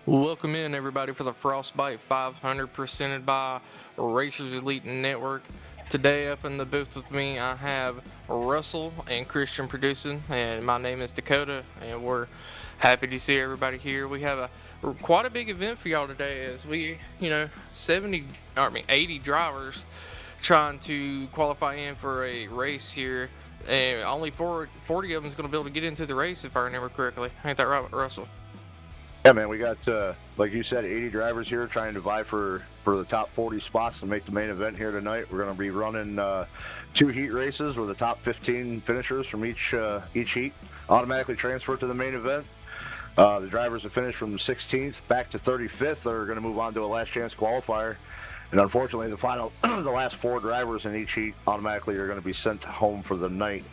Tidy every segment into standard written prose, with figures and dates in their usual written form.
Welcome in, everybody, for the Frostbite 500 presented by Racers Elite Network. Today, up in the booth with me, I have Russell and Christian producing, and my name is Dakota, and we're happy to see everybody here. We have quite a big event for y'all today, as we, 80 drivers trying to qualify in for a race here, and only 40 of them is going to be able to get into the race, if I remember correctly. Ain't that right, Russell? Yeah, man, we got, like you said, 80 drivers here trying to vie for the top 40 spots to make the main event here tonight. We're going to be running 2 heat races with the top 15 finishers from each heat automatically transfer to the main event. The drivers that finish from 16th back to 35th are going to move on to a last chance qualifier. And unfortunately, the last 4 drivers in each heat automatically are going to be sent home for the night.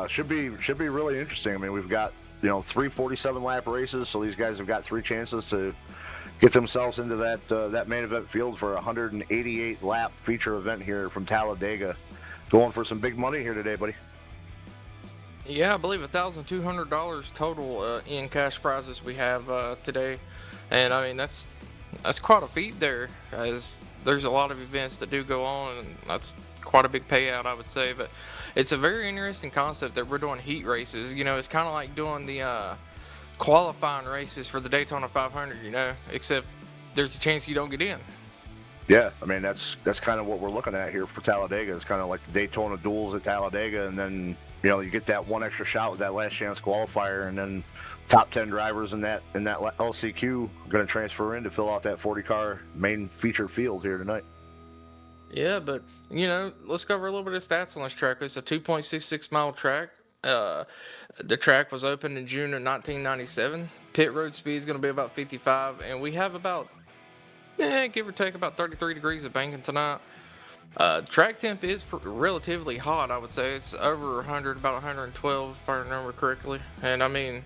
Should be really interesting. I mean, we've got 3 47-lap races, so these guys have got 3 chances to get themselves into that main event field for a 188-lap feature event here from Talladega. Going for some big money here today, buddy. Yeah, I believe $1,200 total in cash prizes we have today, and I mean that's quite a feat there, as there's a lot of events that do go on, and that's quite a big payout, I would say. But it's a very interesting concept that we're doing heat races. It's kind of like doing the qualifying races for the Daytona 500. Except there's a chance you don't get in. Yeah, I mean that's kind of what we're looking at here for Talladega. It's kind of like the Daytona duels at Talladega, and then you get that one extra shot with that last chance qualifier, and then top 10 drivers in that LCQ going to transfer in to fill out that 40-car main feature field here tonight. Yeah, but let's cover a little bit of stats on this track. It's a 2.66 mile track. The track was opened in June of 1997. Pit road speed is going to be about 55, and we have about, give or take, about 33 degrees of banking tonight. Track temp is relatively hot, I would say. It's over 100, about 112 if I remember correctly. And I mean,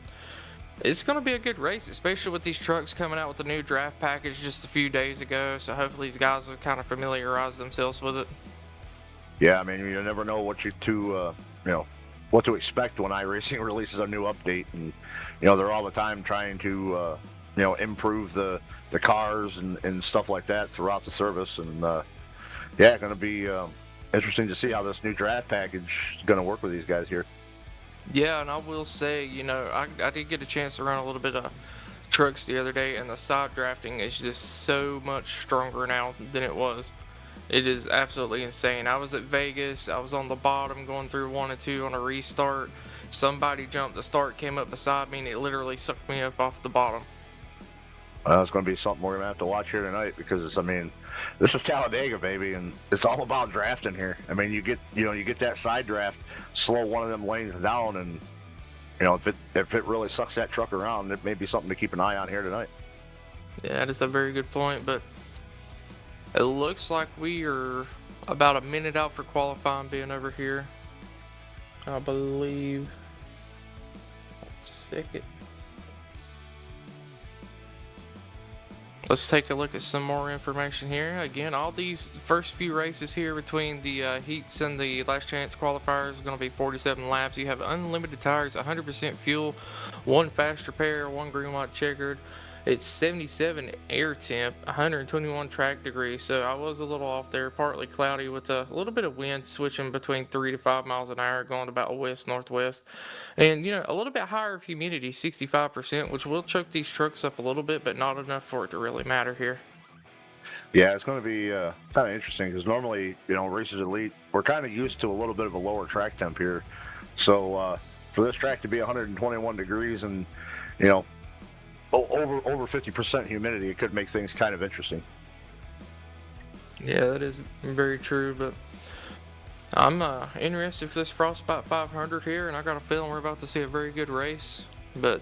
it's going to be a good race, especially with these trucks coming out with the new draft package just a few days ago. So hopefully these guys will kind of familiarize themselves with it. Yeah, I mean, you never know what what to expect when iRacing releases a new update, and they're all the time trying to improve the cars and stuff like that throughout the service. And yeah, going to be interesting to see how this new draft package is going to work with these guys here. Yeah, and I will say, I did get a chance to run a little bit of trucks the other day, and the side drafting is just so much stronger now than it was. It is absolutely insane. I was at Vegas. I was on the bottom going through 1 and 2 on a restart. Somebody jumped the start, came up beside me, and it literally sucked me up off the bottom. It's going to be something we're going to have to watch here tonight, because this is Talladega, baby, and it's all about drafting here. I mean, you get that side draft, slow one of them lanes down, and if it really sucks that truck around, it may be something to keep an eye on here tonight. Yeah, that is a very good point, but it looks like we are about a minute out for qualifying being over here. I believe. Second. Let's take a look at some more information here. Again, all these first few races here between the heats and the last chance qualifiers are going to be 47 laps. You have unlimited tires, 100% fuel, 1 fast repair, 1 Green-White-Checkered. It's 77 air temp, 121 track degrees. So I was a little off there, partly cloudy with a little bit of wind switching between 3 to 5 miles an hour, going about west-northwest. And, a little bit higher of humidity, 65%, which will choke these trucks up a little bit, but not enough for it to really matter here. Yeah, it's going to be kind of interesting, because normally, Racers Elite, we're kind of used to a little bit of a lower track temp here. So for this track to be 121 degrees and, over 50% humidity, it could make things kind of interesting. Yeah, that is very true, but I'm interested for this Frostbite 500 here, and I got a feeling we're about to see a very good race. But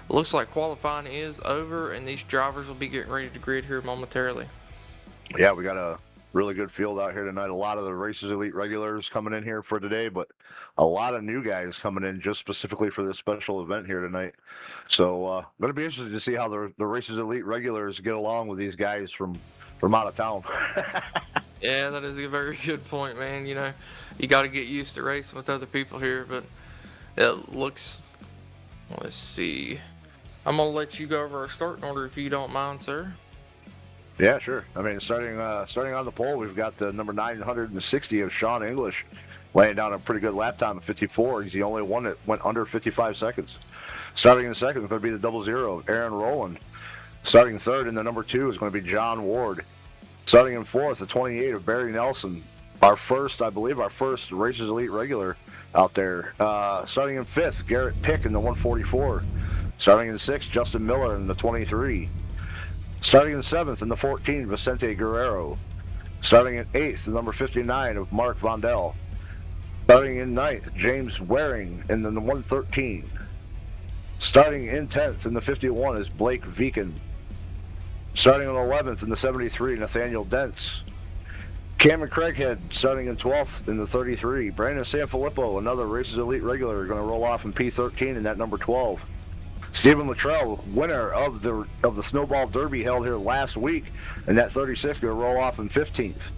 it looks like qualifying is over, and these drivers will be getting ready to grid here momentarily. Yeah, we got a really good field out here tonight. A lot of the Racers Elite regulars coming in here for today, but a lot of new guys coming in just specifically for this special event here tonight. So going to be interested to see how the Racers Elite regulars get along with these guys from out of town. Yeah, that is a very good point, man. You got to get used to racing with other people here, but it looks, let's see. I'm going to let you go over our starting order if you don't mind, sir. Yeah, sure. I mean, starting on the pole, we've got the number 960 of Sean English laying down a pretty good lap time of 54. He's the only one that went under 55 seconds. Starting in second is going to be the 00, Aaron Rowland. Starting third in the number 2 is going to be John Ward. Starting in fourth, the 28 of Barry Nelson. I believe our first Racers Elite regular out there. Starting in fifth, Garrett Pick in the 144. Starting in sixth, Justin Miller in the 23. Starting in seventh in the 14, Vicente Guerrero. Starting in eighth, the number 59 of Mark Vondel. Starting in ninth, James Waring in the 113. Starting in 10th in the 51 is Blake Viken. Starting in 11th in the 73, Nathaniel Dents. Cameron Craighead starting in 12th in the 33. Brandon Sanfilippo, another Racers Elite regular, going to roll off in P13 in that number 12. Stephen Luttrell, winner of the Snowball Derby held here last week, and that 36 going to roll off in 15th.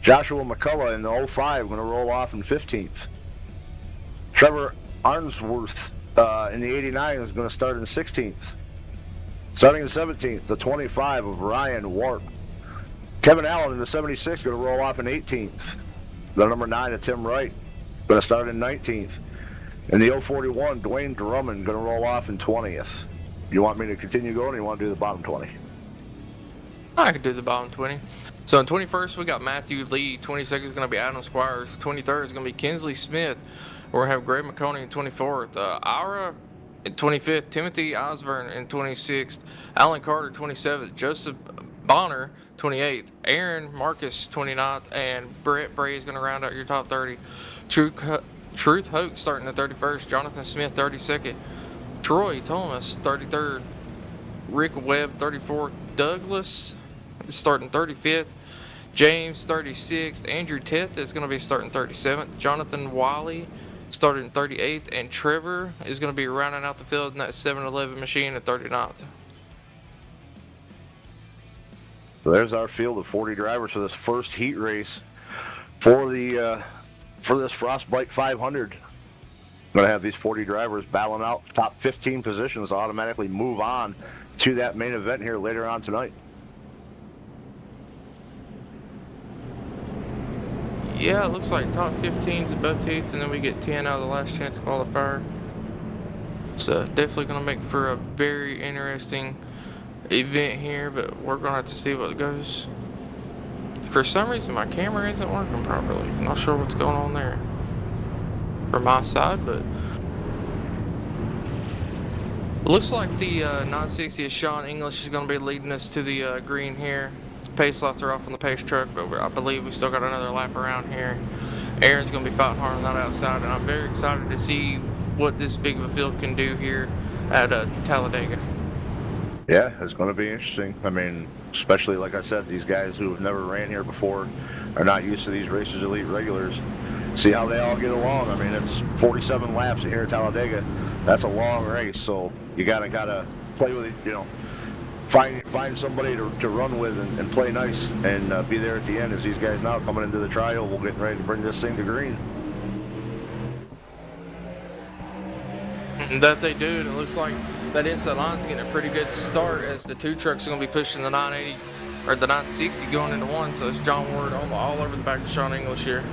Joshua McCullough in the 05 going to roll off in 15th. Trevor Arnsworth in the 89 is going to start in 16th. Starting in 17th, the 25 of Ryan Warp. Kevin Allen in the 76 going to roll off in 18th. The number 9 of Tim Wright going to start in 19th. In the 041, Dwayne Drummond going to roll off in 20th. You want me to continue going, or you want to do the bottom 20? I could do the bottom 20. So in 21st, we got Matthew Lee. 22nd is going to be Adam Squires. 23rd is going to be Kinsley Smith. We're going to have Greg McConey in 24th. Ira in 25th. Timothy Osborne in 26th. Alan Carter 27th. Joseph Bonner 28th. Aaron Marcus 29th. And Brett Bray is going to round out your top 30. Truth Hoke starting at 31st. Jonathan Smith 32nd. Troy Thomas 33rd. Rick Webb 34th. Douglas starting 35th. James 36th. Andrew Teth is going to be starting 37th. Jonathan Wiley starting 38th. And Trevor is going to be rounding out the field in that 7-Eleven machine at 39th. So there's our field of 40 drivers for this first heat race for this Frostbite 500. Going to have these 40 drivers battling out top 15 positions to automatically move on to that main event here later on tonight. Yeah, it looks like top 15s in both heats, and then we get 10 out of the last chance qualifier. So definitely going to make for a very interesting event here, but we're going to have to see what goes. For some reason, my camera isn't working properly. I'm not sure what's going on there from my side, but looks like the 960 of Sean English is going to be leading us to the green here. Pace lights are off on the pace truck, but I believe we still got another lap around here. Aaron's going to be fighting hard on that outside, and I'm very excited to see what this big of a field can do here at Talladega. Yeah, it's going to be interesting. I mean, especially, like I said, these guys who have never ran here before are not used to these Racers Elite regulars. See how they all get along. I mean, it's 47 laps here at Talladega. That's a long race, so you gotta play with it, you know. Find somebody to run with and play nice and be there at the end, as these guys now coming into the trial. We're getting ready to bring this thing to green. That they do, and it looks like that inside line's getting a pretty good start, as the two trucks are going to be pushing the 980 or the 960 going into one. So it's John Ward all over the back of Sean English here.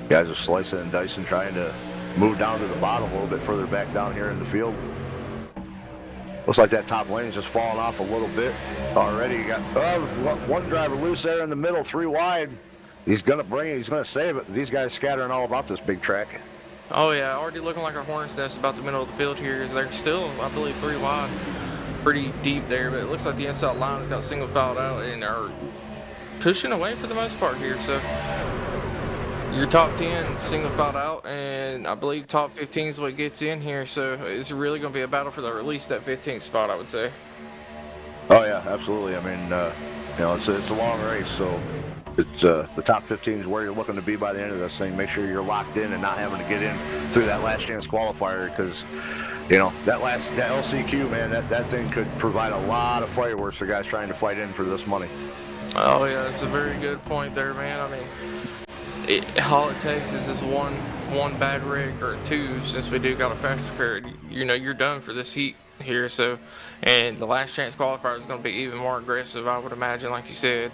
Guys are slicing and dicing, trying to move down to the bottom a little bit further back down here in the field. Looks like that top lane is just falling off a little bit already. You got one driver loose there in the middle, 3 wide. He's going to bring it. He's going to save it. These guys scattering all about this big track. Oh yeah, already looking like a hornet's nest about the middle of the field here, as they're still, I believe, 3 wide, pretty deep there. But it looks like the inside line has got single filed out and are pushing away for the most part here. So your top 10 single filed out, and I believe top 15 is what gets in here. So it's really going to be a battle for at least that 15th spot, I would say. Oh yeah, absolutely. I mean, you know, it's a long race, so it's the top 15 is where you're looking to be by the end of this thing. Make sure you're locked in and not having to get in through that last chance qualifier, because, you know, that LCQ, man, that thing could provide a lot of fireworks for guys trying to fight in for this money. Oh yeah, that's a very good point there, man. I mean, all it takes is this one one bad wreck or two, since we do got a faster car, you know, you're done for this heat here. So, and the last chance qualifier is going to be even more aggressive, I would imagine, like you said.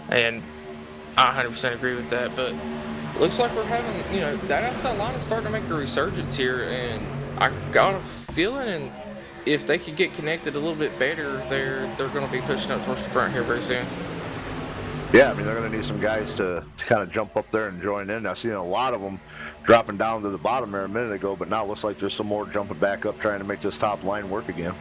And I 100% agree with that. But looks like we're having, you know, that outside line is starting to make a resurgence here, and I got a feeling, and if they could get connected a little bit better, they're going to be pushing up towards the front here very soon. Yeah, I mean, they're going to need some guys to kind of jump up there and join in. I've seen a lot of them dropping down to the bottom there a minute ago, but now it looks like there's some more jumping back up trying to make this top line work again.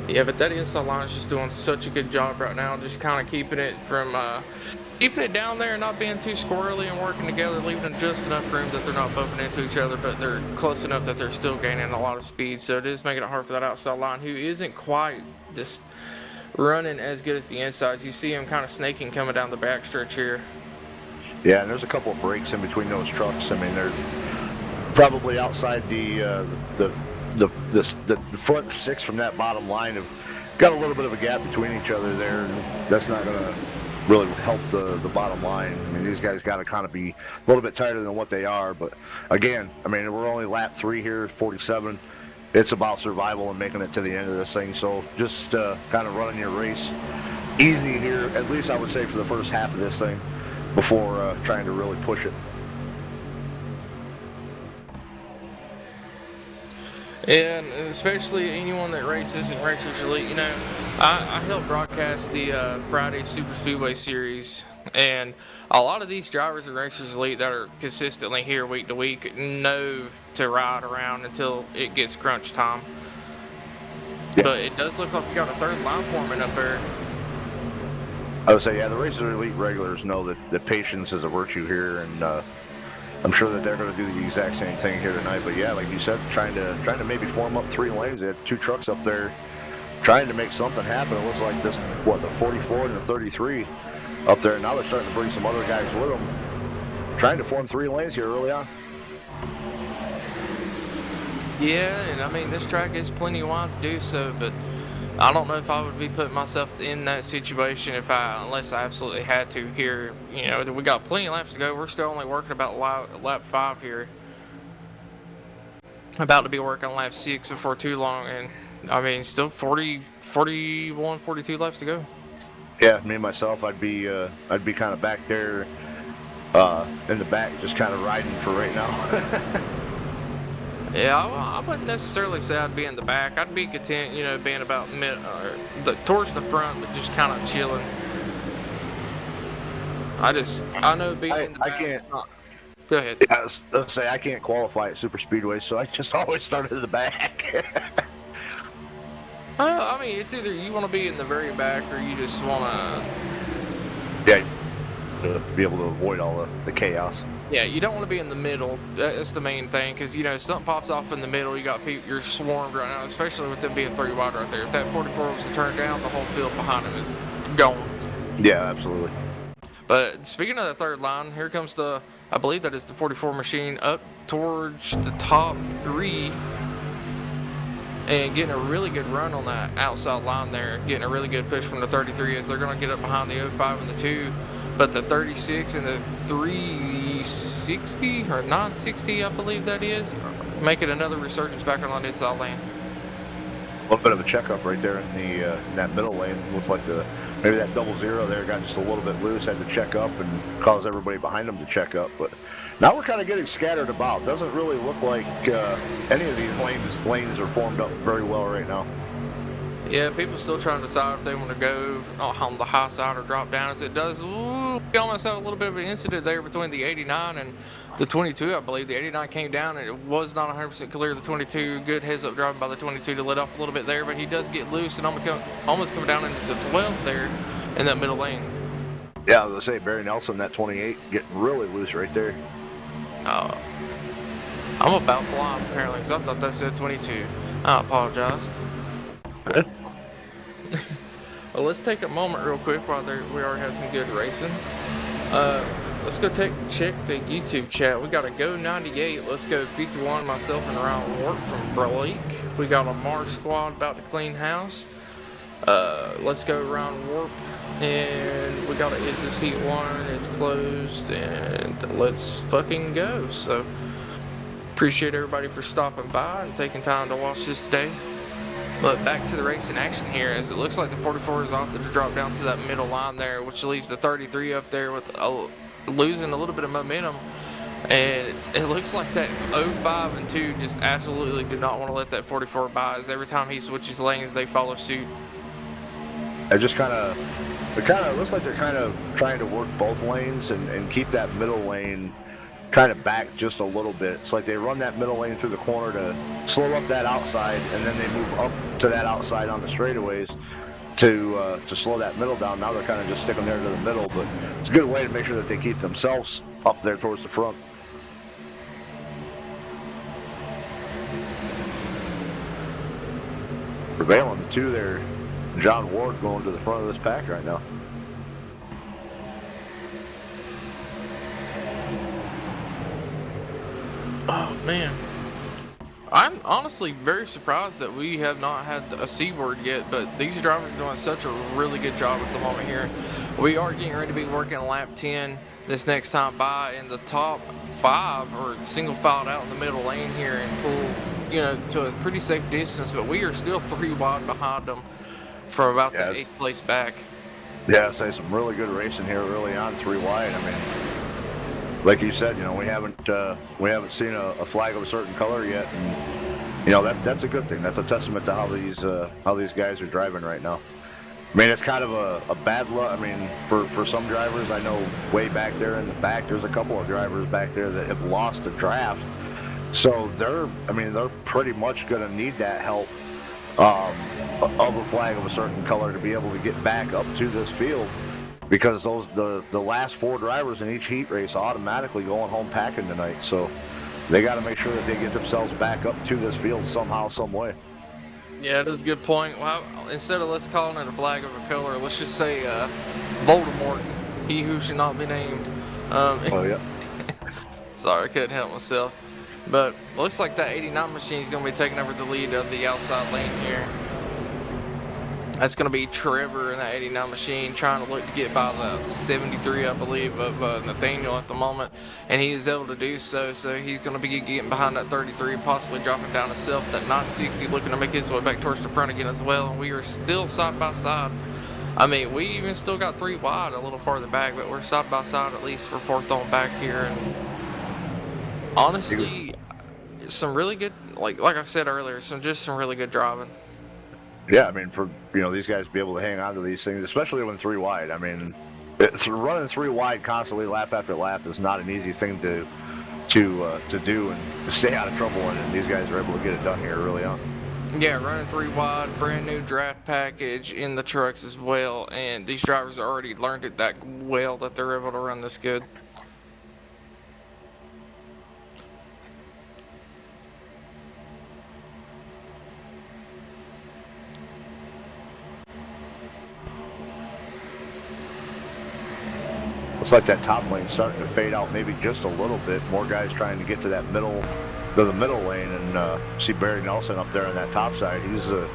Yeah, but that inside line is just doing such a good job right now, just kind of keeping it from keeping it down there and not being too squirrely and working together, leaving just enough room that they're not bumping into each other, but they're close enough that they're still gaining a lot of speed. So it is making it hard for that outside line, who isn't quite just running as good as the insides. You see him kind of snaking coming down the backstretch here. Yeah, and there's a couple of breaks in between those trucks. I mean, they're probably outside the front six from that bottom line have got a little bit of a gap between each other there, and that's not going to really help the bottom line. I mean, these guys got to kind of be a little bit tighter than what they are. But again, I mean, we're only lap 3 here, 47. It's about survival and making it to the end of this thing. So just kind of running your race easy here, at least I would say for the first half of this thing, before trying to really push it. And especially anyone that races in Racers Elite, you know, I help broadcast the Friday Super Speedway Series, and a lot of these drivers in Racers Elite that are consistently here week to week know to ride around until it gets crunch time. Yeah. But it does look like we got a third line forming up there. I would say, yeah, the Racers Elite regulars know that patience is a virtue here, and I'm sure that they're going to do the exact same thing here tonight. But yeah, like you said, trying to maybe form up 3 lanes. They had 2 trucks up there trying to make something happen. It looks like this, the 44 and the 33 up there. Now they're starting to bring some other guys with them, trying to form 3 lanes here early on. Yeah, and I mean, this track is plenty wide to do so, but I don't know if I would be putting myself in that situation unless I absolutely had to here. You know, we got plenty of laps to go. We're still only working about lap 5 here. About to be working lap 6 before too long, and I mean, still 40, 41, 42 laps to go. Yeah, me and myself, I'd be kind of back there in the back, just kind of riding for right now. Yeah, I wouldn't necessarily say I'd be in the back. I'd be content, you know, being about towards the front, but just kind of chilling. I know being in the back. I can't. Go ahead. Yeah, let's say I can't qualify at super speedway, so I just always start at the back. I mean, it's either you want to be in the very back or you just want to. Yeah, to be able to avoid all the chaos. Yeah, you don't want to be in the middle. That's the main thing, because, you know, if something pops off in the middle, you got people, you're swarmed right now, especially with them being 3 wide right there. If that 44 was to turn down, the whole field behind him is gone. Yeah, absolutely. But speaking of the third line, here comes I believe that is the 44 machine up towards the top 3 and getting a really good run on that outside line there, getting a really good push from the 33 as they're going to get up behind the 05 and the 2. But the 36 and the 360 or 960, I believe that is, making another resurgence back on the inside lane. A little bit of a checkup right there in that middle lane. Looks like maybe that 00 there got just a little bit loose, had to check up and cause everybody behind them to check up. But now we're kind of getting scattered about. Doesn't really look like any of these lanes are formed up very well right now. Yeah, people still trying to decide if they want to go on the high side or drop down. As it does, we almost have a little bit of an incident there between the 89 and the 22, I believe. The 89 came down and it was not 100% clear. The 22, good heads up driving by the 22 to let off a little bit there, but he does get loose and almost come down into the 12 there in that middle lane. Yeah, I was going to say, Barry Nelson, that 28, getting really loose right there. I'm about blind apparently because I thought that said 22. I apologize. Well, let's take a moment real quick while we already have some good racing. Let's go check the YouTube chat. We got a Go 98. Let's go 51. Myself and Ryan Wart from Blake. We got a Mars squad about to clean house. Let's go around warp, and we got it. Is this heat 1? It's closed, and let's fucking go. So appreciate everybody for stopping by and taking time to watch this today. But back to the race in action here, as it looks like the 44 is opted to drop down to that middle line there, which leaves the 33 up there with losing a little bit of momentum. And it looks like that 05 and 2 just absolutely do not want to let that 44 by, as every time he switches lanes, they follow suit. It looks like they're kind of trying to work both lanes and keep that middle lane kind of back just a little bit. It's like they run that middle lane through the corner to slow up that outside, and then they move up to that outside on the straightaways to slow that middle down. Now they're kind of just sticking there to the middle, but it's a good way to make sure that they keep themselves up there towards the front. Prevailing 2 there, John Ward going to the front of this pack right now. Oh man, I'm honestly very surprised that we have not had a C-word yet, but these drivers are doing such a really good job at the moment here. We are getting ready to be working lap 10 this next time by, and the top 5 are single filed out in the middle lane here and pull, you know, to a pretty safe distance, but we are still 3 wide behind them from about the 8th place back. Yeah, I'd say some really good racing here early on, 3 wide. I mean, like you said, you know, we haven't seen a flag of a certain color yet, and you know that's a good thing. That's a testament to how these guys are driving right now. I mean, it's kind of a bad luck. I mean, for some drivers, I know way back there in the back, there's a couple of drivers back there that have lost the draft, so they're pretty much going to need that help of a flag of a certain color to be able to get back up to this field. Because the last 4 drivers in each heat race automatically going home packing tonight, so they got to make sure that they get themselves back up to this field somehow, some way. Yeah, that's a good point. Well, instead of let's calling it a flag of a color, let's just say Voldemort, he who should not be named. Oh yeah. Sorry, I couldn't help myself. But looks like that 89 machine is going to be taking over the lead of the outside lane here. That's going to be Trevor in that 89 machine trying to look to get by the 73, I believe, of Nathaniel at the moment. And he is able to do so. So he's going to be getting behind that 33, possibly dropping down himself. That 960 looking to make his way back towards the front again as well. And we are still side by side. I mean, we even still got 3 wide a little farther back, but we're side by side at least for 4th on back here. And honestly, some really good, like I said earlier, some really good driving. Yeah, I mean, for these guys to be able to hang on to these things, especially when 3 wide. I mean, it's running 3 wide constantly, lap after lap, is not an easy thing to do and to stay out of trouble. And these guys are able to get it done here early on. Yeah, running 3 wide, brand new draft package in the trucks as well, and these drivers already learned it that well that they're able to run this good. Looks like that top lane starting to fade out maybe just a little bit. More guys trying to get to the middle lane, and see Barry Nelson up there on that top side. He's the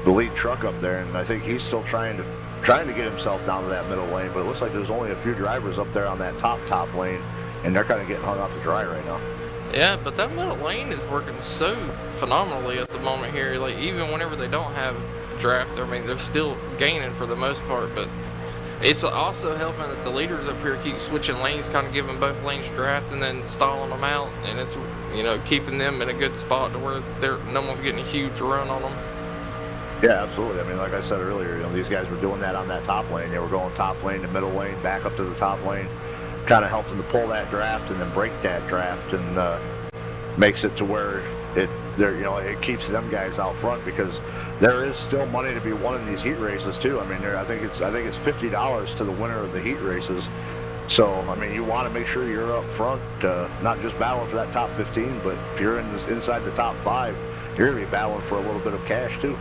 lead truck up there, and I think he's still trying to get himself down to that middle lane. But it looks like there's only a few drivers up there on that top lane, and they're kind of getting hung out to dry right now. Yeah, but that middle lane is working so phenomenally at the moment here. Like, even whenever they don't have draft, I mean, they're still gaining for the most part, but it's also helping that the leaders up here keep switching lanes, kind of giving both lanes draft and then stalling them out, and it's keeping them in a good spot to where no one's getting a huge run on them. Yeah, absolutely. I mean, like I said earlier, these guys were doing that on that top lane. They were going top lane to middle lane, back up to the top lane, kind of helped them to pull that draft and then break that draft, and makes it to where it keeps them guys out front, because there is still money to be won in these heat races too. I mean, I think it's $50 to the winner of the heat races. So I mean, you want to make sure you're up front, not just battling for that top 15, but if you're inside the top 5, you're gonna be battling for a little bit of cash too.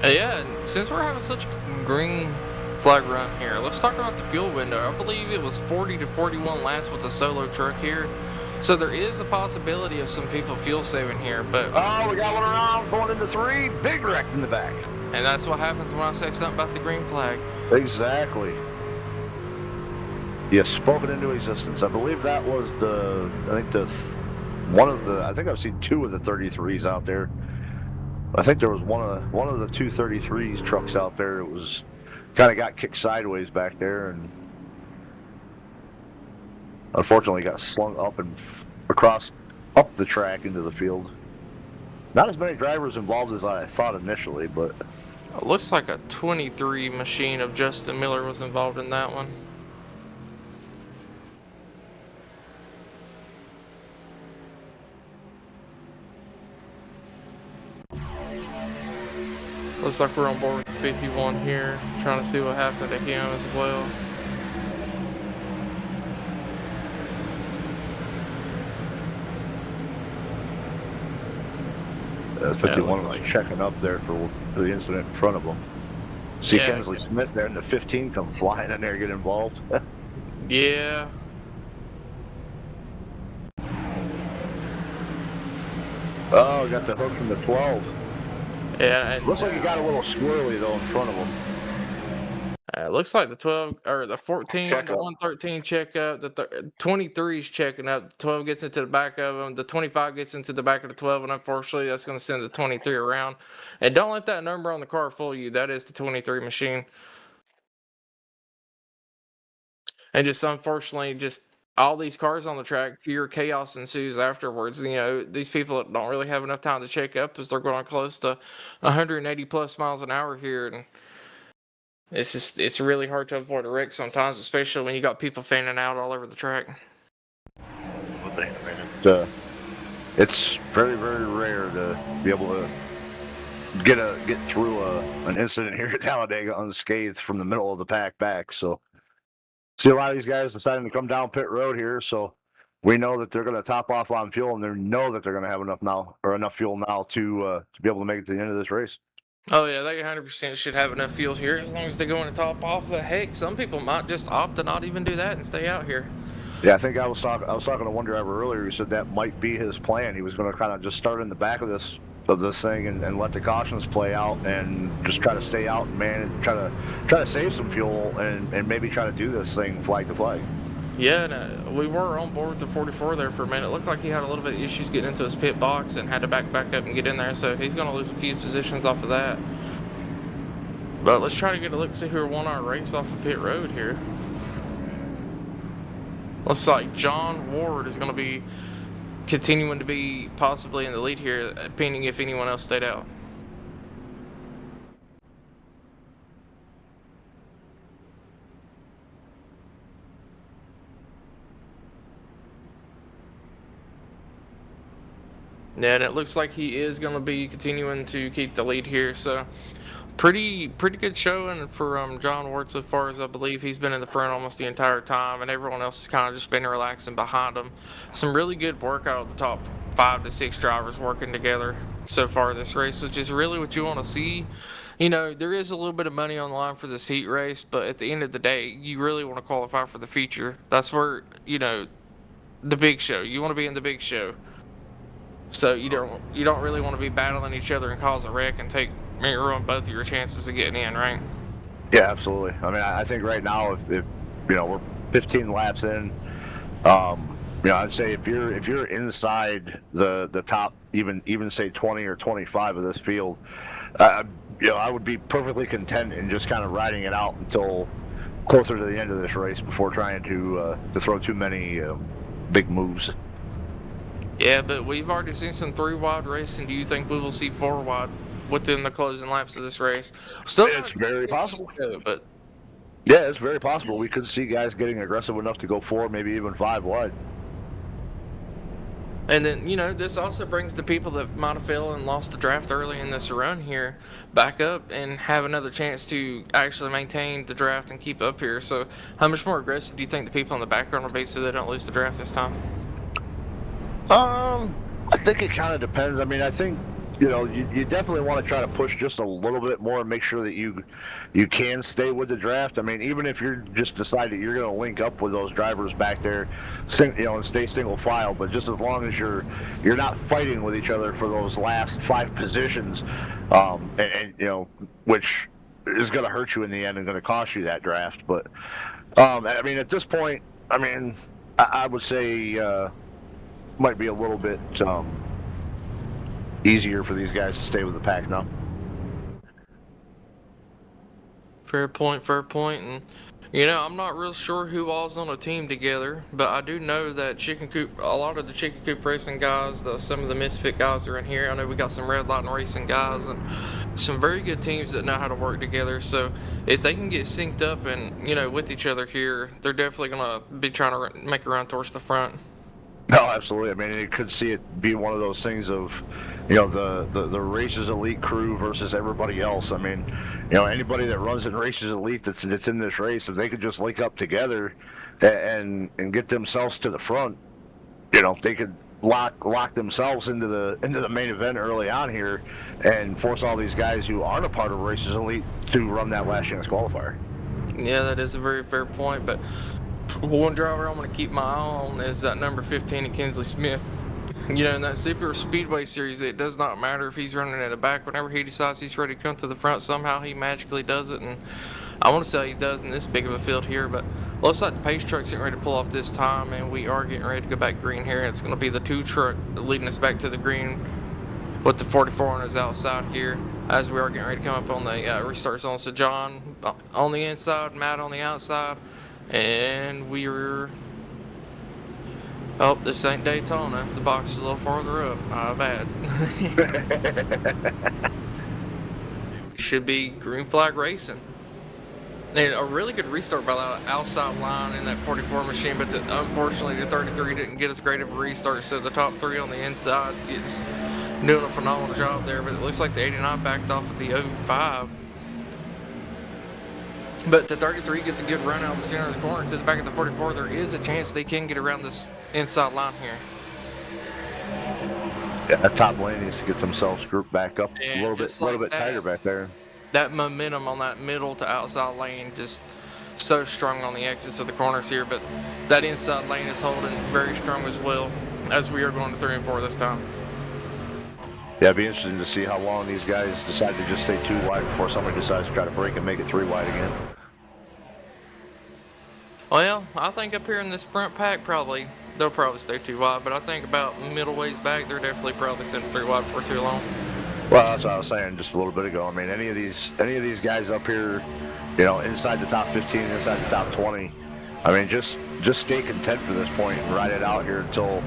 Yeah, and since we're having such a green flag run here, let's talk about the fuel window. I believe it was 40 to 41 laps with the solo truck here. So there is a possibility of some people fuel saving here, but Oh, we got one around going into 3. Big wreck in the back. and that's what happens when I say something about the green flag. Exactly. Yes, spoken into existence. I believe that was I think I've seen 2 of the 33s out there. I think there was one of the 233s trucks out there. It was kind of got kicked sideways back there, and unfortunately got slung up and across up the track into the field. Not as many drivers involved as I thought initially, but It looks like a 23 machine of Justin Miller was involved in that one. Looks like we're on board with the 51 here, trying to see what happened to him as well. 51 was checking up there for the incident in front of him. See Kensley Smith there, and the 15 come flying in there, get involved. Yeah. Oh, got the hook from the 12. Yeah. And, looks like he got a little squirrely though in front of him. It looks like the 12 or the 14, Check the up. 113 check up, the 23 is checking up, the 12 gets into the back of them, the 25 gets into the back of the 12, and unfortunately that's going to send the 23 around. And don't let that number on the car fool you. That is the 23 machine. And just unfortunately, just all these cars on the track, pure chaos ensues afterwards. You know, these people don't really have enough time to check up as they're going close to 180 plus miles an hour here. And it's really hard to avoid a wreck sometimes, especially when you got people fanning out all over the track. It's very, very rare to be able to get through an incident here at Talladega unscathed from the middle of the pack back. So see a lot of these guys deciding to come down pit road here, so we know that they're going to top off on fuel, and they know that they're going to have enough fuel now to be able to make it to the end of this race. Oh yeah, they 100% should have enough fuel here as long as they're going to top off. But heck, some people might just opt to not even do that and stay out here. Yeah, I think I was talking to one driver earlier who said that might be his plan. He was going to kind of just start in the back of this thing and let the cautions play out and just try to stay out and try to save some fuel and maybe try to do this thing flag to flag. Yeah, and, we were on board with the 44 there for a minute. It looked like he had a little bit of issues getting into his pit box and had to back up and get in there, so he's going to lose a few positions off of that. But let's try to get a look, see who won our race off of pit road here. Looks like John Ward is going to be continuing to be possibly in the lead here, pending if anyone else stayed out. Yeah, and it looks like he is going to be continuing to keep the lead here. So pretty good showing for John Ward so far, as I believe he's been in the front almost the entire time, and everyone else has kind of just been relaxing behind him. Some really good work out of the top 5 to 6 drivers working together so far this race, which is really what you want to see. You know, there is a little bit of money on the line for this heat race, but at the end of the day, you really want to qualify for the feature. That's where, you know, the big show. You want to be in the big show. So you don't really want to be battling each other and cause a wreck and ruin both of your chances of getting in, right? Yeah, absolutely. I mean, I think right now, if you know, we're 15 laps in, you know, I'd say if you're inside the top, even say 20 or 25 of this field, you know, I would be perfectly content in just kind of riding it out until closer to the end of this race before trying to throw too many big moves. Yeah, but we've already seen some 3-wide racing. Do you think we will see 4-wide within the closing laps of this race? Still, it's very possible. But yeah, it's very possible. We could see guys getting aggressive enough to go 4, maybe even 5 wide. And then, you know, this also brings the people that might have failed and lost the draft early in this run here back up and have another chance to actually maintain the draft and keep up here. So how much more aggressive do you think the people in the background will be so they don't lose the draft this time? I think it kind of depends. I mean, I think you definitely want to try to push just a little bit more and make sure that you can stay with the draft. I mean, even if you're just decided you're going to link up with those drivers back there, and stay single file, but just as long as you're not fighting with each other for those last 5 positions, and which is going to hurt you in the end and going to cost you that draft. But I mean, at this point, I mean, I would say might be a little bit easier for these guys to stay with the pack now. Fair point, and I'm not real sure who all's on a team together, but I do know that a lot of the Chicken Coop racing guys, some of the Misfit guys are in here. I know we got some Red Light racing guys and some very good teams that know how to work together. So if they can get synced up and with each other here, they're definitely gonna be trying to make a run towards the front. No, absolutely. I mean, you could see it be one of those things of, the Races Elite crew versus everybody else. I mean, anybody that runs in Races Elite that's in this race, if they could just link up together and get themselves to the front, they could lock themselves into the main event early on here and force all these guys who aren't a part of Races Elite to run that last chance qualifier. Yeah, that is a very fair point, but one driver I'm going to keep my eye on is that number 15, Kinsley Smith. In that Super Speedway Series, it does not matter if he's running at the back. Whenever he decides he's ready to come to the front, somehow he magically does it. And I want to say he does in this big of a field here, but looks like the pace truck's getting ready to pull off this time, and we are getting ready to go back green here. And it's going to be the 2 truck leading us back to the green with the 44 on his outside here, as we are getting ready to come up on the restart zone. So John on the inside, Matt on the outside. And we're... Oh, this ain't Daytona. The box is a little farther up. Bad. Should be green flag racing. And a really good restart by the outside line in that 44 machine, but unfortunately the 33 didn't get as great of a restart, so the top 3 on the inside is doing a phenomenal job there, but it looks like the 89 backed off of the 05. But the 33 gets a good run out of the center of the corner to the back of the 44. There is a chance they can get around this inside line here. Yeah, that top lane needs to get themselves grouped back up a little bit tighter back there. That momentum on that middle to outside lane just so strong on the exits of the corners here, but that inside lane is holding very strong as well, as we are going to 3 and 4 this time. Yeah, it'd be interesting to see how long these guys decide to just stay 2 wide before somebody decides to try to break and make it 3 wide again. Well, I think up here in this front pack, they'll probably stay 2 wide, but I think about middle ways back, they're definitely probably sitting 3 wide for too long. Well, that's what I was saying just a little bit ago. I mean, any of these guys up here, inside the top 15, inside the top 20, I mean, just stay content for this point and ride it out here until,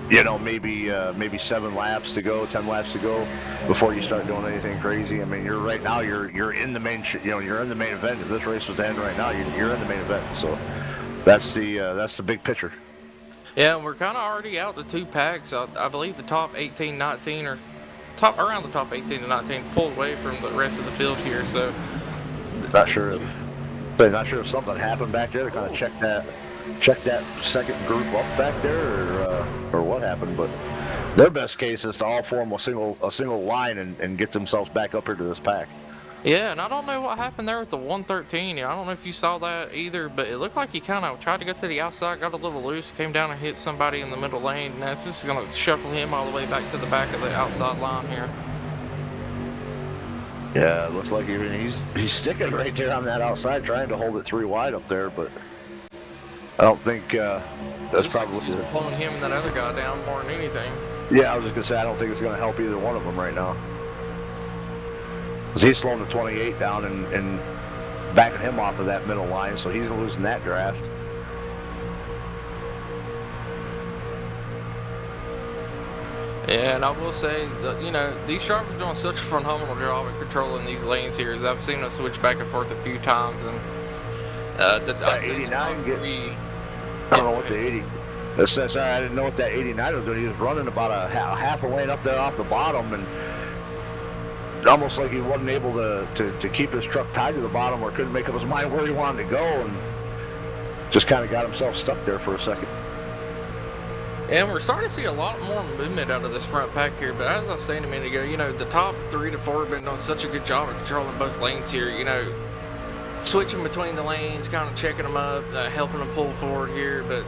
maybe 7 laps to go, 10 laps to go before you start doing anything crazy. I mean, you're in the main, you're in the main event. If this race was to end right now, you're in the main event. So that's the big picture. Yeah, and we're kind of already out the 2 packs. I believe the top 18, 19, or around the top 18 to 19 pulled away from the rest of the field here. So not sure if something happened back there to kind of check that second group up back there, or what happened. But their best case is to all form a single line and get themselves back up here to this pack. Yeah, and I don't know what happened there with the 113. I don't know if you saw that either, but it looked like he kind of tried to go to the outside, got a little loose, came down and hit somebody in the middle lane, and that's just going to shuffle him all the way back to the back of the outside line here. Yeah, it looks like he's sticking right there on that outside, trying to hold it 3 wide up there, but I don't think that's probably like just pulling him and that other guy down more than anything. Yeah, I was just gonna say I don't think it's gonna help either one of them right now. He's slowing the 28 down and backing him off of that middle line, so he's losing that draft. Yeah, and I will say that, these drivers are doing such a phenomenal job at controlling these lanes here, as I've seen them switch back and forth a few times, and that 89 I don't know what the 80. Sorry, I didn't know what that 89 was doing. He was running about a half a lane up there off the bottom, and almost like he wasn't able to keep his truck tied to the bottom, or couldn't make up his mind where he wanted to go, and just kind of got himself stuck there for a second. And we're starting to see a lot more movement out of this front pack here, but as I was saying a minute ago, the top 3 to 4 have been doing such a good job of controlling both lanes here, switching between the lanes, kind of checking them up, helping them pull forward here, but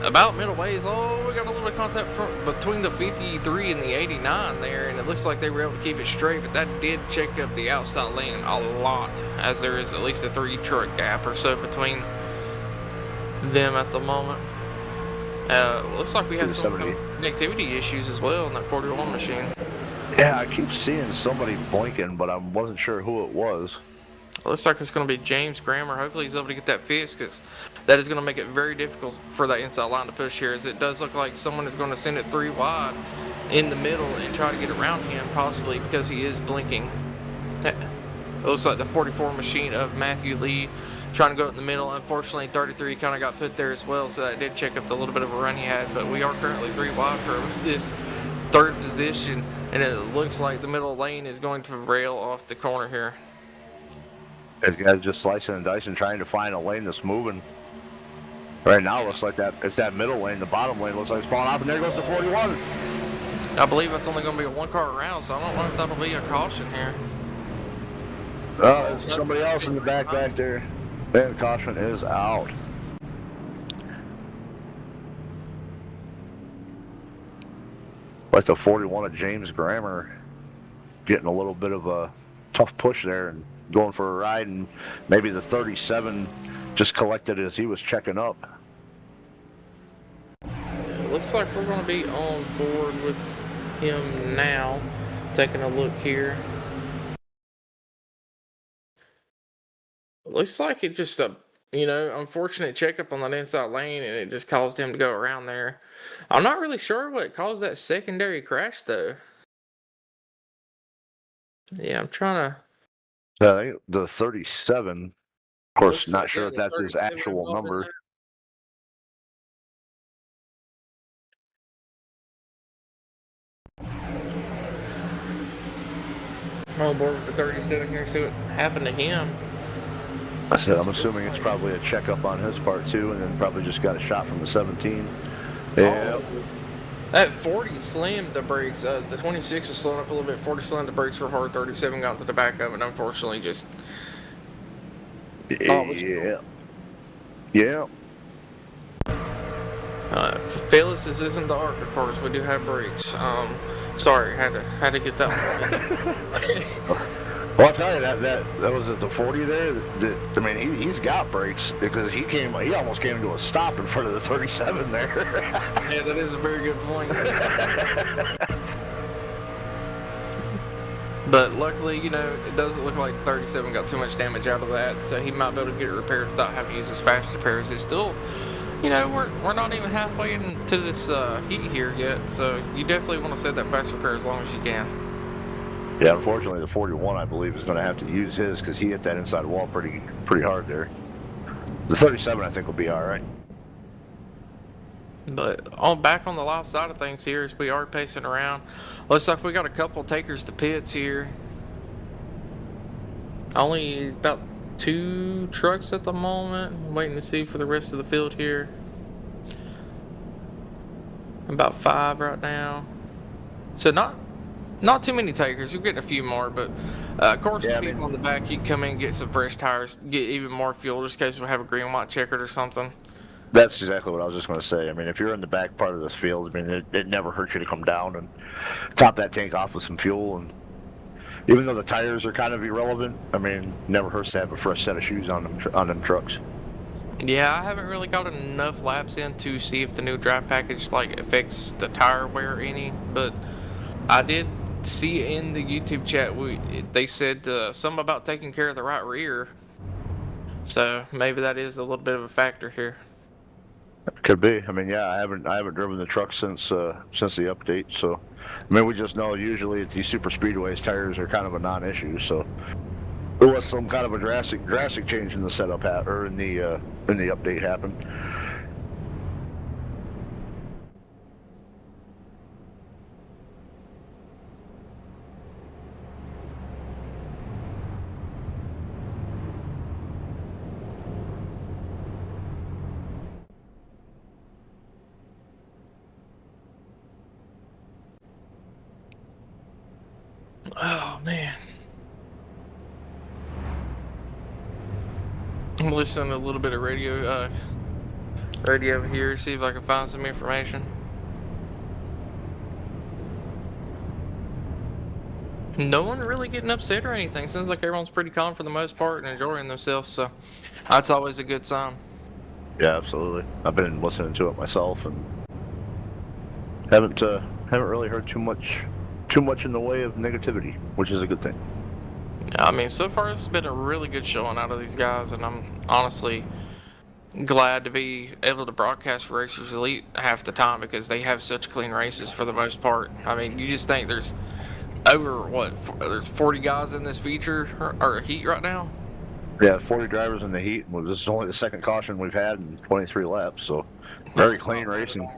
about middle ways, we got a little bit of contact between the 53 and the 89 there, and it looks like they were able to keep it straight, but that did check up the outside lane a lot, as there is at least a 3 truck gap or so between them at the moment. Looks like we had some connectivity issues as well in that 41 machine. Yeah, I keep seeing somebody blinking, but I wasn't sure who it was. It looks like it's going to be James Grammer. Hopefully he's able to get that fixed, because that is going to make it very difficult for that inside line to push here, as it does look like someone is going to send it 3 wide in the middle and try to get around him, possibly because he is blinking. It looks like the 44 machine of Matthew Lee trying to go in the middle. Unfortunately, 33 kind of got put there as well, so that did check up the little bit of a run he had, but we are currently 3 wide for this 3rd position, and it looks like the middle lane is going to rail off the corner here. These guys just slicing and dicing, trying to find a lane that's moving. Right now, it looks like it's that middle lane. The bottom lane looks like it's falling off, and there goes the 41. I believe that's only going to be a 1-car around, so I don't know if that'll be a caution here. Oh, there's somebody else in the back there. And caution is out. Like the 41 of James Grammer getting a little bit of a tough push there and going for a ride, and maybe the 37 just collected as he was checking up. It looks like we're going to be on board with him now. Taking a look here. It looks like it just unfortunate checkup on that inside lane, and it just caused him to go around there. I'm not really sure what caused that secondary crash, though. Yeah, I'm trying to... I think the 37, of course, not sure if that's his actual number. I'm on board with the 37 here, see what happened to him. I said, I'm assuming it's probably a checkup on his part too, and then probably just got a shot from the 17. Yeah. That 40 slammed the brakes. The 26 is slowing up a little bit. 40 slammed the brakes real hard. 37 got to the back of it, and unfortunately just... Yeah. Phyllis, this isn't the Arc, of course. We do have brakes. Sorry, had to get that one. Well, I'll tell you that was at the 40 there. I mean, he's got brakes, because he almost came to a stop in front of the 37 there. Yeah, that is a very good point. But luckily, it doesn't look like 37 got too much damage out of that, so he might be able to get it repaired without having to use his fast repairs. It's still, we're not even halfway into this heat here yet, so you definitely want to set that fast repair as long as you can. Yeah, unfortunately, the 41, I believe, is going to have to use his, because he hit that inside wall pretty hard there. The 37, I think, will be all right. But back on the live side of things here, as we are pacing around, looks like we got a couple takers to pits here. Only about 2 trucks at the moment. Waiting to see for the rest of the field here. About 5 right now. So not too many takers. You're getting a few more, but of course, people in the back, you can come in and get some fresh tires, get even more fuel, just in case we have a Green-White-Checkered or something. That's exactly what I was just going to say. I mean, if you're in the back part of this field, I mean, it never hurts you to come down and top that tank off with some fuel. And even though the tires are kind of irrelevant, I mean, never hurts to have a fresh set of shoes on them trucks. Yeah, I haven't really got enough laps in to see if the new drive package affects the tire wear any, but I did see in the YouTube chat they said something about taking care of the right rear, so maybe that is a little bit of a factor here. Could be. I mean, yeah, I haven't driven the truck since the update, so I mean, we just know usually at these super speedways tires are kind of a non-issue, so there was some kind of a drastic change in the setup or in the update happened. Oh man. I'm listening to a little bit of radio here, see if I can find some information. No one really getting upset or anything. Seems like everyone's pretty calm for the most part and enjoying themselves, so that's always a good sign. Yeah, absolutely. I've been listening to it myself and haven't really heard too much in the way of negativity, which is a good thing. I mean, so far it's been a really good showing out of these guys, and I'm honestly glad to be able to broadcast for Racers Elite half the time because they have such clean races for the most part. I mean, you just think there's there's 40 guys in this feature or heat right now? Yeah, 40 drivers in the heat. Well, this is only the second caution we've had in 23 laps, so very clean racing.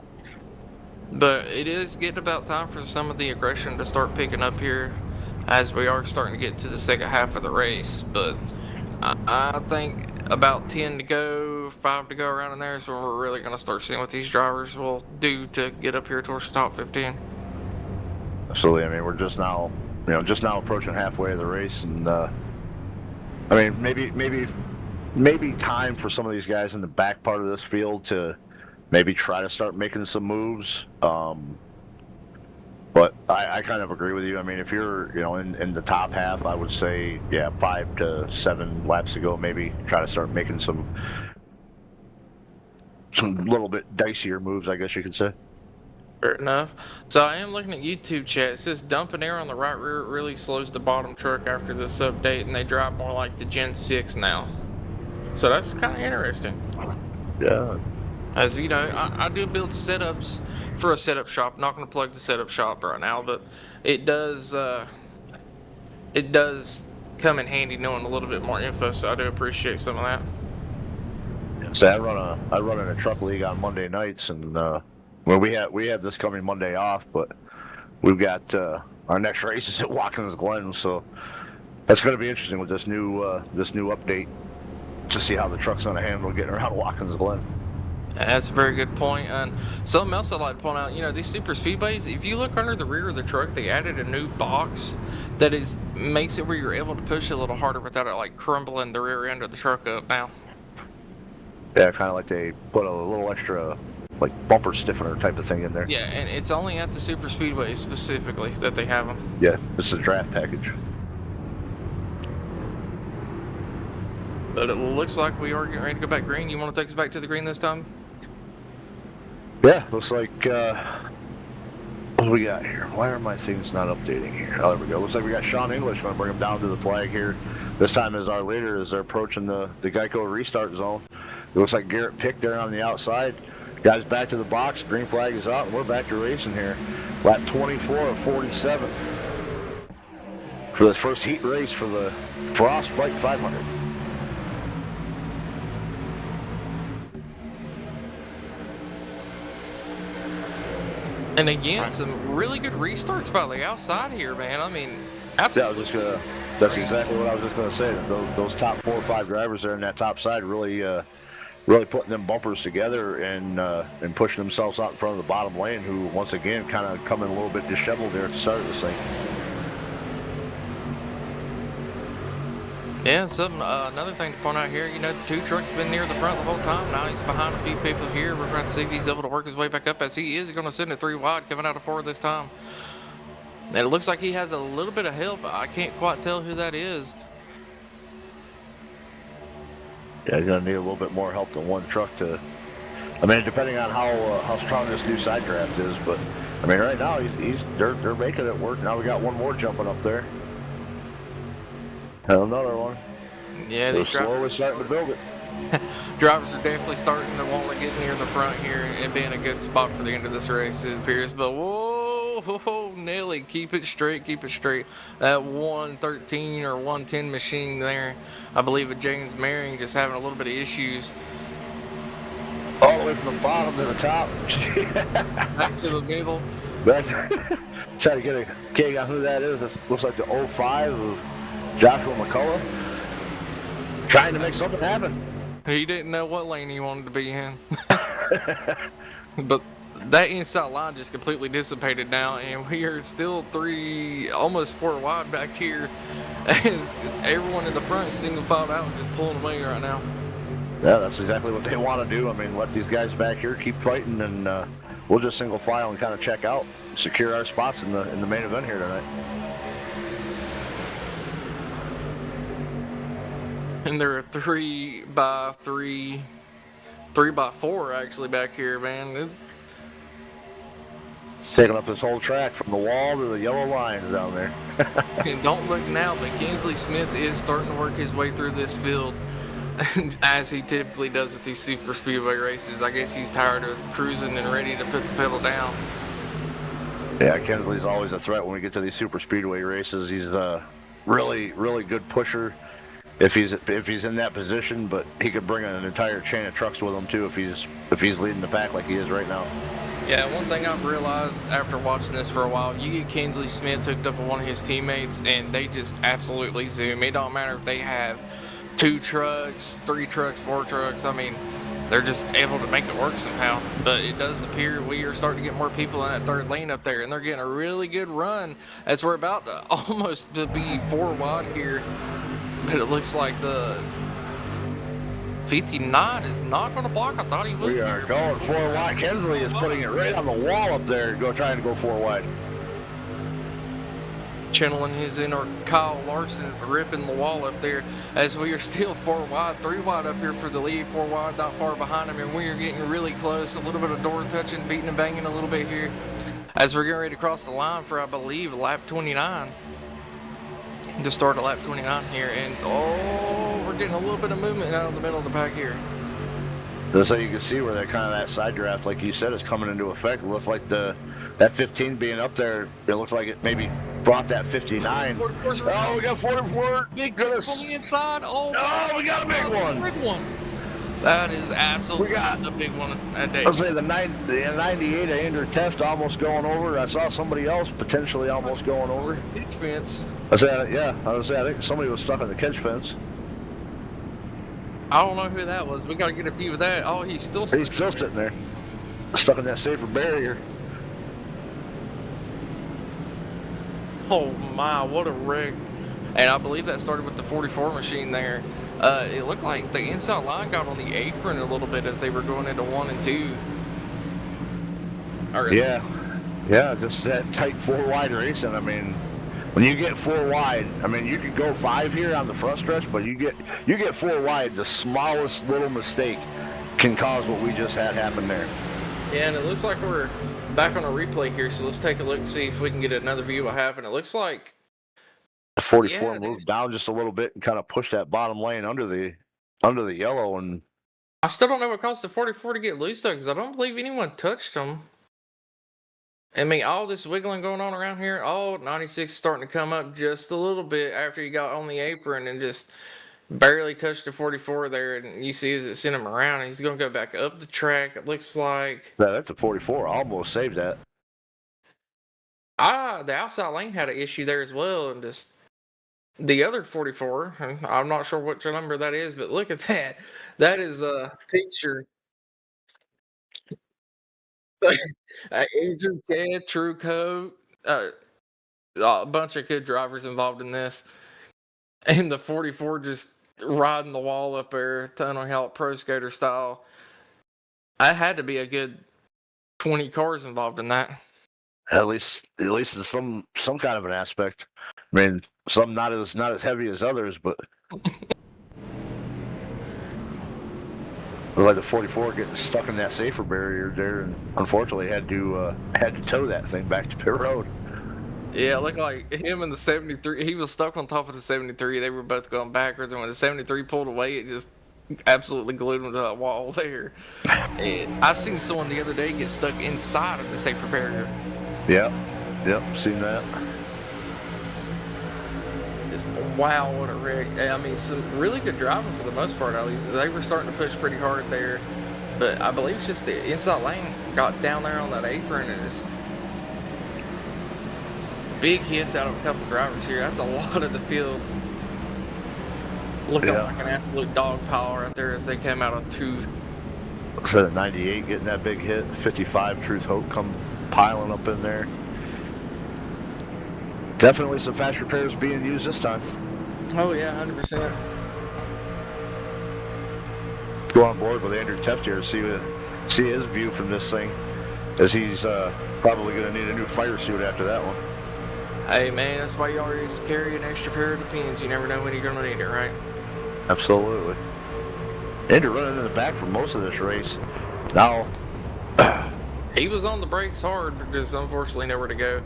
But it is getting about time for some of the aggression to start picking up here as we are starting to get to the second half of the race. But I think about 10 to go, 5 to go around in there is when we're really going to start seeing what these drivers will do to get up here towards the top 15. Absolutely. I mean, we're just now approaching halfway of the race, and I mean, maybe time for some of these guys in the back part of this field to maybe try to start making some moves. But I kind of agree with you. I mean, if you're, in the top half, I would say, 5 to 7 laps to go, maybe try to start making some little bit dicier moves, I guess you could say. Fair enough. So I am looking at YouTube chat. It says dumping air on the right rear really slows the bottom truck after this update, and they drive more like the Gen 6 now. So that's kind of interesting. Yeah. As you know, I do build setups for a setup shop. I'm not going to plug the setup shop right now, but it does come in handy knowing a little bit more info. So I do appreciate some of that. So I run in a truck league on Monday nights, and well, we have this coming Monday off, but we've got our next race is at Watkins Glen, so that's going to be interesting with this new update to see how the truck's going to handle getting around Watkins Glen. That's a very good point. And something else I'd like to point out, these super speedways, if you look under the rear of the truck, they added a new box that makes it where you're able to push a little harder without it like crumbling the rear end of the truck up now. Yeah, kind of like they put a little extra like bumper stiffener type of thing in there. Yeah, and it's only at the super speedways specifically that they have them. Yeah, it's a draft package. But it looks like we are getting ready to go back green. You want to take us back to the green this time? Yeah, looks like, what do we got here? Why are my things not updating here? Oh, there we go. Looks like we got Sean English going to bring him down to the flag here. This time as our leader as they're approaching the Geico restart zone. It looks like Garrett Pick there on the outside. Guys back to the box. Green flag is out, and we're back to racing here. Lap 24 of 47 for this first heat race for the Frostbite 500. And again, some really good restarts by the outside here, man. I mean, absolutely. That's exactly what I was just going to say. Those top 4 or 5 drivers there in that top side really putting them bumpers together and pushing themselves out in front of the bottom lane, who once again kind of coming a little bit disheveled there at the start of this thing. Yeah, another thing to point out here, the 2 truck's been near the front the whole time. Now he's behind a few people here. We're going to see if he's able to work his way back up, as he is going to send it 3 wide coming out of 4 this time. And it looks like he has a little bit of help. I can't quite tell who that is. Yeah, he's going to need a little bit more help than one truck to. I mean, depending on how strong this new side draft is, but I mean, right now they're making it work. Now we got one more jumping up there. And another one. Yeah, they're slowly starting to build it. Drivers are definitely starting to want to get near the front here and be in a good spot for the end of this race, it appears. But whoa, Nelly, keep it straight, keep it straight. That 113 or 110 machine there, I believe with James Maring just having a little bit of issues. All the way from the bottom to the top. Back to the middle. Try to get a gig on who that is. It looks like the 05 of Joshua McCullough. Trying to make something happen. He didn't know what lane he wanted to be in. But that inside line just completely dissipated now, and we are still almost 4 wide back here, as everyone in the front is single filed out and just pulling away right now. Yeah, that's exactly what they want to do. I mean, let these guys back here keep fighting, and we'll just single file and kind of check out, secure our spots in the main event here tonight. And there are 3x3, 3x4 actually back here, man. Taking up this whole track from the wall to the yellow lines down there. And don't look now, but Kingsley Smith is starting to work his way through this field, as he typically does at these super speedway races. I guess he's tired of cruising and ready to put the pedal down. Yeah, Kinsley's always a threat when we get to these super speedway races. He's a really, really good pusher if he's in that position, but he could bring an entire chain of trucks with him too if he's leading the pack like he is right now. Yeah, one thing I've realized after watching this for a while, you get Kingsley Smith hooked up with one of his teammates, and they just absolutely zoom. It don't matter if they have 2 trucks, 3 trucks, 4 trucks. I mean, they're just able to make it work somehow. But it does appear we are starting to get more people in that 3rd lane up there, and they're getting a really good run as we're about to almost to be 4 wide here. But it looks like the 59 is not going to block. I thought he would. We are going 4 wide. Kinsley is putting it right on the wall up there, trying to go 4 wide. Channeling his inner Kyle Larson, ripping the wall up there as we are still 4 wide, 3 wide up here for the lead, 4 wide not far behind him, and we are getting really close. A little bit of door touching, beating and banging a little bit here as we're getting ready to cross the line for, I believe, lap 29. To start at lap 29 here, and we're getting a little bit of movement out of the middle of the pack here. So you can see where that side draft, like you said, is coming into effect. It looks like that 15 being up there, it looks like it maybe brought that 59. Oh, we got 44. Big jump on the inside. Oh, we got a big one. Big one. That is absolutely the big one that day. I was saying the 98 of Andrew Teft almost going over. I saw somebody else potentially almost going over. Catch fence. I think somebody was stuck on the catch fence. I don't know who that was. We got to get a view of that. Oh, he's still sitting there. Stuck in that safer barrier. Oh my, what a wreck. And I believe that started with the 44 machine there. It looked like the inside line got on the apron a little bit as they were going into 1 and 2. Yeah, just that tight 4 wide racing. I mean, when you get 4 wide, I mean, you could go 5 here on the front stretch, but you get 4 wide, the smallest little mistake can cause what we just had happen there. Yeah, and it looks like we're back on a replay here, so let's take a look and see if we can get another view of what happened. It looks like 44 moved down just a little bit and kind of pushed that bottom lane under the yellow, and I still don't know what caused the 44 to get loose though, because I don't believe anyone touched them. I mean, all this wiggling going on around here. 96 starting to come up just a little bit after he got on the apron and just barely touched the 44 there, and you see as it sent him around, he's going to go back up the track. It looks like that's a 44. Almost saved that. The outside lane had an issue there as well, and just the other 44, I'm not sure which number that is, but look at that. That is a picture. Adrian Ted, True Code, a bunch of good drivers involved in this. And the 44 just riding the wall up there, tunnel out pro skater style. I had to be a good 20 cars involved in that. At least in some kind of an aspect. I mean, some not as heavy as others, but like the 44 getting stuck in that safer barrier there, and unfortunately had to tow that thing back to pit road. Yeah, it looked like him and the 73. He was stuck on top of the 73. They were both going backwards, and when the 73 pulled away, it just absolutely glued him to that wall there. And I seen someone the other day get stuck inside of the safer barrier. Yep, seen that. Just wow, what a wreck. I mean, some really good driving for the most part, at least. They were starting to push pretty hard there, but I believe it's just the inside lane got down there on that apron and just big hits out of a couple drivers here. That's a lot of the field looking like an absolute dog pile right there as they came out of 2. So the 98 getting that big hit, 55 Truth Hope come piling up in there. Definitely some fast repairs being used this time. Oh yeah, 100%. Go on board with Andrew Teft here to see his view from this thing, as he's probably going to need a new fire suit after that one. Hey man, that's why you always carry an extra pair of pins. You never know when you're going to need it, right? Absolutely. Andrew running in the back for most of this race. Now, he was on the brakes hard, but just unfortunately nowhere to go.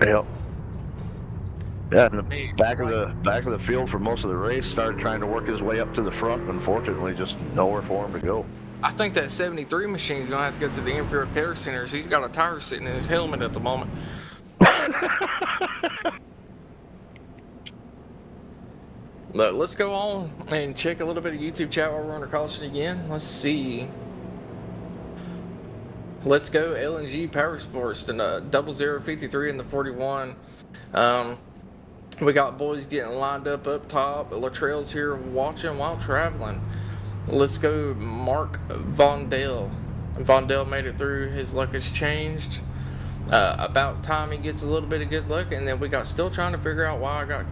Yep. Yeah, in the back of the field for most of the race, started trying to work his way up to the front. Unfortunately, just nowhere for him to go. I think that 73 machine is going to have to go to the infield care centers. He's got a tire sitting in his helmet at the moment. But let's go on and check a little bit of YouTube chat while we're under caution again. Let's see. Let's go LNG Power Sports and 0053 in the 41. We got boys getting lined up top. Latrell's here watching while traveling. Let's go Mark Vondell. Vondell made it through. His luck has changed. About time he gets a little bit of good luck, and then we got still trying to figure out why I got.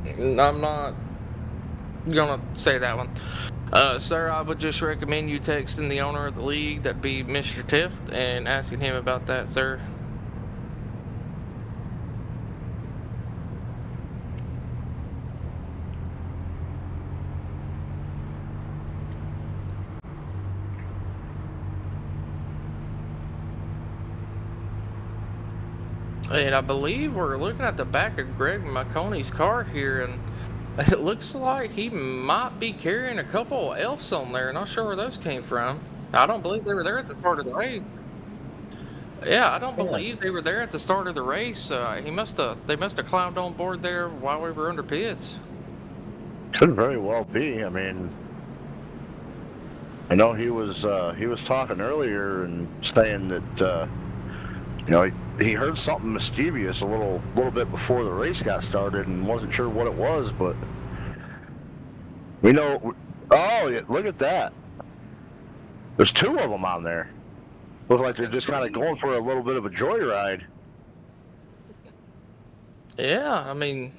I'm not gonna say that one. Sir, I would just recommend you texting the owner of the league, that'd be Mr. Tift, and asking him about that, sir. And I believe we're looking at the back of Greg McConey's car here, and it looks like he might be carrying a couple elves on there. Not sure where those came from. I don't believe they were there at the start of the race. Yeah, I don't believe they were there at the start of the race. They must have climbed on board there while we were under pits. Could very well be. I mean, I know he was talking earlier and saying that he heard something mischievous a little bit before the race got started and wasn't sure what it was, but we know. Oh, yeah, look at that! There's two of them on there. Looks like they're just kind of going for a little bit of a joyride. Yeah, I mean,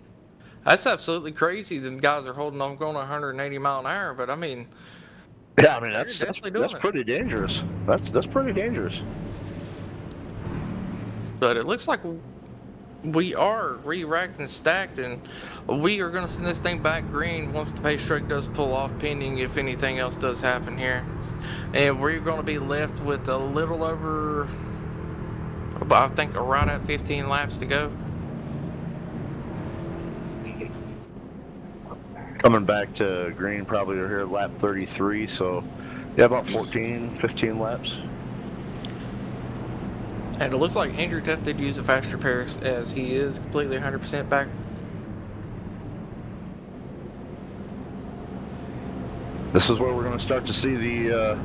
that's absolutely crazy. The guys are holding on going 180 mile an hour, but I mean, yeah, I mean that's pretty dangerous. That's pretty dangerous. But it looks like we are re-racked and stacked, and we are going to send this thing back green once the pace truck does pull off, pending if anything else does happen here. And we're going to be left with a little over, I think, right at 15 laps to go. Coming back to green, probably are here at lap 33, so yeah, about 15 laps. And it looks like Andrew Tuff did use a fast repair, as he is completely 100% back. This is where we're going to start to see the...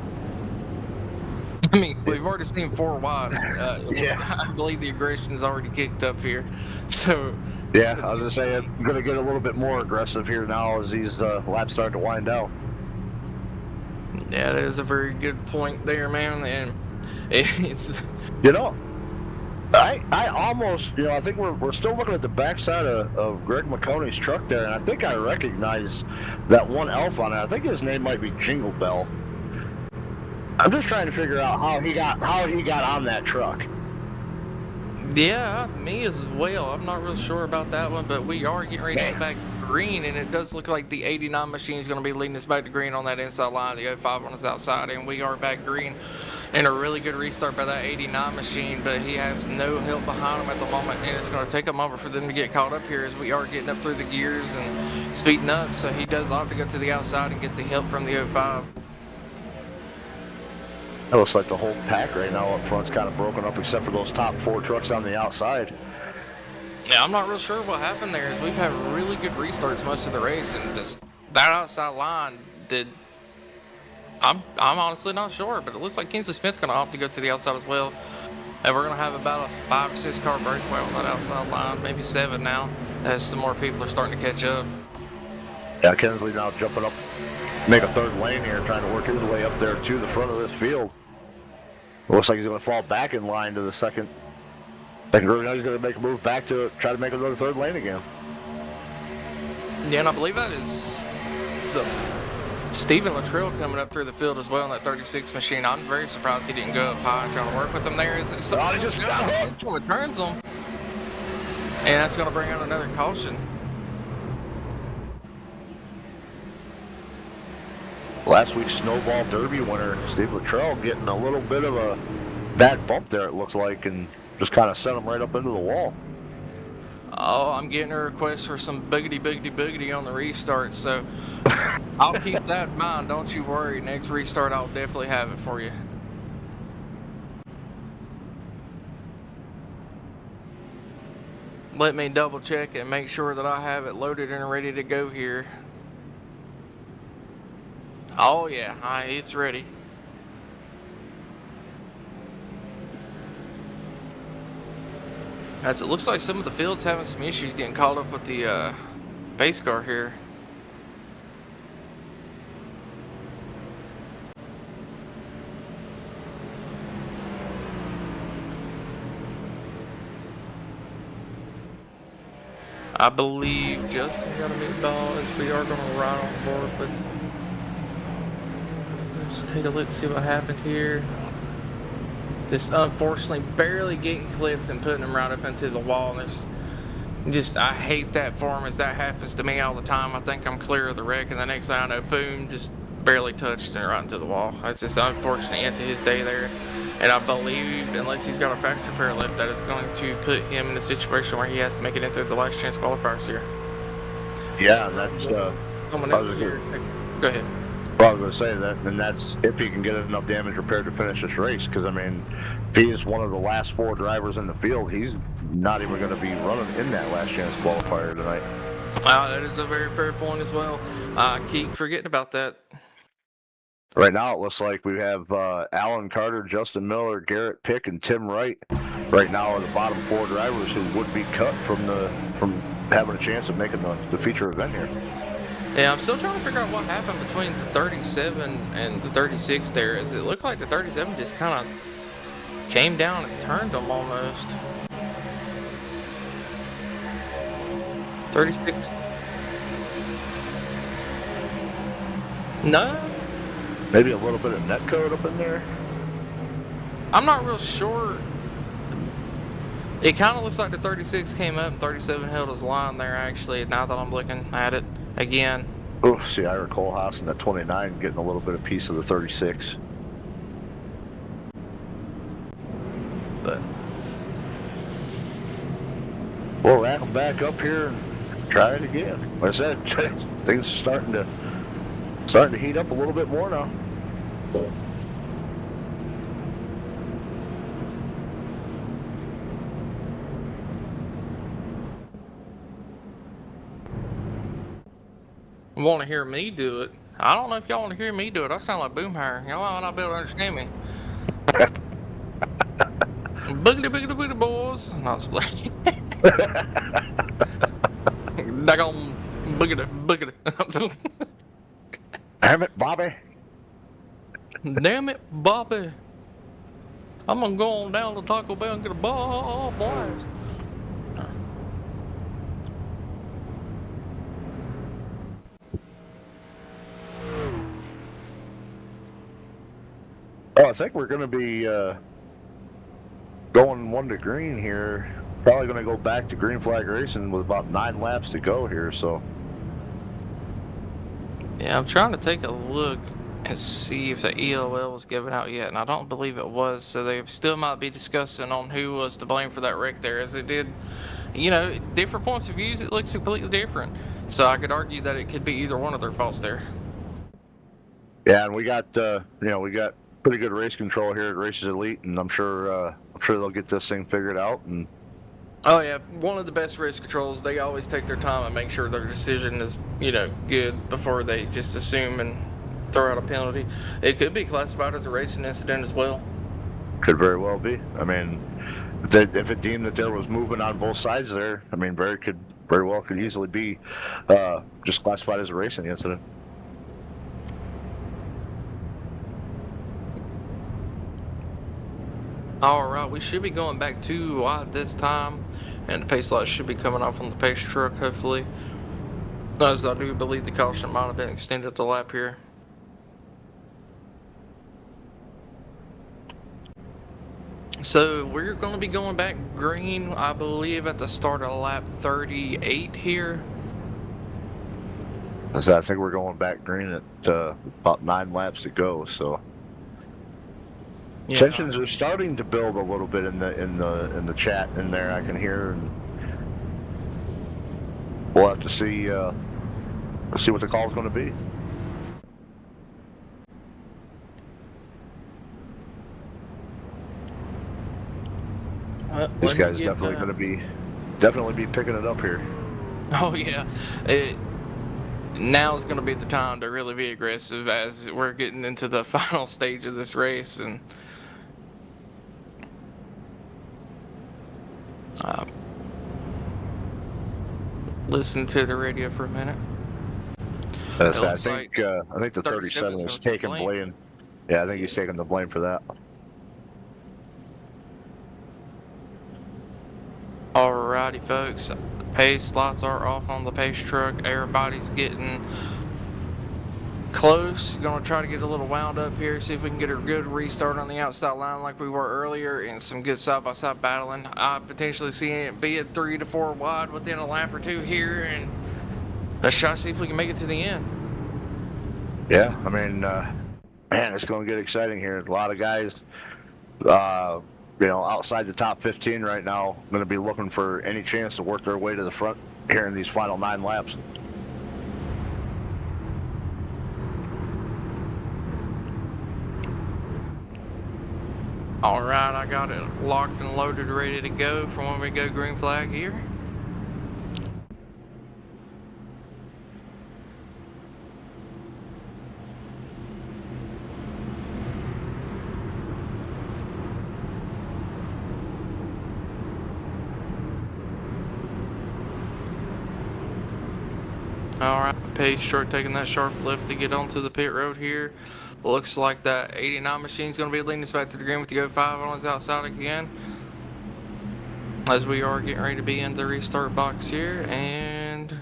I mean, we've already seen 4 wide. Yeah. I believe the aggression's already kicked up here. So... Yeah, I was going to say, I'm going to get a little bit more aggressive here now as these laps start to wind out. Yeah, that is a very good point there, man. And it's... I almost, I think we're still looking at the backside of Greg McConey's truck there, and I think I recognize that one elf on it. I think his name might be Jingle Bell. I'm just trying to figure out how he got on that truck. Yeah, me as well. I'm not real sure about that one, but we are getting ready to get back green, and it does look like the 89 machine is going to be leading us back to green on that inside line. The 05 on us outside, and we are back green. And a really good restart by that 89 machine, but he has no help behind him at the moment, and it's going to take a moment for them to get caught up here as we are getting up through the gears and speeding up. So he does opt to go to the outside and get the help from the 05. It looks like the whole pack right now up front's kind of broken up, except for those top 4 trucks on the outside. Yeah, I'm not real sure what happened there. Is we've had really good restarts most of the race, and just that outside line did. I'm honestly not sure, but it looks like Kingsley Smith's going to opt to go to the outside as well. And we're going to have about a 5 or 6 car breakaway on that outside line, maybe 7 now, as some more people are starting to catch up. Yeah, Kinsley now jumping up make a third lane here, trying to work his way up there to the front of this field. Looks like he's going to fall back in line to the second group. Now he's going to make a move back to try to make another third lane again. Yeah, and I believe that is the Stephen Luttrell coming up through the field as well in that 36 machine. I'm very surprised he didn't go up high and try to work with them there. Is it he just got hooked. It turns them, and that's going to bring out another caution. Last week's Snowball Derby winner, Steve Luttrell, getting a little bit of a bad bump there, it looks like, and just kind of sent him right up into the wall. Oh, I'm getting a request for some boogity on the restart, so I'll keep that in mind. Don't you worry. Next restart, I'll definitely have it for you. Let me double check and make sure that I have it loaded and ready to go here. Oh yeah, it's ready. As it looks like some of the field's having some issues getting caught up with the base car here. I believe Justin got a meat ball as we are going to ride on board with. Let's take a look, see what happened here. Just unfortunately barely getting clipped and putting him right up into the wall. And it's I hate that for him, as that happens to me all the time. I think I'm clear of the wreck, and the next thing I know, boom, just barely touched and right into the wall. It's just unfortunate end to his day there. And I believe, unless he's got a fracture pair left, that is going to put him in a situation where he has to make it into the last chance qualifiers here. Yeah, that's someone else here. Go ahead. Well, I was going to say that, and that's if he can get enough damage repaired to finish this race. Because I mean, if he is one of the last 4 drivers in the field, he's not even going to be running in that last chance qualifier tonight. That is a very fair point as well. I keep forgetting about that. Right now, it looks like we have Alan Carter, Justin Miller, Garrett Pick, and Tim Wright. Right now, are the bottom 4 drivers who would be cut from having a chance of making the feature event here. Yeah, I'm still trying to figure out what happened between the 37 and the 36 there. As it looked like the 37 just kind of came down and turned them almost. 36. No. Maybe a little bit of net code up in there. I'm not real sure. It kind of looks like the 36 came up and 37 held his line there, actually, now that I'm looking at it again. Oh, see, Ira Colehouse and that 29 getting a little bit of piece of the 36. But we'll rack them back up here and try it again. Like I said, things are starting to heat up a little bit more now. Want to hear me do it? I don't know if y'all want to hear me do it. I sound like Boomhauer. Y'all might not be able to understand me. Boogity boys. Not just playing. Daggone boogity. Damn it, Bobby. Damn it, Bobby. I'm gonna go on down to Taco Bell and get a ball blast. Oh, I think we're going to be going 1 to green here. Probably going to go back to green flag racing with about 9 laps to go here. So, yeah, I'm trying to take a look and see if the ELL was given out yet, and I don't believe it was. So they still might be discussing on who was to blame for that wreck there, as it did. You know, different points of views, it looks completely different. So I could argue that it could be either one of their faults there. Yeah, and we got we got pretty good race control here at Races Elite, and I'm sure they'll get this thing figured out. And oh yeah, one of the best race controls. They always take their time and make sure their decision is good before they just assume and throw out a penalty. It could be classified as a racing incident as well. Could very well be. I mean, if it deemed that there was movement on both sides there, I mean, very well could easily be just classified as a racing incident. All right, we should be going back 2 wide this time, and the pace light should be coming off on the pace truck, hopefully. As I do believe the caution might have been extended the lap here. So we're going to be going back green, I believe, at the start of lap 38 here. So I think we're going back green at about 9 laps to go. So Yeah. tensions are starting to build a little bit in the chat in there. I can hear, and we'll have to see. Let's see what the call is going to be. These guys definitely going to be picking it up here. Oh yeah, now's going to be the time to really be aggressive as we're getting into the final stage of this race, and listen to the radio for a minute. I think the 37 is taking blame. Yeah, I think he's taking the blame for that. Alrighty, folks. Pace lights are off on the pace truck. Everybody's getting close. Gonna try to get a little wound up here, see if we can get a good restart on the outside line like we were earlier, and some good side-by-side battling. I potentially see it be at 3 to 4 wide within a lap or two here, and let's try to see if we can make it to the end. Yeah, I mean, man, it's going to get exciting here. A lot of guys, outside the top 15 right now, going to be looking for any chance to work their way to the front here in these final 9 laps. All right, I got it locked and loaded, ready to go for when we go green flag here. Alright, pace short taking that sharp left to get onto the pit road here. Looks like that 89 machine's going to be leading us back to the green with the 05 on his outside again. As we are getting ready to be in the restart box here, and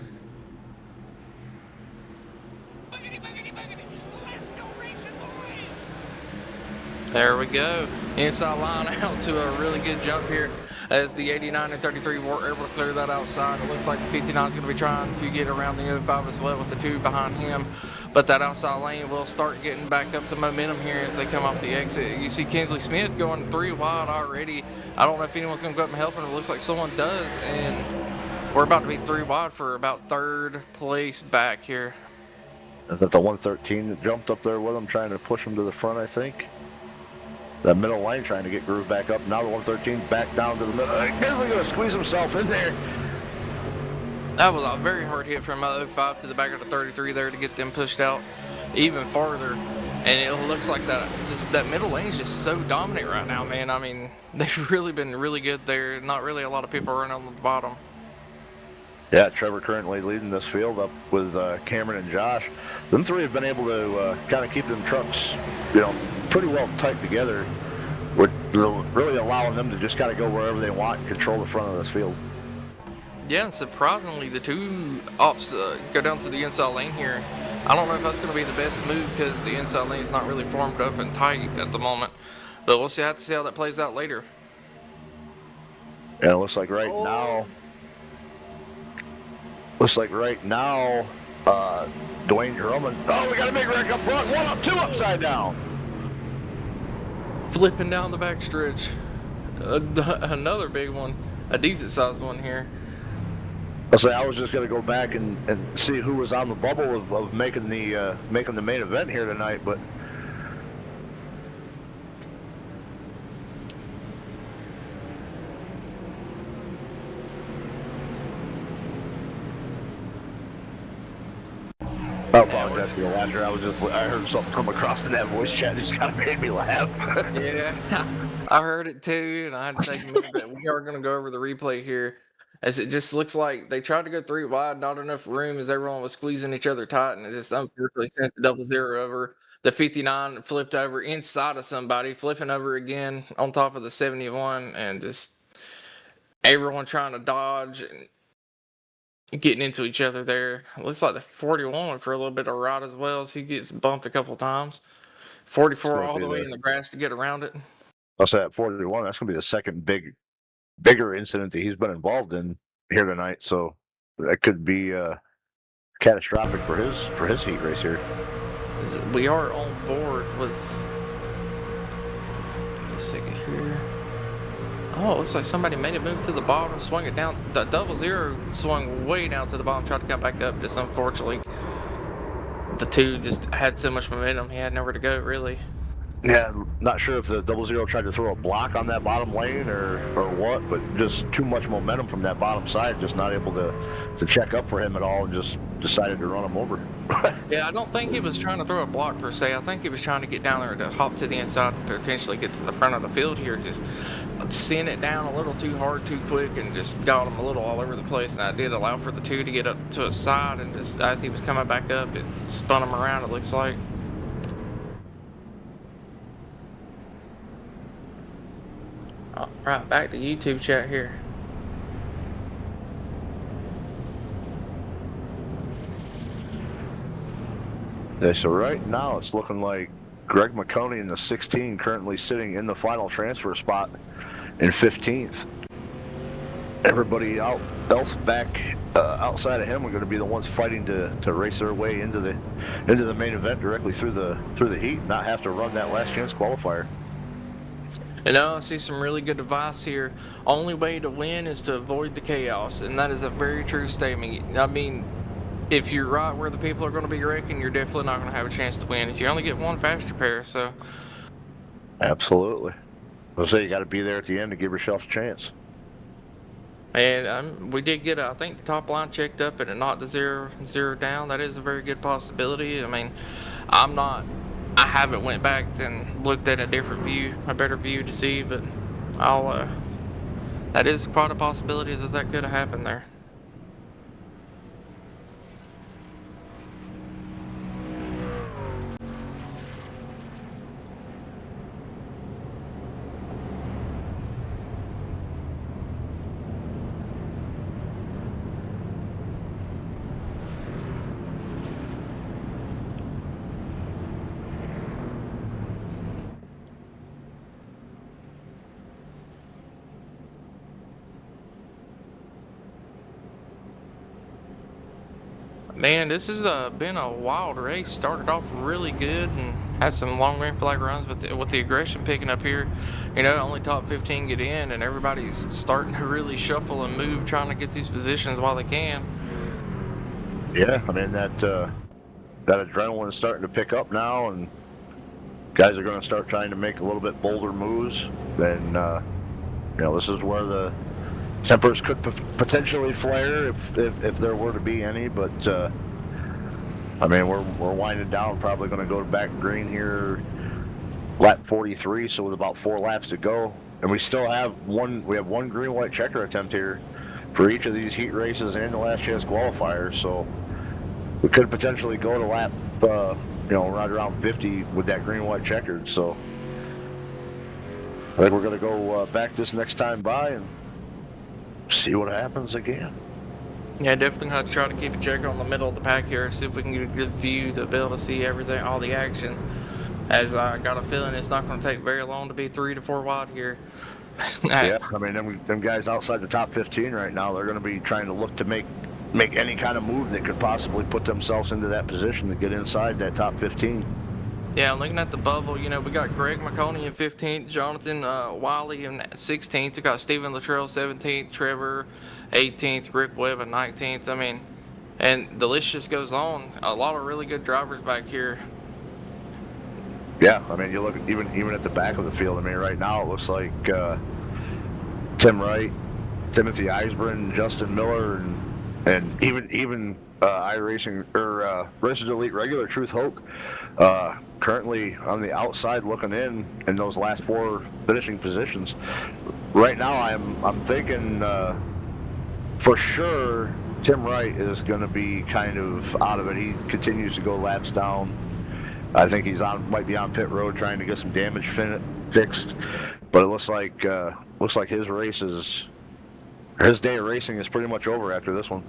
there we go. Inside line out to a really good jump here as the 89 and 33 were able to clear that outside. It looks like the 59 is going to be trying to get around the 05 as well with the 2 behind him. But that outside lane will start getting back up to momentum here as they come off the exit. You see Kinsley Smith going 3 wide already. I don't know if anyone's going to go up and help him. It looks like someone does. And we're about to be 3 wide for about 3rd place back here. Is that the 113 that jumped up there with him, trying to push him to the front, I think? That middle lane trying to get groove back up. Now the 113 back down to the middle. He's going to squeeze himself in there. That was a very hard hit from 05 to the back of the 33 there to get them pushed out even farther. And it looks like that middle lane is just so dominant right now, man. I mean, they've really been really good there. Not really a lot of people running on the bottom. Yeah, Trevor currently leading this field up with Cameron and Josh. Them 3 have been able to kind of keep them trucks, pretty well tight together, with really allowing them to just kind of go wherever they want and control the front of this field. Yeah, and surprisingly, the 2 ops go down to the inside lane here. I don't know if that's going to be the best move because the inside lane is not really formed up and tight at the moment. But we'll have to see how that plays out later. And it looks like right now, Dwayne Drummond. Oh, we got a big wreck up front. 1 up, 2 upside down. Flipping down the backstretch. Another big one. A decent sized one here. I was just going to go back and see who was on the bubble of making the main event here tonight, but I apologize for the laughter. I heard something come across in that voice chat. It just kind of made me laugh. Yeah, I heard it too, and I had to take a minute. But we are going to go over the replay here, as it just looks like they tried to go 3 wide, not enough room as everyone was squeezing each other tight, and it just unfortunately sends the 00 over. the 59 flipped over inside of somebody, flipping over again on top of the 71, and just everyone trying to dodge and getting into each other there. It looks like the 41 went for a little bit of ride as well, so he gets bumped a couple times. 44 all the way in the grass to get around it. I'll say at 41, that's going to be the second bigger incident that he's been involved in here tonight. So that could be catastrophic for his heat race here. We are on board with. Give me a second here. Oh, it looks like somebody made it move to the bottom, swung it down. The 00 swung way down to the bottom, tried to come back up. Just unfortunately, the 2 just had so much momentum, he had nowhere to go, really. Yeah, not sure if the 00 tried to throw a block on that bottom lane or what, but just too much momentum from that bottom side, just not able to check up for him at all, and just decided to run him over. Yeah, I don't think he was trying to throw a block per se. I think he was trying to get down there to hop to the inside to potentially get to the front of the field here. Just sent it down a little too hard, too quick, and just got him a little all over the place. And I did allow for the 2 to get up to his side, and just as he was coming back up, it spun him around, it looks like. All right, back to YouTube chat here. Yeah, so right now it's looking like Greg McConey in the 16 currently sitting in the final transfer spot in 15th. Everybody else back outside of him are going to be the ones fighting to race their way into the main event directly through the heat, not have to run that last chance qualifier. And now I see some really good advice here. Only way to win is to avoid the chaos, and that is a very true statement. I mean, if you're right where the people are going to be wrecking, you're definitely not going to have a chance to win. If you only get one faster pair, so. Absolutely. I'll say you got to be there at the end to give yourself a chance. And we did get, I think, the top line checked up and it knocked the 0 down. That is a very good possibility. I mean, I haven't went back and looked at a better view to see, but that is quite a possibility that could have happened there. Man, this has been a wild race. Started off really good and had some long green flag runs, but with the aggression picking up here, only top 15 get in, and everybody's starting to really shuffle and move, trying to get these positions while they can. Yeah, I mean that adrenaline is starting to pick up now, and guys are going to start trying to make a little bit bolder moves. Then, this is where the tempers could potentially flare if there were to be any, but I mean we're winding down. Probably going to go back green here, lap 43. So with about 4 laps to go, and we still have one green-white-checker attempt here for each of these heat races and the last chance qualifier. So we could potentially go to lap right around 50 with that green-white-checkered. So I think we're going to go back this next time by and see what happens again. Yeah, definitely have to try to keep a checker on the middle of the pack here, see if we can get a good view to be able to see everything, all the action. As I got a feeling it's not going to take very long to be 3 to 4 wide here. Yeah, I mean them guys outside the top 15 right now, they're going to be trying to look to make any kind of move that could possibly put themselves into that position to get inside that top 15. Yeah, looking at the bubble, we got Greg McConey in 15th, Jonathan Wiley in 16th. We got Stephen Luttrell 17th, Trevor 18th, Rick Webb in 19th. I mean, and the list just goes on. A lot of really good drivers back here. Yeah, I mean, you look even at the back of the field. I mean, right now it looks like Tim Wright, Timothy Eisbren, Justin Miller, and even iRacing or Racers Elite regular Truth Hoke currently on the outside looking in those last 4 finishing positions. Right now, I'm thinking for sure Tim Wright is going to be kind of out of it. He continues to go laps down, I think he's might be on pit road trying to get some damage fixed. But it looks like his day of racing is pretty much over after this one.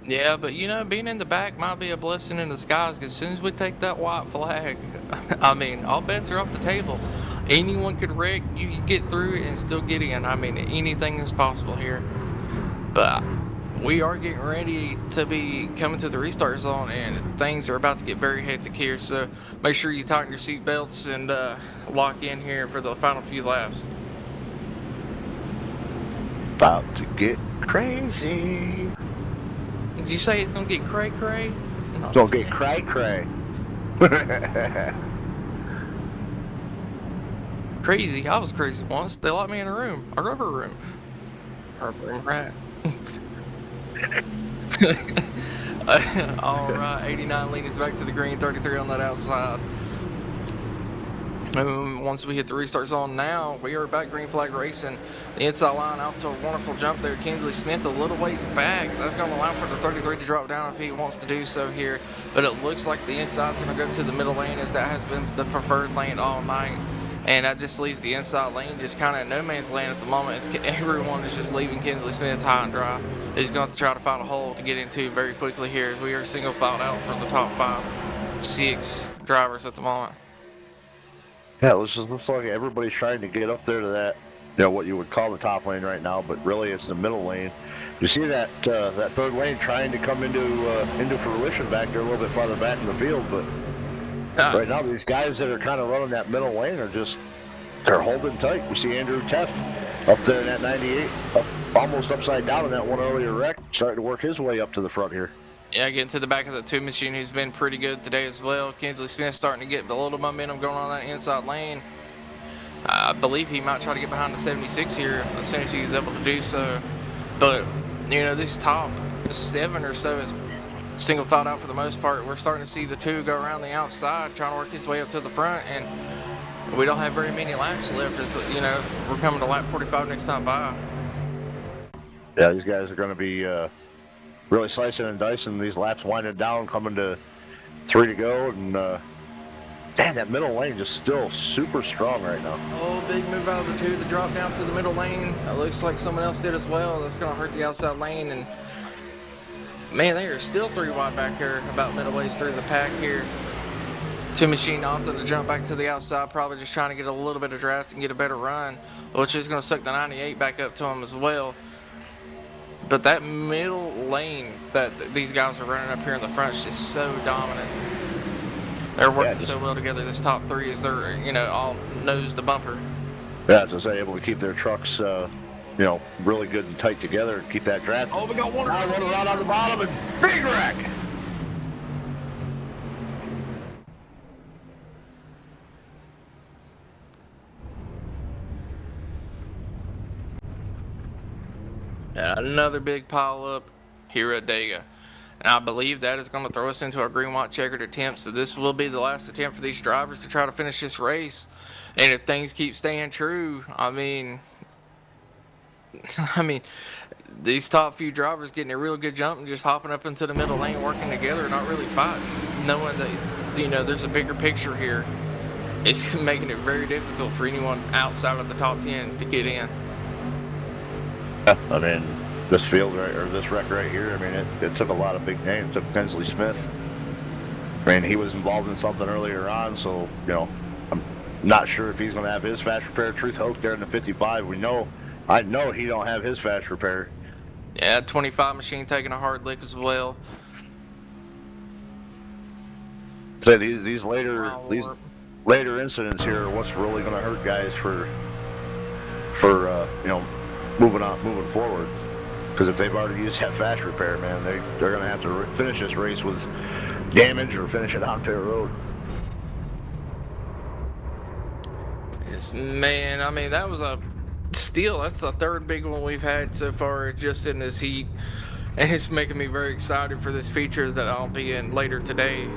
Yeah, but you know, being in the back might be a blessing in disguise, because as soon as we take that white flag, I mean, all bets are off the table. Anyone could wreck, you can get through it and still get in. I mean, anything is possible here. But we are getting ready to be coming to the restart zone, and things are about to get very hectic here. So make sure you tighten your seat belts and lock in here for the final few laps. About to get crazy. Did you say it's gonna get cray-cray? It's gonna get cray-cray. Crazy. I was crazy once. They locked me in a room, a rubber room. Rubber room rat. All right, 89 leading us back to the green, 33 on that outside. And once we hit the restart zone now, we are back green flag racing. The inside line off to a wonderful jump there. Kinsley Smith a little ways back. That's going to allow for the 33 to drop down if he wants to do so here. But it looks like the inside's going to go to the middle lane, as that has been the preferred lane all night. And that just leaves the inside lane just kind of in no man's land at the moment. Everyone is just leaving Kinsley Smith high and dry. He's going to try to find a hole to get into very quickly here. We are single filed out for the top 6 drivers at the moment. Yeah, it looks like everybody's trying to get up there to that, what you would call the top lane right now, but really it's the middle lane. You see that that third lane trying to come into fruition back there a little bit farther back in the field, but right now these guys that are kind of running that middle lane they're holding tight. We see Andrew Teft up there in that 98, almost upside down in that one earlier wreck, starting to work his way up to the front here. Yeah, getting to the back of the 2 machine, who's been pretty good today as well. Kinsley Smith starting to get a little momentum going on that inside lane. I believe he might try to get behind the 76 here as soon as he's able to do so. But, this top 7 or so is single filed out for the most part. We're starting to see the 2 go around the outside, trying to work his way up to the front, and we don't have very many laps left. As we're coming to lap 45 next time by. Yeah, these guys are going to be really slicing and dicing. These laps winding down, coming to 3 to go, and man, that middle lane just still super strong right now. Oh, big move out of the 2 to drop down to the middle lane. It looks like someone else did as well. That's going to hurt the outside lane, and man, they are still 3 wide back here, about middle ways through the pack here. 2 machine opting to jump back to the outside, probably just trying to get a little bit of draft and get a better run, which is going to suck the 98 back up to him as well. But that middle lane that these guys are running up here in the front is just so dominant. They're working so well together. This top 3 is they're, all nose to bumper. Yeah, just able to keep their trucks, really good and tight together and keep that draft. Oh, we got one around on the bottom and big wreck. Another big pile up here at Dega. And I believe that is going to throw us into our Green-White-Checkered attempt. So this will be the last attempt for these drivers to try to finish this race. And if things keep staying true, I mean, these top few drivers getting a real good jump and just hopping up into the middle lane, working together, not really fighting, knowing that, there's a bigger picture here. It's making it very difficult for anyone outside of the top 10 to get in. I mean, this field or this wreck right here, it took a lot of big names. It took Kinsley Smith. He was involved in something earlier on, so, I'm not sure if he's going to have his fast repair. Truth Hoke there in the 55. I know he don't have his fast repair. Yeah, 25 machine taking a hard lick as well. So these later incidents here are what's really going to hurt guys for moving forward. Because if they've already used that fast repair, man, they're going to have to finish this race with damage or finish it on pit road. Yes, man. That was that's the 3rd big one we've had so far just in this heat. And it's making me very excited for this feature that I'll be in later today,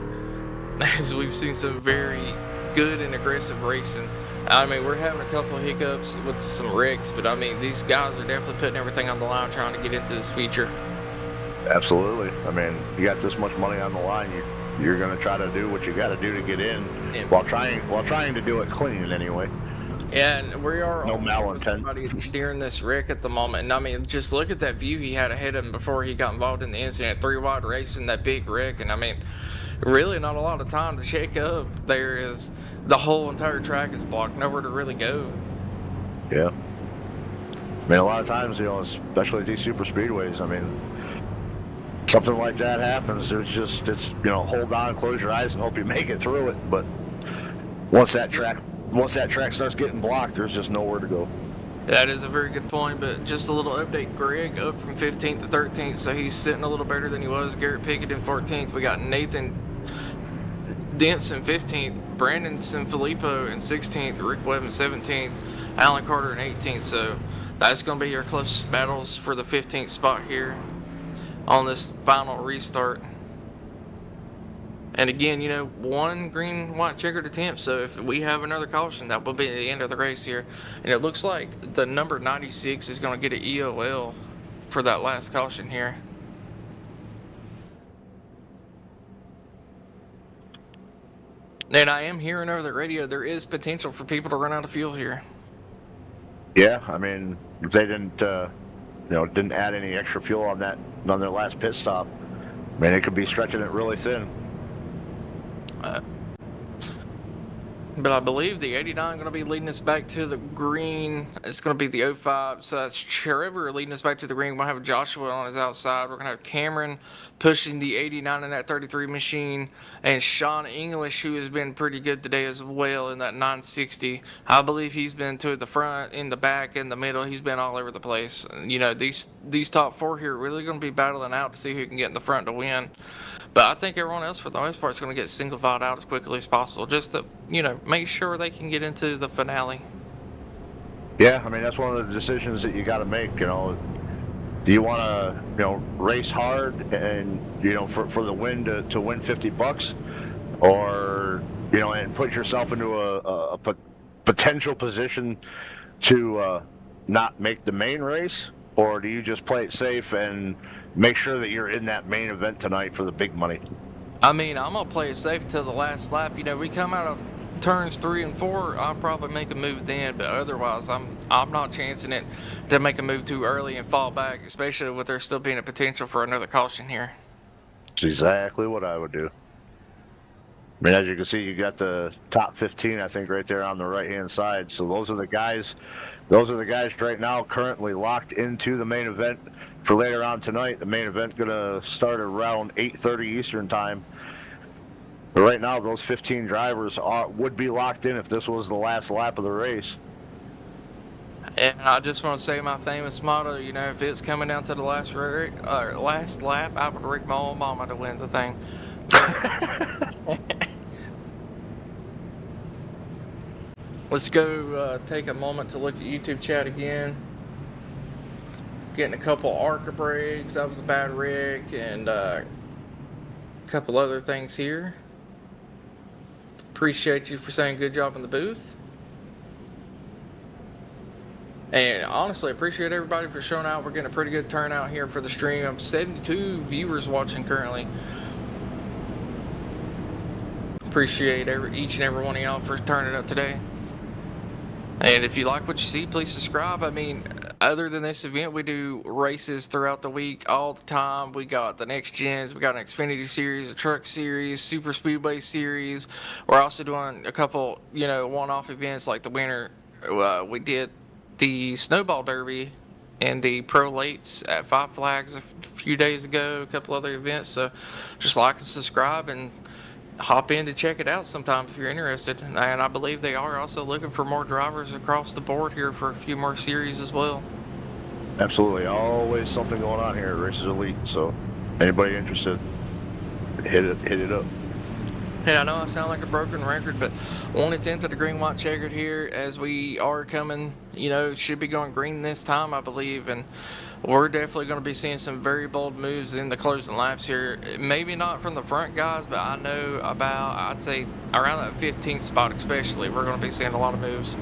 as we've seen some very good and aggressive racing. We're having a couple of hiccups with some wrecks, but these guys are definitely putting everything on the line trying to get into this feature. Absolutely. You got this much money on the line, you're going to try to do what you got to do to get in, Yeah. while trying to do it clean anyway. Yeah, and we are No on malintent. somebody during this wreck at the moment. And I mean, just look at that view he had ahead of him before he got involved in the incident. 3-wide race in that big wreck. And I mean, really not a lot of time to shake up. There is the whole entire track is blocked, nowhere to really go. Yeah. I mean, a lot of times, especially at these super speedways, I mean, something like that happens. It's hold on, close your eyes, and hope you make it through it. But once that track starts getting blocked, there's just nowhere to go. That is a very good point, but just a little update. Greg up from 15th to 13th, so he's sitting a little better than he was. Garrett Pickett in 14th. We got Nathan Dents in 15th, Brandon Sanfilippo in 16th, Rick Webb in 17th, Alan Carter in 18th. So that's going to be your closest battles for the 15th spot here on this final restart. And again, one green-white-checkered attempt. So if we have another caution, that will be the end of the race here. And it looks like the number 96 is going to get an EOL for that last caution here. And I am hearing over the radio there is potential for people to run out of fuel here. Yeah, I mean, if they didn't add any extra fuel on their last pit stop, I mean, it could be stretching it really thin. But I believe the 89 going to be leading us back to the green. It's going to be the 05. So that's Trevor leading us back to the green. We'll have Joshua on his outside. We're going to have Cameron pushing the 89 in that 33 machine. And Sean English, who has been pretty good today as well in that 960. I believe he's been to the front, in the back, in the middle. He's been all over the place. These top four here are really going to be battling out to see who can get in the front to win. But I think everyone else, for the most part, is going to get single filed out as quickly as possible, just to, make sure they can get into the finale. Yeah, I mean, that's one of the decisions that you got to make. Do you want to, race hard and, for the win to win $50, or, and put yourself into a potential position to not make the main race? Or do you just play it safe and make sure that you're in that main event tonight for the big money? I mean, I'm going to play it safe till the last lap. We come out of turns 3 and 4, I'll probably make a move then, but otherwise I'm not chancing it to make a move too early and fall back, especially with there still being a potential for another caution here. That's exactly what I would do. I mean, as you can see, you got the top 15, I think, right there on the right-hand side. So those are the guys right now currently locked into the main event for later on tonight. The main event going to start around 8:30 Eastern time. But right now, those 15 drivers would be locked in if this was the last lap of the race. And I just want to say my famous motto, if it's coming down to the last lap, I would rig my own mama to win the thing. Let's go take a moment to look at YouTube chat again. Getting a couple ARCA breaks. That was a bad rig, and a couple other things here. Appreciate you for saying good job in the booth. And honestly, appreciate everybody for showing out. We're getting a pretty good turnout here for the stream. I'm 72 viewers watching currently. Appreciate each and every one of y'all for turning up today. And if you like what you see, please subscribe. I mean, other than this event, we do races throughout the week all the time. We got the Next Gens, we got an Xfinity series, a Truck series, Super Speedway series. We're also doing a couple, one-off events like the winter. We did the Snowball Derby and the Pro Lates at Five Flags a few days ago, a couple other events. So just like and subscribe and hop in to check it out sometime if you're interested. And I believe they are also looking for more drivers across the board here for a few more series as well. Absolutely. Always something going on here at Races Elite. So anybody interested, hit it up. And I know I sound like a broken record, but one attempt at a green-white-checkered here as we are coming, should be going green this time, I believe. And we're definitely going to be seeing some very bold moves in the closing laps here. Maybe not from the front guys, but I know I'd say around that 15th spot especially, we're going to be seeing a lot of moves.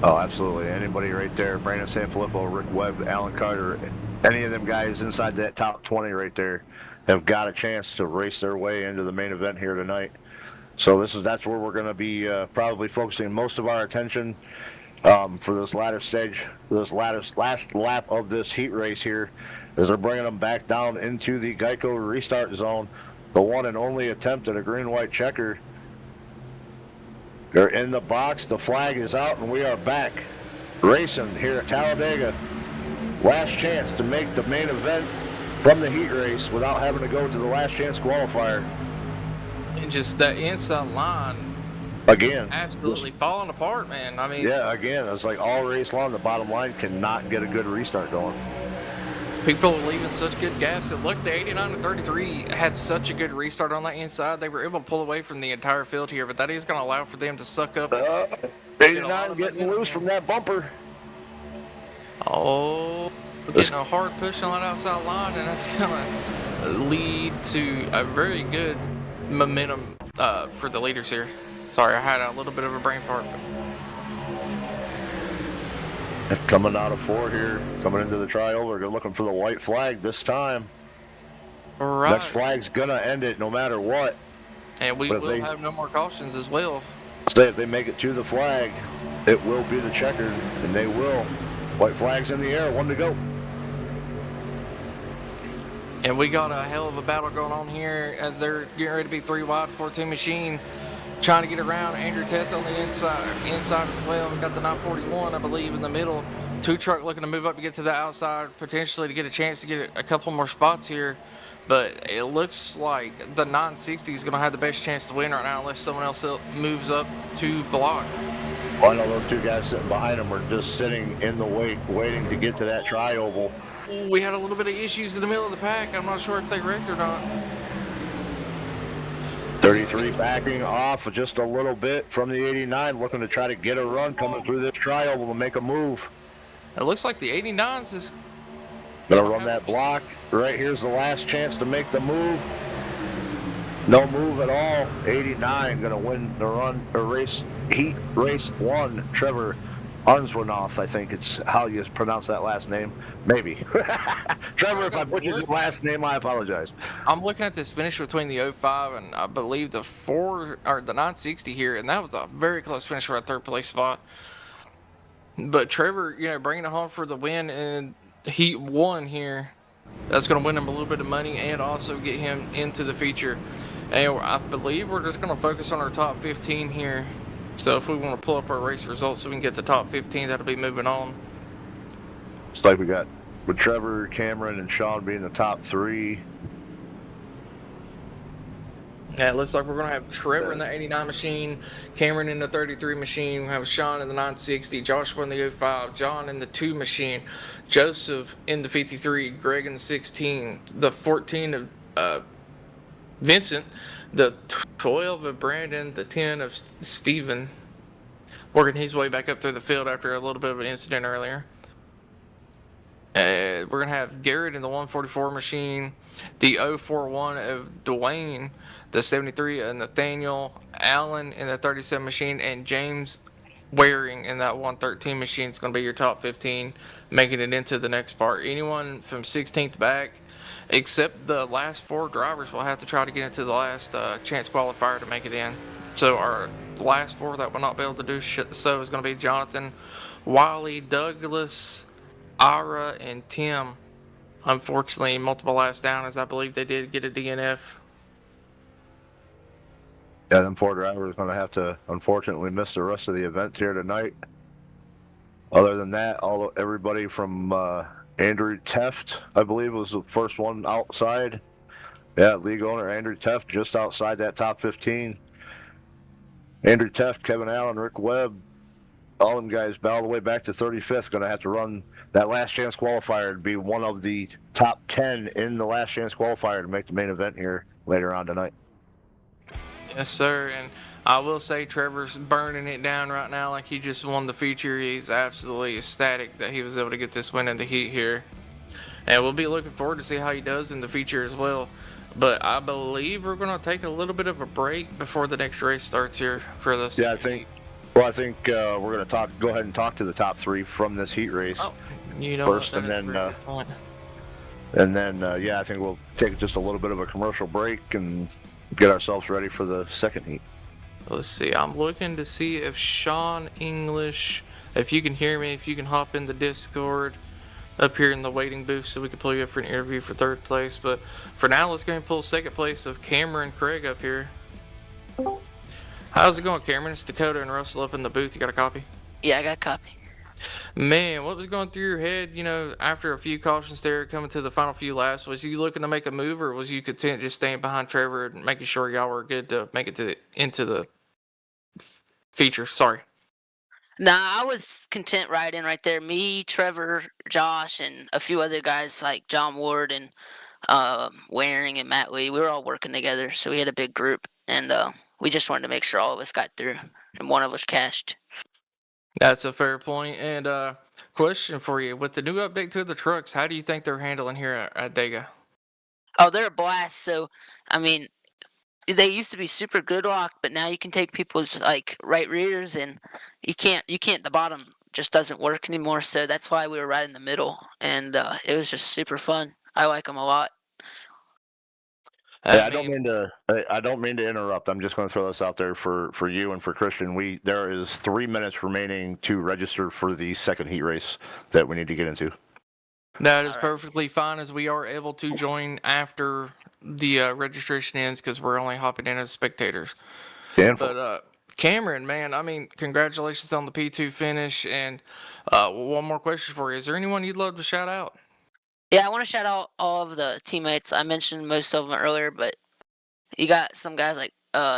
Oh, absolutely. Anybody right there, Brandon Sanfilippo, Rick Webb, Alan Carter, any of them guys inside that top 20 right there, have got a chance to race their way into the main event here tonight. So that's where we're going to be probably focusing most of our attention for this latter stage, this last lap of this heat race here, as they're bringing them back down into the Geico restart zone. The one and only attempt at a green-white-checker. They're in the box, the flag is out, and we are back racing here at Talladega. Last chance to make the main event from the heat race without having to go to the last chance qualifier. And just that inside line, again, absolutely falling apart, man. I mean, yeah, again, it's like all race long, the bottom line cannot get a good restart going. People are leaving such good gaps. And look, the 89 and 33 had such a good restart on that inside. They were able to pull away from the entire field here, but that is going to allow for them to suck up. 89 getting loose from that bumper. Oh, getting a hard push on that outside line, and that's going to lead to a very good momentum for the leaders here. Sorry, I had a little bit of a brain fart. Coming out of 4 here, coming into the trioval, they're looking for the white flag this time. Right. Next flag's gonna end it no matter what. And we will have no more cautions as well. If they make it to the flag, it will be the checkered, and they will. White flag's in the air, 1 to go. And we got a hell of a battle going on here as they're getting ready to be 3 wide, 4-2 machine. Trying to get around. Andrew Tett's on the inside as well. We got the 941, I believe, in the middle. 2 truck looking to move up to get to the outside, potentially to get a chance to get a couple more spots here. But it looks like the 960 is going to have the best chance to win right now unless someone else moves up to block. Well, I know those 2 guys sitting behind him are just sitting in the waiting to get to that trioval. We had a little bit of issues in the middle of the pack. I'm not sure if they wrecked or not. 33 backing off just a little bit from the 89, looking to try to get a run coming through this trioval to make a move. It looks like the 89s is gonna run that block. Right here's the last chance to make the move. No move at all. 89 gonna win the run or race, heat race 1. Trevor Arnswanoff, I think it's how you pronounce that last name. Maybe. Trevor, if I butchered your last name, I apologize. I'm looking at this finish between the 05 and I believe the 960 here, and that was a very close finish for a 3rd place spot. But Trevor, bringing it home for the win in Heat 1 here, that's going to win him a little bit of money and also get him into the feature. And I believe we're just going to focus on our top 15 here. So if we want to pull up our race results so we can get the top 15, that'll be moving on. It's like we got with Trevor, Cameron, and Sean being the top 3. Yeah, it looks like we're going to have Trevor in the 89 machine, Cameron in the 33 machine, we have Sean in the 960, Joshua in the 05, John in the 2 machine, Joseph in the 53, Greg in the 16, the 14 of Vincent, the 12 of Brandon, the 10 of Steven, working his way back up through the field after a little bit of an incident earlier. We're going to have Garrett in the 144 machine, the 041 of Dwayne, the 73 of Nathaniel, Allen in the 37 machine, and James Waring in that 113 machine. It's going to be your top 15, making it into the next part. Anyone from 16th back, except the last 4 drivers, will have to try to get into the last chance qualifier to make it in. So our last 4 that will not be able to do so is going to be Jonathan, Wiley, Douglas, Ira, and Tim. Unfortunately, multiple laps down, as I believe they did get a DNF. Yeah, them 4 drivers are going to have to, unfortunately, miss the rest of the event here tonight. Other than that, everybody from Andrew Teft, I believe, was the first one outside. Yeah, league owner Andrew Teft just outside that top 15. Andrew Teft, Kevin Allen, Rick Webb, all them guys all the way back to 35th, going to have to run that last chance qualifier to be one of the top 10 in the last chance qualifier to make the main event here later on tonight. Yes, sir. And I will say Trevor's burning it down right now like he just won the feature. He's absolutely ecstatic that he was able to get this win in the heat here. And we'll be looking forward to see how he does in the feature as well. But I believe we're going to take a little bit of a break before the next race starts here for this. Yeah, I think we're going to go ahead and talk to the top 3 from this heat race. Oh, you know first, what, and then And then, I think we'll take just a little bit of a commercial break and get ourselves ready for the second heat. Let's see. I'm looking to see if Sean English, if you can hear me, if you can hop in the Discord up here in the waiting booth so we can pull you up for an interview for third place. But for now, let's go ahead and pull second place of Cameron Craig up here. How's it going, Cameron? It's Dakota and Russell up in the booth. You got a copy? Yeah, I got a copy. Man, what was going through your head, after a few cautions there coming to the final few laps? Was you looking to make a move, or was you content just staying behind Trevor and making sure y'all were good to make it into the feature? Sorry. Nah, I was content riding right there. Me, Trevor, Josh, and a few other guys like John Ward and Waring and Matt Lee. We were all working together, so we had a big group, and we just wanted to make sure all of us got through and one of us cashed. That's a fair point. And question for you: with the new update to the trucks, how do you think they're handling here at Dega? Oh, they're a blast. So, I mean, they used to be super gridlock, but now you can take people's like right rears, and you can't. The bottom just doesn't work anymore. So that's why we were right in the middle, and it was just super fun. I like them a lot. Yeah, I don't mean to interrupt. I'm just going to throw this out there for you and for Christian. There is 3 minutes remaining to register for the second heat race that we need to get into. That is perfectly fine, as we are able to join after the registration ends because we're only hopping in as spectators. But Cameron, man, I mean, congratulations on the P2 finish. And one more question for you: is there anyone you'd love to shout out? Yeah, I want to shout out all of the teammates. I mentioned most of them earlier, but you got some guys like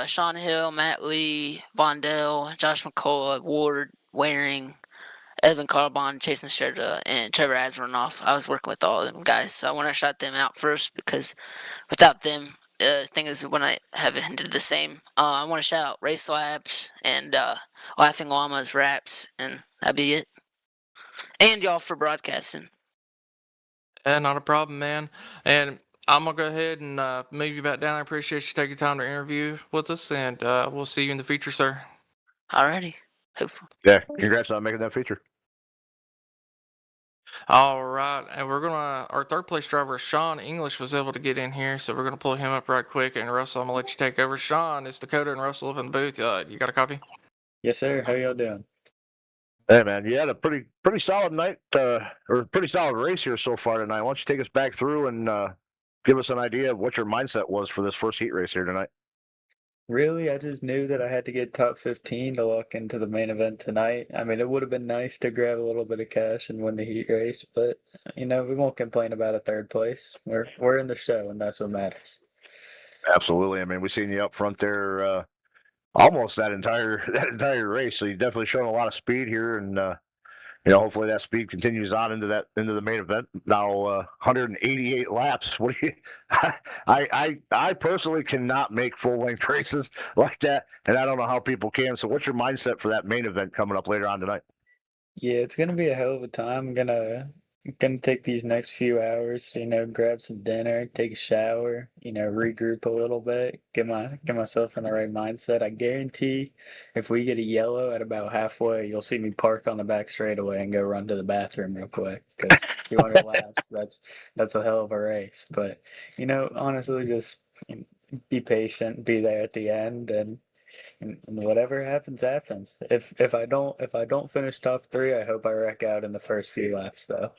Sean Hill, Matt Lee, Vondell, Josh McCullough, Ward, Waring, Evan Carbon, Jason Sherda, and Trevor Azaranoff. I was working with all of them guys, so I want to shout them out first because without them, thing is when I have it into the same. I want to shout out Race Labs and Laughing Llamas Raps, and that'd be it. And y'all for broadcasting. Not a problem, man. And I'm gonna go ahead and move you back down. I appreciate you taking time to interview with us, and we'll see you in the future, sir. Alrighty. Hopefully. Yeah, congrats on making that feature. All right, and our third place driver, Sean English, was able to get in here, so we're gonna pull him up right quick. And Russell, I'm gonna let you take over. Sean, it's Dakota and Russell up in the booth. You got a copy? Yes, sir. How y'all doing? Hey, man, you had a pretty solid night, or pretty solid race here so far tonight. Why don't you take us back through and give us an idea of what your mindset was for this first heat race here tonight? Really, I just knew that I had to get top 15 to lock into the main event tonight. I mean, it would have been nice to grab a little bit of cash and win the heat race, but we won't complain about a third place. We're in the show, and that's what matters. Absolutely. I mean, we've seen you up front there almost that entire race. So you've definitely shown a lot of speed here, and hopefully that speed continues on into the main event. Now 188 laps. What do you? I personally cannot make full length races like that, and I don't know how people can. So what's your mindset for that main event coming up later on tonight? Yeah, it's gonna be a hell of a time. I'm gonna take these next few hours, grab some dinner, take a shower, regroup a little bit, get myself in the right mindset. I guarantee if we get a yellow at about halfway, you'll see me park on the back straightaway and go run to the bathroom real quick because 200 laps, that's a hell of a race. But honestly, just be patient, be there at the end, and whatever happens, happens. If I don't finish top 3, I hope I wreck out in the first few laps though.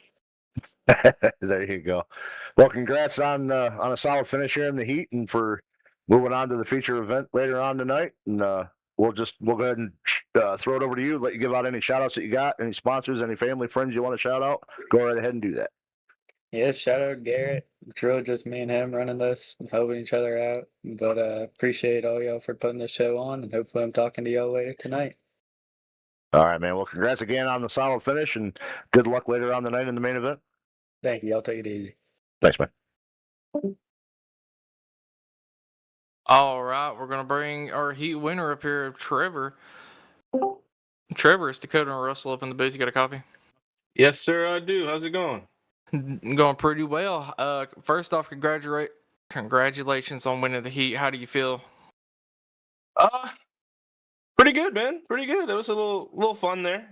There you go. Well, congrats on a solid finish here in the heat, and for moving on to the feature event later on tonight. And we'll go ahead and throw it over to you. Let you give out any shout outs that you got, any sponsors, any family, friends you want to shout out. Go right ahead and do that. Yeah, shout out Garrett. It's really just me and him running this, helping each other out. But appreciate all y'all for putting the show on, and hopefully I'm talking to y'all later tonight. All right, man. Well, congrats again on the solid finish, and good luck later on the night in the main event. Thank you. Y'all take it easy. Thanks, man. All right, we're gonna bring our heat winner up here, Trevor. Trevor, it's Dakota and Russell up in the booth. You got a copy? Yes, sir, I do. How's it going? Going pretty well. First off, congratulations on winning the heat. How do you feel? Pretty good, man. Pretty good. It was a little fun there.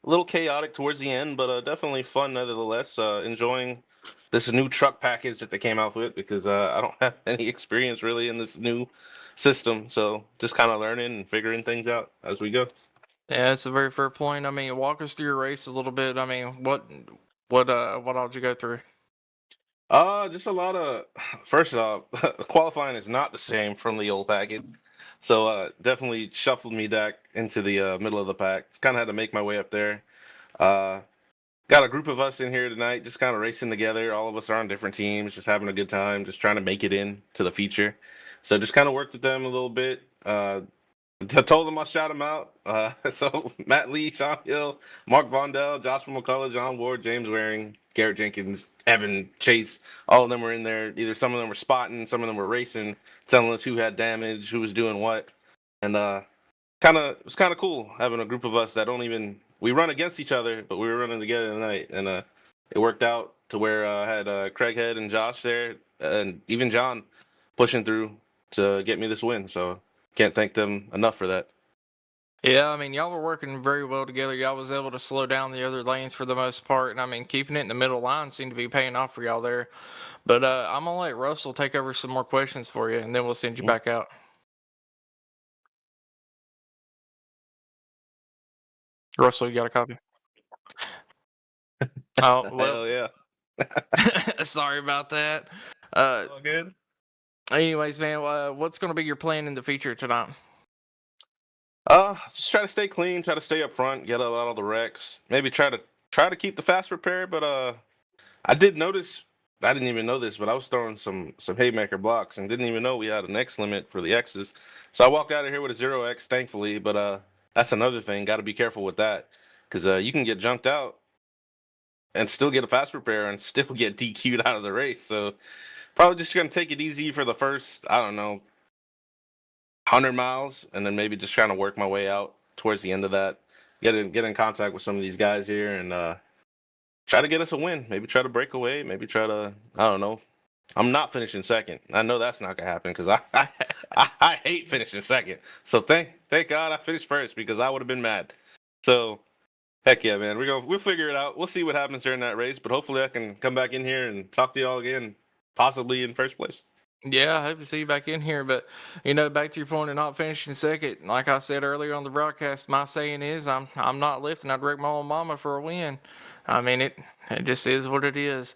A little chaotic towards the end, but definitely fun nevertheless. Enjoying this new truck package that they came out with because I don't have any experience really in this new system, so just kind of learning and figuring things out as we go. Yeah, that's a very fair point. I mean, walk us through your race a little bit. I mean, what all did you go through? Just a lot of first off, qualifying is not the same from the old package. So definitely shuffled me back into the middle of the pack. Kind of had to make my way up there. Uh, got a group of us in here tonight, just kind of racing together. All of us are on different teams, just having a good time, just trying to make it in to the feature. So just kind of worked with them a little bit. I told them I'll shout them out. So Matt Lee, Sean Hill, Mark Vondell, Joshua McCullough, John Ward, James Waring, Garrett Jenkins, Evan Chase. All of them were in there. Either some of them were spotting, some of them were racing, telling us who had damage, who was doing what, and it's kind of cool having a group of us that don't even we run against each other, but we were running together tonight, and it worked out to where I had Craig Head and Josh there, and even John pushing through to get me this win. So can't thank them enough for that. Yeah, I mean, y'all were working very well together. Y'all was able to slow down the other lanes for the most part, and I mean, keeping it in the middle line seemed to be paying off for y'all there. But I'm gonna let Russell take over some more questions for you, and then we'll send you Mhm. back out. Russell, you got a copy? Oh well, Hell yeah. sorry about that. Uh, All good. anyways, man, what's gonna be your plan in the feature tonight? Just try to stay clean, try to stay up front, get a lot of the wrecks. Maybe try to keep the fast repair, but I did notice I didn't even know this, but I was throwing some haymaker blocks and didn't even know we had an X limit for the X's. So I walked out of here with a 0X, thankfully, but that's another thing. Got to be careful with that because you can get junked out and still get a fast repair and still get DQ'd out of the race. So probably just gonna take it easy for the first, I don't know, 100 miles, and then maybe just trying to work my way out towards the end of that. Get in contact with some of these guys here and try to get us a win. Maybe try to break away. Maybe try to, I don't know. I'm not finishing second. I know that's not gonna happen because I hate finishing second. So thank God I finished first because I would have been mad. So heck yeah, man. We'll figure it out. We'll see what happens during that race, but hopefully I can come back in here and talk to y'all again, possibly in first place. Yeah, I hope to see you back in here. But back to your point of not finishing second. Like I said earlier on the broadcast, my saying is I'm not lifting. I'd wreck my own mama for a win. I mean it just is what it is.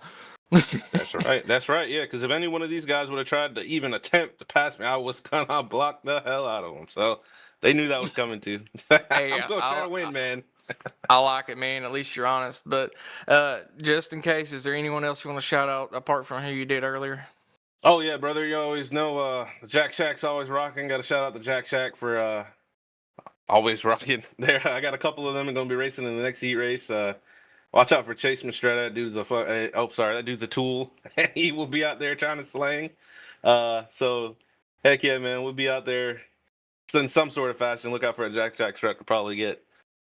That's right. That's right. Yeah, because if any one of these guys would have tried to even attempt to pass me, I was gonna block the hell out of them. So they knew that was coming too. Hey, I'm gonna try to win, man. I like it, man. At least you're honest. But just in case, is there anyone else you want to shout out apart from who you did earlier? Oh yeah, brother. You always know Jack Shack's always rocking. Got to shout out to Jack Shack for always rocking. There, I got a couple of them are gonna be racing in the next heat race. Watch out for Chase Mistretta. That dude's that dude's a tool. He will be out there trying to slang. So heck yeah, man. We'll be out there in some sort of fashion. Look out for a Jack Shack truck to probably get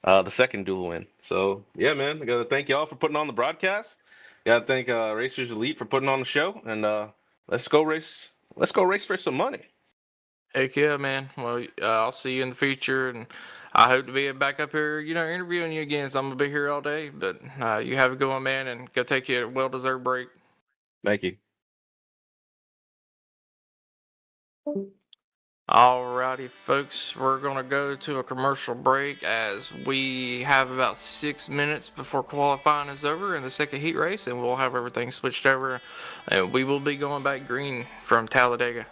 the second dual win. So yeah, man. I gotta thank y'all for putting on the broadcast. Gotta thank Racers Elite for putting on the show. And let's go race. Let's go race for some money. Heck yeah, man. Well, I'll see you in the future, and I hope to be back up here, interviewing you again. So I'm gonna be here all day. But you have a good one, man, and go take you a well-deserved break. Thank you. Alrighty, folks, we're gonna go to a commercial break as we have about 6 minutes before qualifying is over in the second heat race, and we'll have everything switched over, and we will be going back green from Talladega.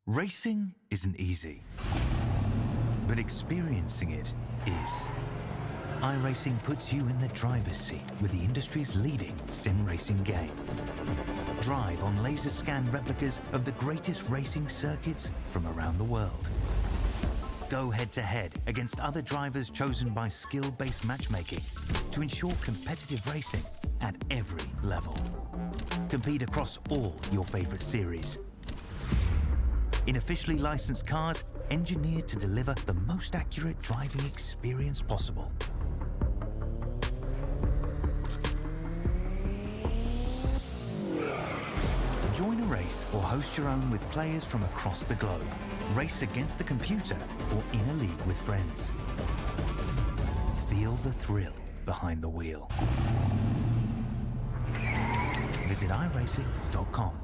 Racing isn't easy, but experiencing it is. iRacing puts you in the driver's seat with the industry's leading sim racing game. Drive on laser scan replicas of the greatest racing circuits from around the world. Go head-to-head against other drivers chosen by skill-based matchmaking to ensure competitive racing at every level. Compete across all your favorite series. In officially licensed cars, engineered to deliver the most accurate driving experience possible. Join a race or host your own with players from across the globe. Race against the computer or in a league with friends. Feel the thrill behind the wheel. Visit iRacing.com.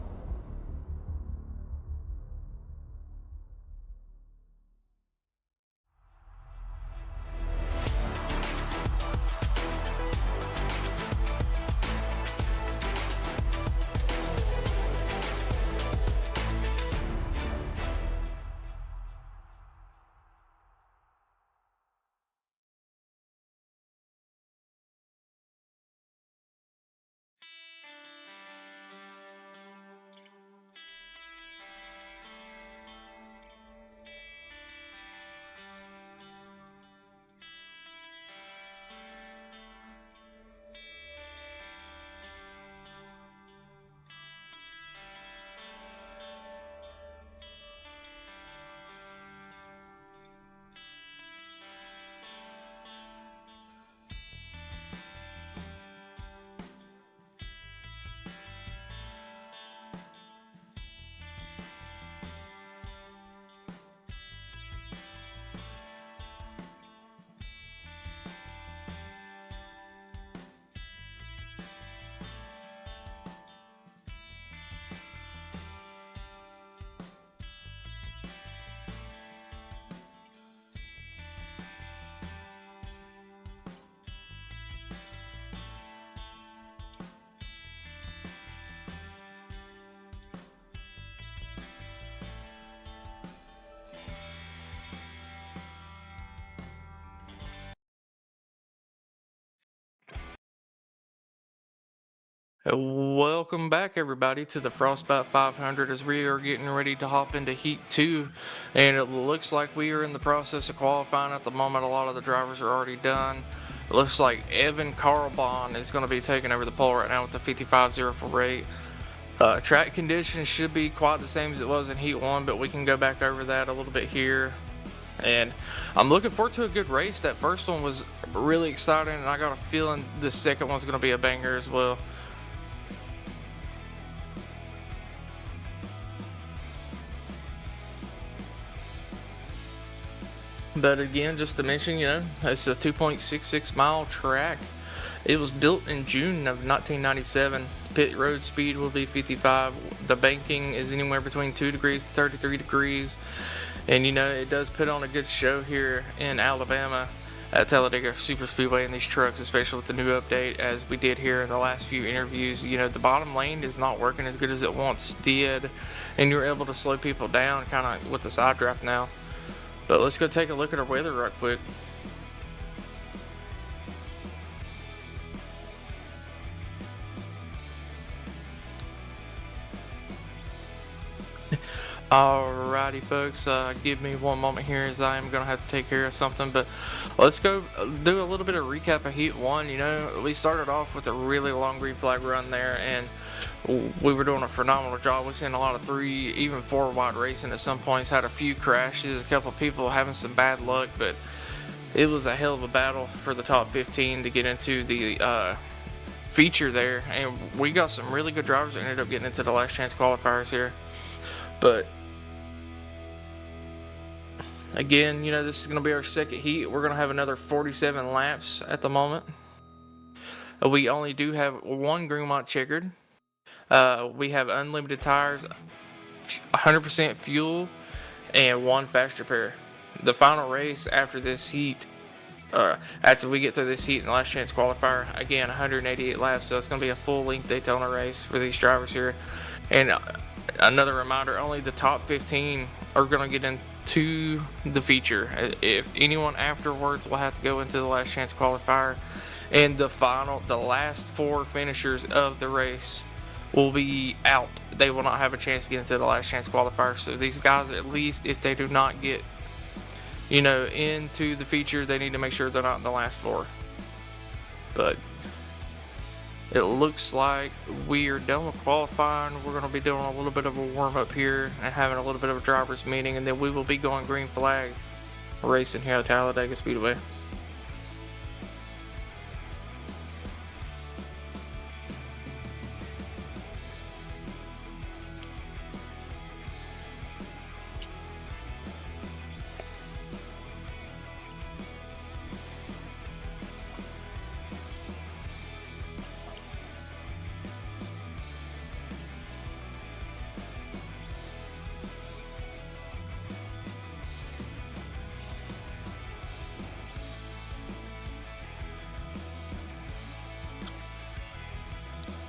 Welcome back, everybody, to the Frostbite 500 as we are getting ready to hop into Heat 2. And it looks like we are in the process of qualifying at the moment. A lot of the drivers are already done. It looks like Evan Carlbon is going to be taking over the pole right now with the 55.04 rate. Track conditions should be quite the same as it was in Heat 1, but we can go back over that a little bit here. And I'm looking forward to a good race. That first one was really exciting, and I got a feeling the second one's going to be a banger as well. But again, just to mention, it's a 2.66 mile track. It was built in June of 1997. Pit road speed will be 55. The banking is anywhere between 2 degrees to 33 degrees. And it does put on a good show here in Alabama at Talladega Super Speedway in these trucks, especially with the new update, as we did here in the last few interviews. The bottom lane is not working as good as it once did, and you're able to slow people down kind of with the side draft now. But let's go take a look at our weather right quick. Alrighty, folks, give me one moment here as I am going to have to take care of something, but let's go do a little bit of recap of Heat 1. We started off with a really long green flag run there, and we were doing a phenomenal job. We've seen a lot of 3, even 4 wide racing at some points, had a few crashes, a couple of people having some bad luck, but it was a hell of a battle for the top 15 to get into the feature there, and we got some really good drivers that ended up getting into the last chance qualifiers here. But again, this is going to be our second heat. We're going to have another 47 laps at the moment. We only do have one Green-White-Checkered. We have unlimited tires, 100% fuel, and 1 fast repair. The final race after this heat, after we get through this heat in the last chance qualifier, again, 188 laps. So it's going to be a full-length Daytona race for these drivers here. And another reminder, only the top 15 are going to get to the feature. If anyone afterwards will have to go into the last chance qualifier, and the last 4 finishers of the race will be out. They will not have a chance to get into the last chance qualifier. So these guys, at least if they do not get, into the feature, they need to make sure they're not in the last 4. But it looks like we are done with qualifying. We're going to be doing a little bit of a warm-up here and having a little bit of a driver's meeting, and then we will be going green flag racing here at Talladega Speedway.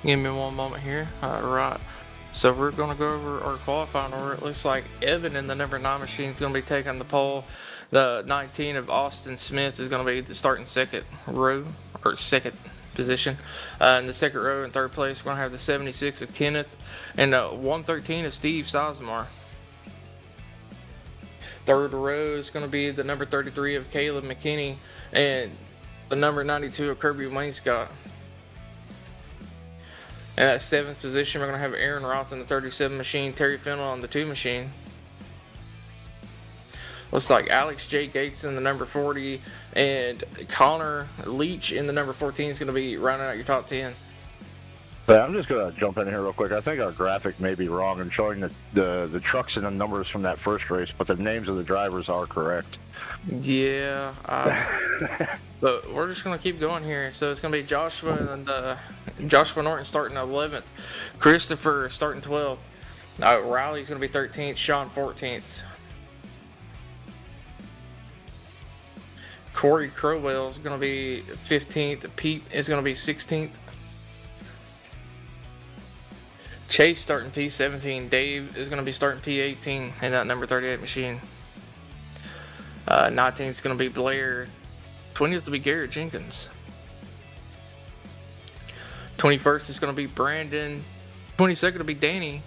Give me one moment here. Right. So we're going to go over our qualifying order. It looks like Evan in the number 9 machine is going to be taking the pole. The 19 of Austin Smith is going to be the starting second row, or second position. In the second row in third place, we're going to have the 76 of Kenneth and 113 of Steve Sizemore. Third row is going to be the number 33 of Caleb McKinney and the number 92 of Kirby Wainscott. And at 7th position, we're going to have Aaron Roth in the 37 machine, Terry Fennell on the 2 machine. Looks like Alex J. Gates in the number 40 and Connor Leach in the number 14 is going to be rounding out your top 10. Yeah, I'm just going to jump in here real quick. I think our graphic may be wrong in showing the trucks and the numbers from that first race, but the names of the drivers are correct. Yeah, but we're just going to keep going here. So it's going to be Joshua and Joshua Norton starting 11th, Christopher starting 12th, Riley's going to be 13th, Sean 14th. Corey Crowell is going to be 15th, Pete is going to be 16th. Chase starting P17, Dave is going to be starting P18 in that number 38 machine. 19th is going to be Blair. 20th will be Garrett Jenkins. 21st is going to be Brandon. 22nd will be Danny.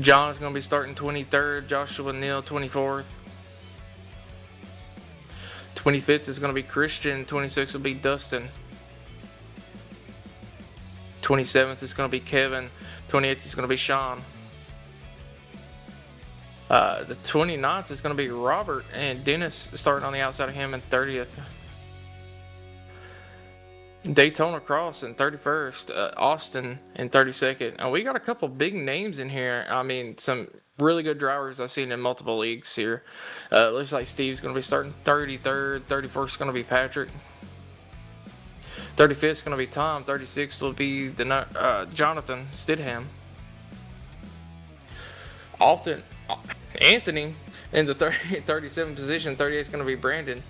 John is going to be starting 23rd. Joshua Neal 24th. 25th is going to be Christian. 26th will be Dustin. 27th is going to be Kevin. 28th is going to be Sean. The 29th is going to be Robert and Dennis starting on the outside of him in 30th. Daytona Cross in 31st. Austin in 32nd. And we got a couple big names in here. I mean, some really good drivers I've seen in multiple leagues here. Looks like Steve's going to be starting 33rd. 34th is going to be Patrick. 35th is going to be Tom. 36th will be the Jonathan Stidham. Anthony in the 37th position. 38th is going to be Brandon.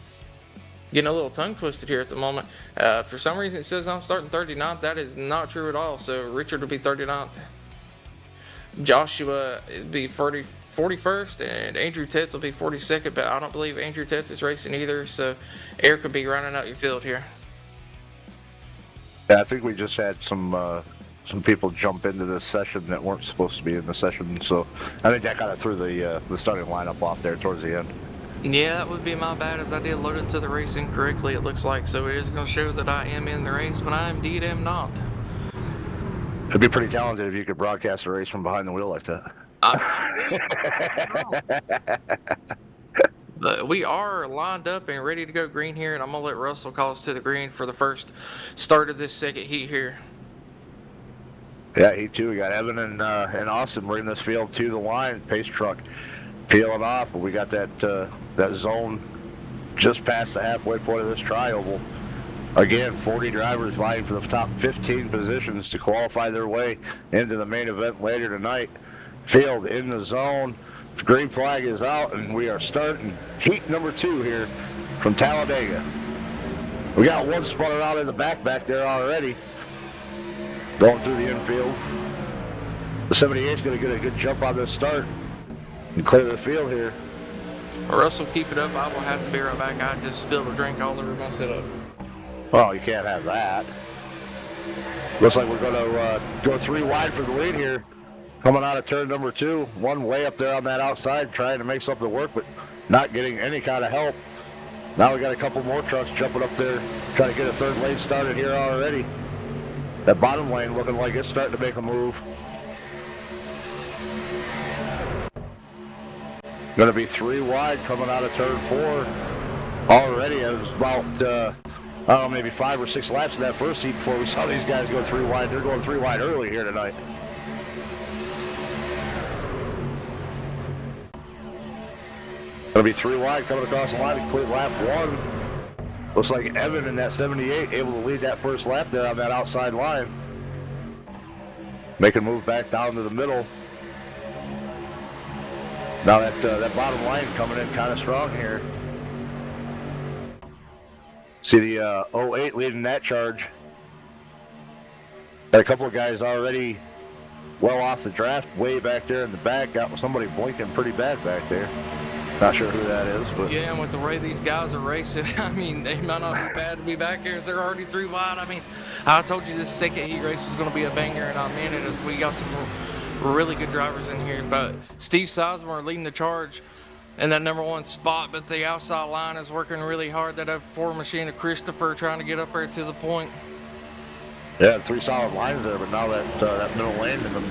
Getting a little tongue twisted here at the moment. For some reason it says I'm starting 39th. That is not true at all. So Richard will be 39th. Joshua will be 41st, and Andrew Tetz will be 42nd, but I don't believe Andrew Tetz is racing either. So Eric will be rounding out your field here. Yeah, I think we just had some people jump into this session that weren't supposed to be in the session, so I think that kind of threw the starting lineup off there towards the end. Yeah, that would be my bad, as I did load into the race incorrectly, it looks like. So it is going to show that I am in the race, but I indeed am not. It'd be pretty talented if you could broadcast a race from behind the wheel like that. But we are lined up and ready to go green here, and I'm going to let Russell call us to the green for the first start of this second heat here. Yeah, heat 2. We got Evan and Austin bringing this field to the line. Pace truck peeling off. We got that zone just past the halfway point of this trioval. Again, 40 drivers vying for the top 15 positions to qualify their way into the main event later tonight. Field in the zone. The green flag is out, and we are starting heat number 2 here from Talladega. We got one spun out in the back there already, going through the infield. The 78 is going to get a good jump on this start. And clear the field here. Russell, keep it up. I will have to be right back. I just spilled a drink all over my setup. Well, you can't have that. Looks like we're going to go 3 wide for the lead here. Coming out of turn number 2. One way up there on that outside, trying to make something work, but not getting any kind of help. Now we got a couple more trucks jumping up there, trying to get a third lane started here already. That bottom lane looking like it's starting to make a move. Going to be 3 wide coming out of turn 4 already. It was about, I don't know, maybe 5 or 6 laps in that first heat before we saw these guys go 3 wide. They're going 3 wide early here tonight. Going to be 3 wide coming across the line to complete lap 1. Looks like Evan in that 78 able to lead that first lap there on that outside line. Make a move back down to the middle. Now that bottom line coming in kind of strong here. See the 08 leading that charge. Got a couple of guys already well off the draft, way back there in the back. Got somebody blinking pretty bad back there. Not sure who that is, but yeah, and with the way these guys are racing, I mean, they might not be bad to be back here as they're already 3 wide. I mean, I told you this second heat race was going to be a banger, and I mean it, as we got some really good drivers in here. But Steve Sizemore leading the charge in that number 1 spot, but the outside line is working really hard. That F4 machine of Christopher trying to get up there to the point. Yeah, 3 solid lines there, but now that middle lane and them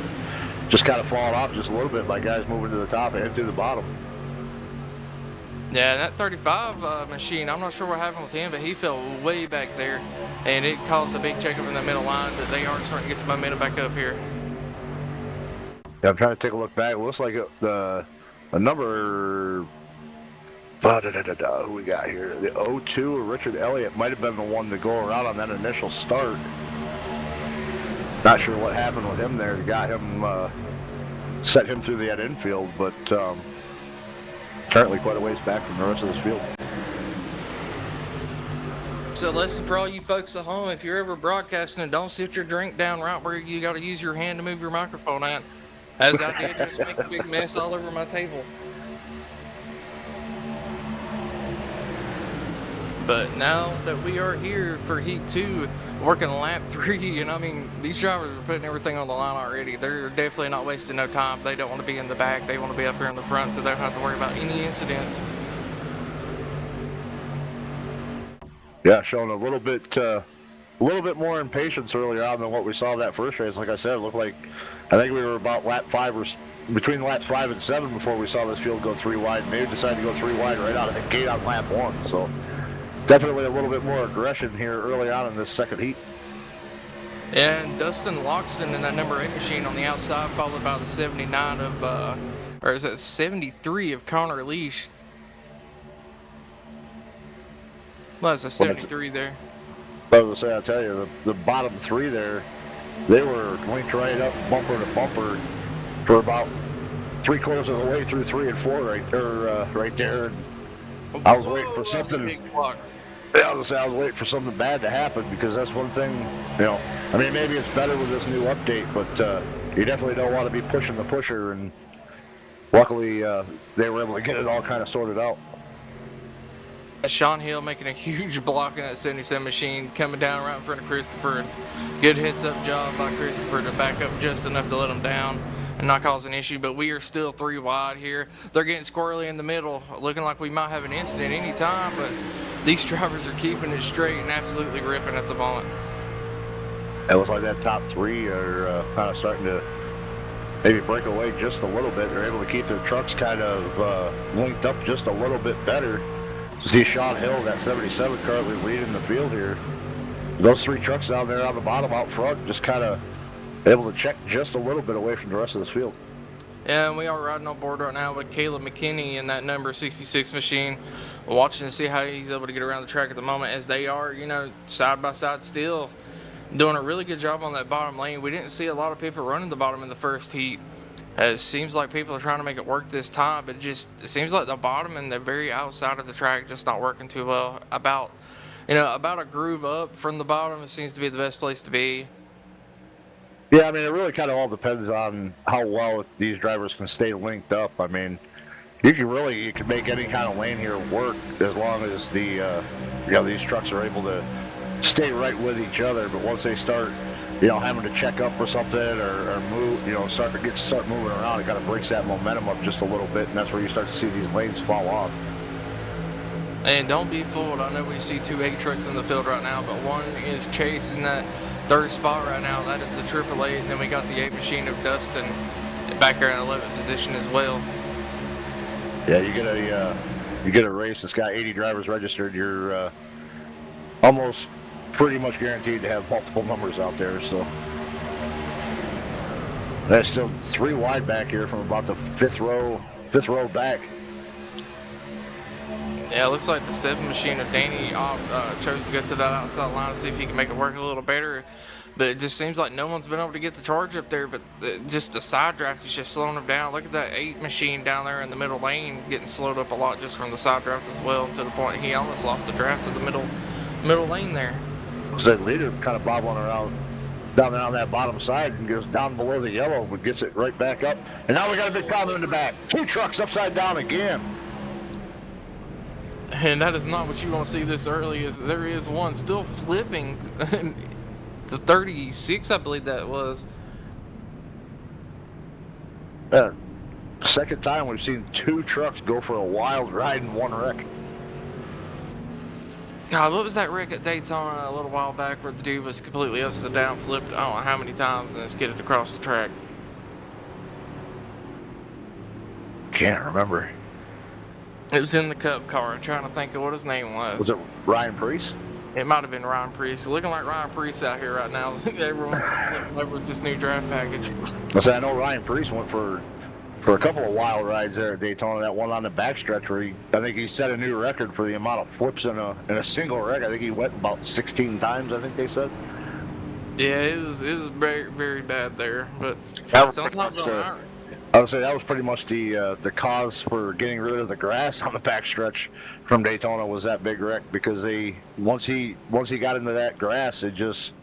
just kind of falling off just a little bit by guys moving to the top and to the bottom. Yeah, that 35 machine, I'm not sure what happened with him, but he fell way back there, and it caused a big checkup in the middle line, but they are starting to get the momentum back up here. Yeah, I'm trying to take a look back. It looks like a number... who we got here? The 02, Richard Elliott, might have been the one to go around on that initial start. Not sure what happened with him there. Got him, set him through the infield, but... currently quite a ways back from the rest of this field. So lesson for all you folks at home, if you're ever broadcasting, and don't sit your drink down right where you got to use your hand to move your microphone at. As I did, just make a big mess all over my table. But now that we are here for Heat 2, working lap 3, and I mean, these drivers are putting everything on the line already. They're definitely not wasting no time. They don't want to be in the back. They want to be up here in the front, so they don't have to worry about any incidents. Yeah, showing a little bit more impatience earlier on than what we saw that first race. Like I said, it looked like, I think we were about lap 5 or between laps 5 and 7 before we saw this field go 3 wide. Maybe decided to go 3 wide right out of the gate on lap 1. So definitely a little bit more aggression here early on in this second heat. And Dustin Loxton in that number 8 machine on the outside, followed by the 79 of, or is it 73 of Connor Leash? Well, it's a 73 there. I was going to say, I'll tell you, the bottom 3 there, they were linked right up bumper to bumper for about 3/4 of the way through 3 and 4 right there. And I was waiting for something. Yeah, I was waiting for something bad to happen, because that's one thing, I mean, maybe it's better with this new update, but you definitely don't want to be pushing the pusher, and luckily they were able to get it all kind of sorted out. Sean Hill making a huge block in that 77 machine, coming down right in front of Christopher. Good heads-up job by Christopher to back up just enough to let him down and not cause an issue, but we are still 3 wide here. They're getting squirrely in the middle, looking like we might have an incident any time, but these drivers are keeping it straight and absolutely ripping at the moment. It looks like that top 3 are kind of starting to maybe break away just a little bit. They're able to keep their trucks kind of linked up just a little bit better. See Sean Hill, that 77, currently leading the field here. Those 3 trucks down there on the bottom out front just kind of able to check just a little bit away from the rest of this field. Yeah, and we are riding on board right now with Caleb McKinney in that number 66 machine, watching to see how he's able to get around the track at the moment, as they are, side by side still doing a really good job on that bottom lane. We didn't see a lot of people running the bottom in the first heat. It seems like people are trying to make it work this time, but it seems like the bottom and the very outside of the track just not working too well. About a groove up from the bottom, it seems to be the best place to be. Yeah, I mean, it really kind of all depends on how well these drivers can stay linked up. I mean, you can make any kind of lane here work as long as the these trucks are able to stay right with each other. But once they start having to check up for something or move, start moving around, it kind of breaks that momentum up just a little bit, and that's where you start to see these lanes fall off. And don't be fooled. I know we see 2 8 trucks in the field right now, but one is chasing that 3rd spot right now. That is the AAA, and then we got the 8 machine of Dustin back there in 11th position as well. Yeah, you get a race that's got 80 drivers registered. You're almost pretty much guaranteed to have multiple numbers out there. So that's still 3 wide back here from about the fifth row back. Yeah, it looks like the 7 machine of Danny chose to go to that outside line to see if he can make it work a little better. But it just seems like no one's been able to get the charge up there. But just the side draft is just slowing them down. Look at that 8 machine down there in the middle lane getting slowed up a lot just from the side draft as well, to the point he almost lost the draft to the middle lane there. So that leader kind of bobbling around down there on that bottom side and goes down below the yellow, but gets it right back up. And now we got a big problem in the back. 2 trucks upside down again. And that is not what you want to see this early. Is there is one still flipping. The 36, I believe that was. Second time we've seen 2 trucks go for a wild ride in one wreck. God, what was that wreck at Daytona a little while back where the dude was completely upside down, flipped I don't know how many times, and then skidded across the track? Can't remember. It was in the Cup car. I'm trying to think of what his name was. Was it Ryan Priest? It might have been Ryan Priest. Looking like Ryan Priest out here right now. Everyone's flipping over with this new draft package. I know Ryan Priest went for a couple of wild rides there at Daytona. That one on the backstretch where I think he set a new record for the amount of flips in a single wreck. I think he went about 16 times, I think they said. Yeah, it was very, very bad there. But sometimes I would say that was pretty much the cause for getting rid of the grass on the backstretch from Daytona, was that big wreck, because once he got into that grass, it just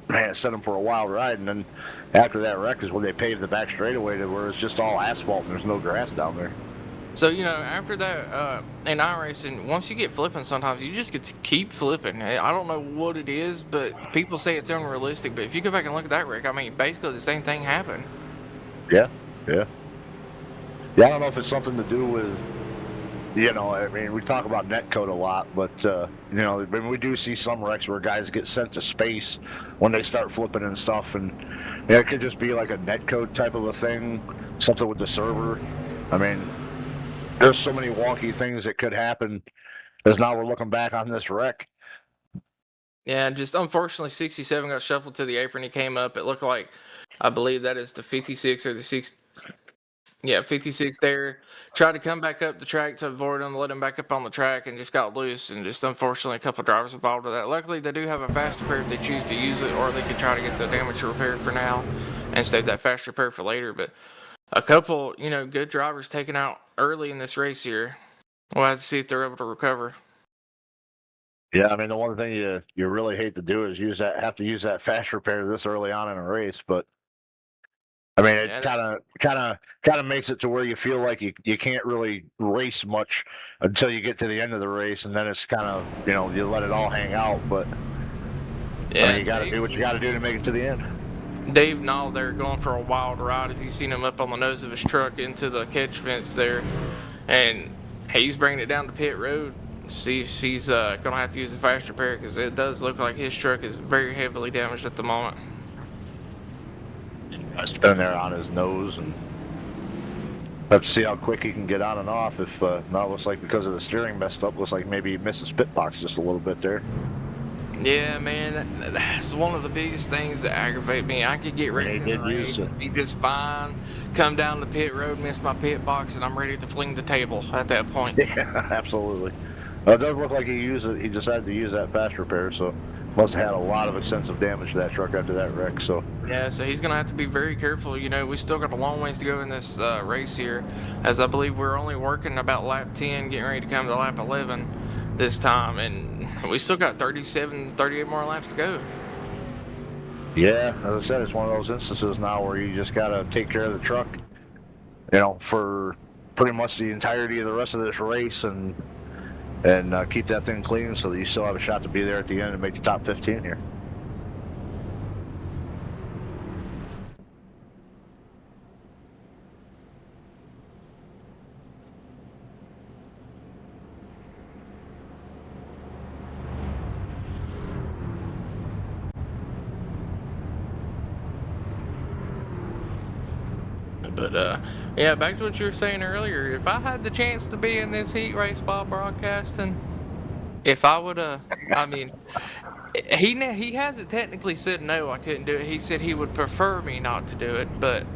set him for a wild ride. And then after that wreck is when they paved the back straightaway to where it's just all asphalt and there's no grass down there. So, after that, in iRacing, once you get flipping, sometimes you just get to keep flipping. I don't know what it is, but people say it's unrealistic. But if you go back and look at that wreck, I mean, basically the same thing happened. Yeah. I don't know if it's something to do with, I mean, we talk about netcode a lot, but, we do see some wrecks where guys get sent to space when they start flipping and stuff. And it could just be like a netcode type of a thing, something with the server. I mean, there's so many wonky things that could happen as now we're looking back on this wreck. Yeah, just unfortunately 67 got shuffled to the apron. He came up. It looked like, I believe that is the 56 or the 6. Yeah, 56 there. Tried to come back up the track to avoid him, let him back up on the track, and just got loose. And just unfortunately, a couple of drivers involved with that. Luckily, they do have a fast repair if they choose to use it, or they could try to get the damage repaired for now and save that fast repair for later. But a couple, good drivers taken out early in this race here. We'll have to see if they're able to recover. Yeah, I mean, the one thing you really hate to do is have to use that fast repair this early on in a race, but I mean, it kind of makes it to where you feel like you can't really race much until you get to the end of the race, and then it's kind of you let it all hang out. But yeah, you got to do what you got to do to make it to the end. Dave Nall there going for a wild ride. As you seen him up on the nose of his truck into the catch fence there, and he's bringing it down to pit road. See if he's gonna have to use a fast repair, because it does look like his truck is very heavily damaged at the moment. Spinning there on his nose, and have to see how quick he can get on and off. If now it looks like because of the steering messed up, looks like maybe he missed his pit box just a little bit there. Yeah, man, that's one of the biggest things that aggravate me. I could get ready to race, be just fine, come down the pit road, miss my pit box, and I'm ready to fling the table at that point. Yeah, absolutely. It does look like he decided to use that fast repair, so must have had a lot of extensive damage to that truck after that wreck. So yeah, so he's gonna have to be very careful. We still got a long ways to go in this race here, as I believe we're only working about lap 10, getting ready to come to lap 11 this time, and we still got 38 more laps to go. Yeah, as I said, it's one of those instances now where you just gotta take care of the truck, for pretty much the entirety of the rest of this race and keep that thing clean so that you still have a shot to be there at the end and make the top 15 here. But yeah, back to what you were saying earlier. If I had the chance to be in this heat race while broadcasting, if I would I mean, he hasn't technically said no, I couldn't do it. He said he would prefer me not to do it, but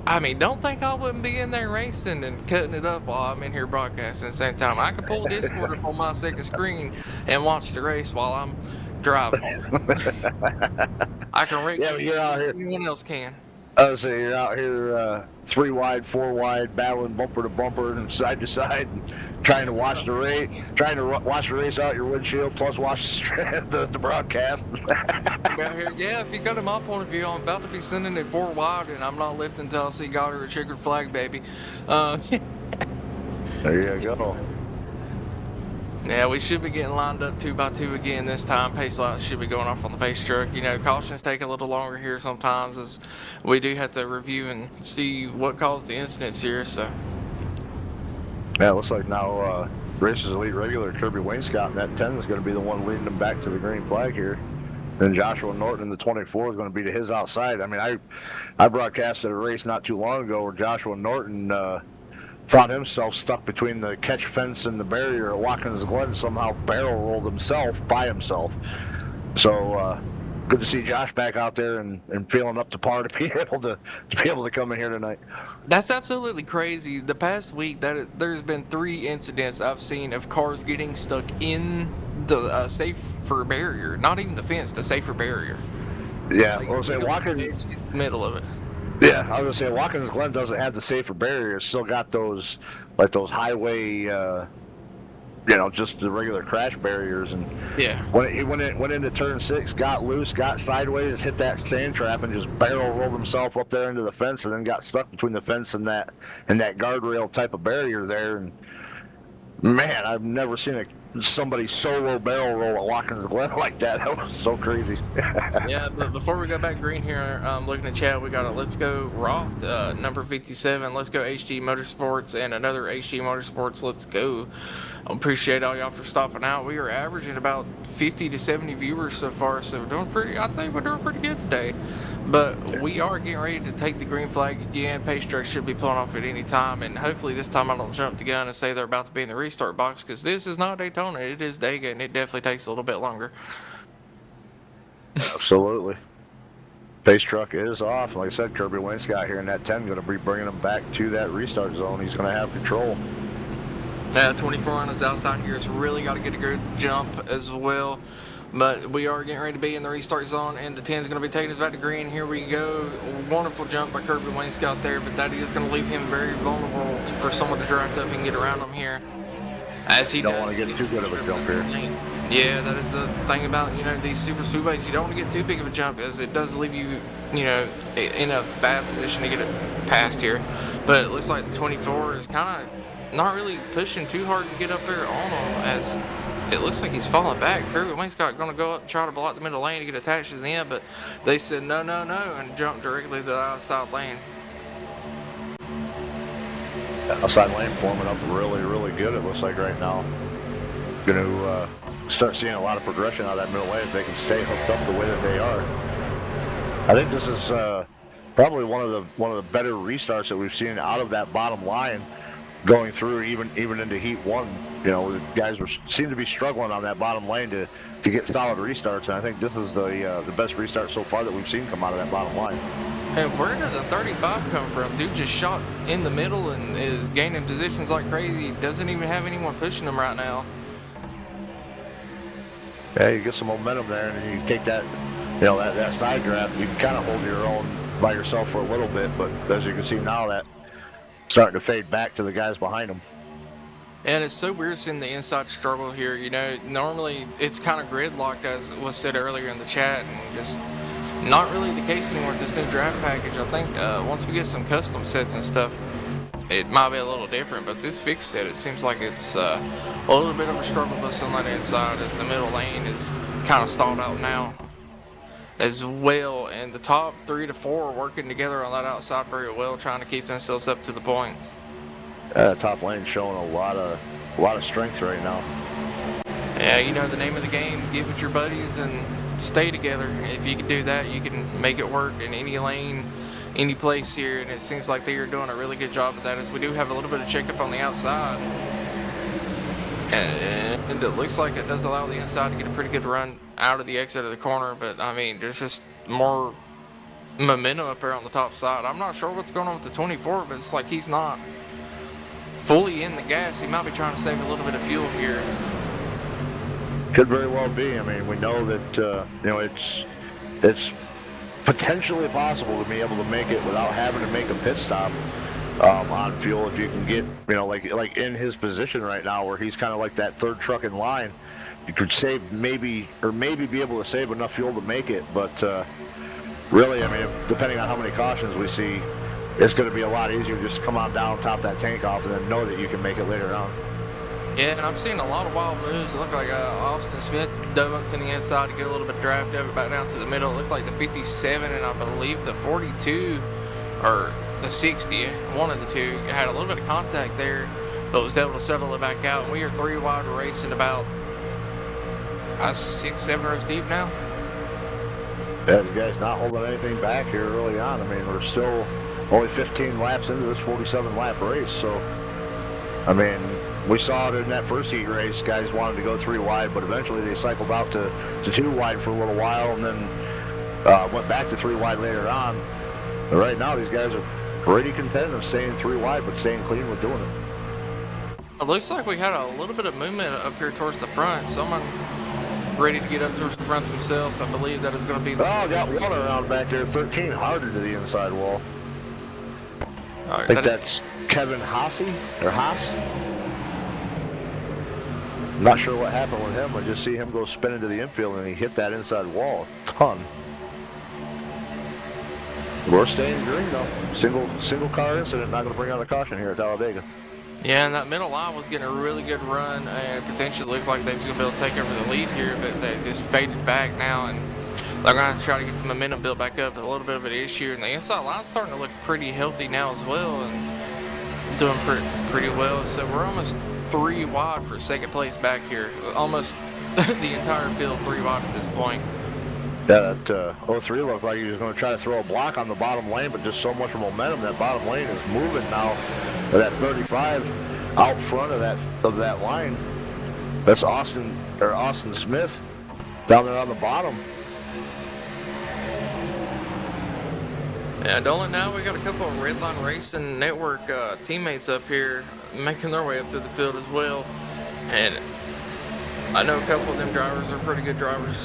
I mean, don't think I wouldn't be in there racing and cutting it up while I'm in here broadcasting at the same time. I could pull Discord up on my second screen and watch the race while I'm driving. I can rate you're out here. Anyone else can. I was saying, you're out here 3 wide, 4 wide, battling bumper to bumper and side to side, and trying to watch the race, out your windshield, plus watch the broadcast. Out here, yeah. If you go to my point of view, I'm about to be sending it 4 wide, and I'm not lifting until I see God or a checkered flag, baby. There you go. Yeah, we should be getting lined up 2 by 2 again this time. Pace lights should be going off on the pace truck. You know, cautions take a little longer here sometimes as we do have to review and see what caused the incidents here. So yeah, it looks like now Races Elite regular Kirby Wainscott in that 10 is going to be the one leading them back to the green flag here. Then Joshua Norton in the 24 is going to be to his outside. I mean, I broadcasted a race not too long ago where Joshua Norton found himself stuck between the catch fence and the barrier at Watkins Glen, somehow barrel rolled himself by himself. So good to see Josh back out there and feeling up to par to be able to come in here tonight. that's absolutely crazy. The past week, there's been 3 incidents I've seen of cars getting stuck in the safer barrier, not even the fence, the safer barrier. Yeah, Like, I was saying Watkins. Middle of it. Yeah, I was gonna say Watkins Glen doesn't have the safer barrier. It's still got those highway, just the regular crash barriers. And Yeah. when he went into turn 6, got loose, got sideways, hit that sand trap, and just barrel rolled himself up there into the fence, and then got stuck between the fence and that guardrail type of barrier there. And man, I've never seen somebody solo barrel roll at Watkins Glen like that. That was so crazy. Yeah, but before we go back green here, looking at chat, we got a Let's Go Roth, number 57, Let's Go HD Motorsports, and another HD Motorsports Let's Go. I appreciate all y'all for stopping out. We are averaging about 50 to 70 viewers so far, so I'd say we're doing pretty good today. But we are getting ready to take the green flag again. Pace truck should be pulling off at any time, and hopefully this time I don't jump the gun and say they're about to be in the restart box, because this is not Daytona, it is Dega, and it definitely takes a little bit longer. Absolutely. Pace truck is off. Like I said, Kirby Wainscott here in that 10 going to be bringing him back to that restart zone. He's going to have control. 24 on his outside here. It's really got to get a good jump as well. But we are getting ready to be in the restart zone, and the 10 is going to be taking us back to green. Here we go. Wonderful jump by Kirby Wainscott there, but that is going to leave him very vulnerable for someone to draft up and get around him here. As he don't want to get too good of a jump here. Yeah, that is the thing about, these super speedways. You don't want to get too big of a jump, as it does leave you, in a bad position to get it past here. But it looks like the 24 is kind of not really pushing too hard to get up there on him, as it looks like he's falling back. Kirby Wainscott going to go up and try to block the middle lane to get attached to the end, but they said no, and jumped directly to the outside lane. Outside lane forming up really, really good, it looks like right now. Going to start seeing a lot of progression out of that middle lane if they can stay hooked up the way that they are. I think this is probably one of the better restarts that we've seen out of that bottom line, going through even into heat 1. The guys seem to be struggling on that bottom lane to get solid restarts, and I think this is the best restart so far that we've seen come out of that bottom line. And where did the 35 come from? Dude just shot in the middle and is gaining positions like crazy. Doesn't even have anyone pushing him right now. Yeah, you get some momentum there, and you take that, that side draft. You can kind of hold your own by yourself for a little bit, but as you can see now, that starting to fade back to the guys behind them. And it's so weird seeing the inside struggle here. Normally it's kind of gridlocked, as was said earlier in the chat, and just not really the case anymore with this new draft package. I think once we get some custom sets and stuff, it might be a little different, but this fixed set, it seems like it's a little bit of a struggle bus on that inside as the middle lane is kind of stalled out now as well, and the top 3 to 4 are working together on that outside very well, trying to keep themselves up to the point. Top lane showing a lot of strength right now. Yeah, you know the name of the game, get with your buddies and stay together. If you can do that, you can make it work in any lane, any place here, and it seems like they are doing a really good job of that, as we do have a little bit of checkup on the outside. And it looks like it does allow the inside to get a pretty good run out of the exit of the corner, but I mean, there's just more momentum up there on the top side. I'm not sure what's going on with the 24, but it's like he's not fully in the gas. He might be trying to save a little bit of fuel here. Could very well be. I mean, we know that you know, it's potentially possible to be able to make it without having to make a pit stop on fuel. If you can get, you know, like in his position right now, where he's kind of like that third truck in line, you could save maybe be able to save enough fuel to make it. But really, I mean, depending on how many cautions we see, it's going to be a lot easier just to come on down, top that tank off, and then know that you can make it later on. Yeah, and I'm seeing a lot of wild moves. It looked like Austin Smith dove up to the inside to get a little bit of draft over back down to the middle. It looked like the 57 and I believe the 42 or the 60, one of the two, had a little bit of contact there, but was able to settle it back out. And we are 3 wide racing about 6-7 rows deep now. Yeah, the guy's not holding anything back here early on. I mean, we're still only 15 laps into this 47 lap race, so I mean, we saw it in that first heat race. Guys wanted to go 3 wide, but eventually they cycled out to 2 wide for a little while, and then went back to 3 wide later on. But right now, these guys are pretty competitive, staying 3 wide, but staying clean with doing it. It looks like we had a little bit of movement up here towards the front. Someone ready to get up towards the front themselves. I believe that is going to be the... Oh, got one around back there, 13 harder to the inside wall. All right, I think that's Kevin Haase, or Haas. Not sure what happened with him. I just see him go spin into the infield, and he hit that inside wall a ton. We're staying green though. Single car incident. Not going to bring out a caution here at Talladega. Yeah, and that middle line was getting a really good run, and potentially looked like they was going to be able to take over the lead here, but they just faded back now, and they're going to have to try to get some momentum built back up. A little bit of an issue, and the inside line's starting to look pretty healthy now as well, and doing pretty well. So we're almost 3 wide for second place back here. Almost the entire field 3 wide at this point. Yeah, that 03 looked like he was going to try to throw a block on the bottom lane, but just so much momentum, that bottom lane is moving now. That 35 out front of that line. That's Austin Smith down there on the bottom. Yeah, Dolan, now we got a couple of Redline Racing Network teammates up here making their way up through the field as well. And I know a couple of them drivers are pretty good drivers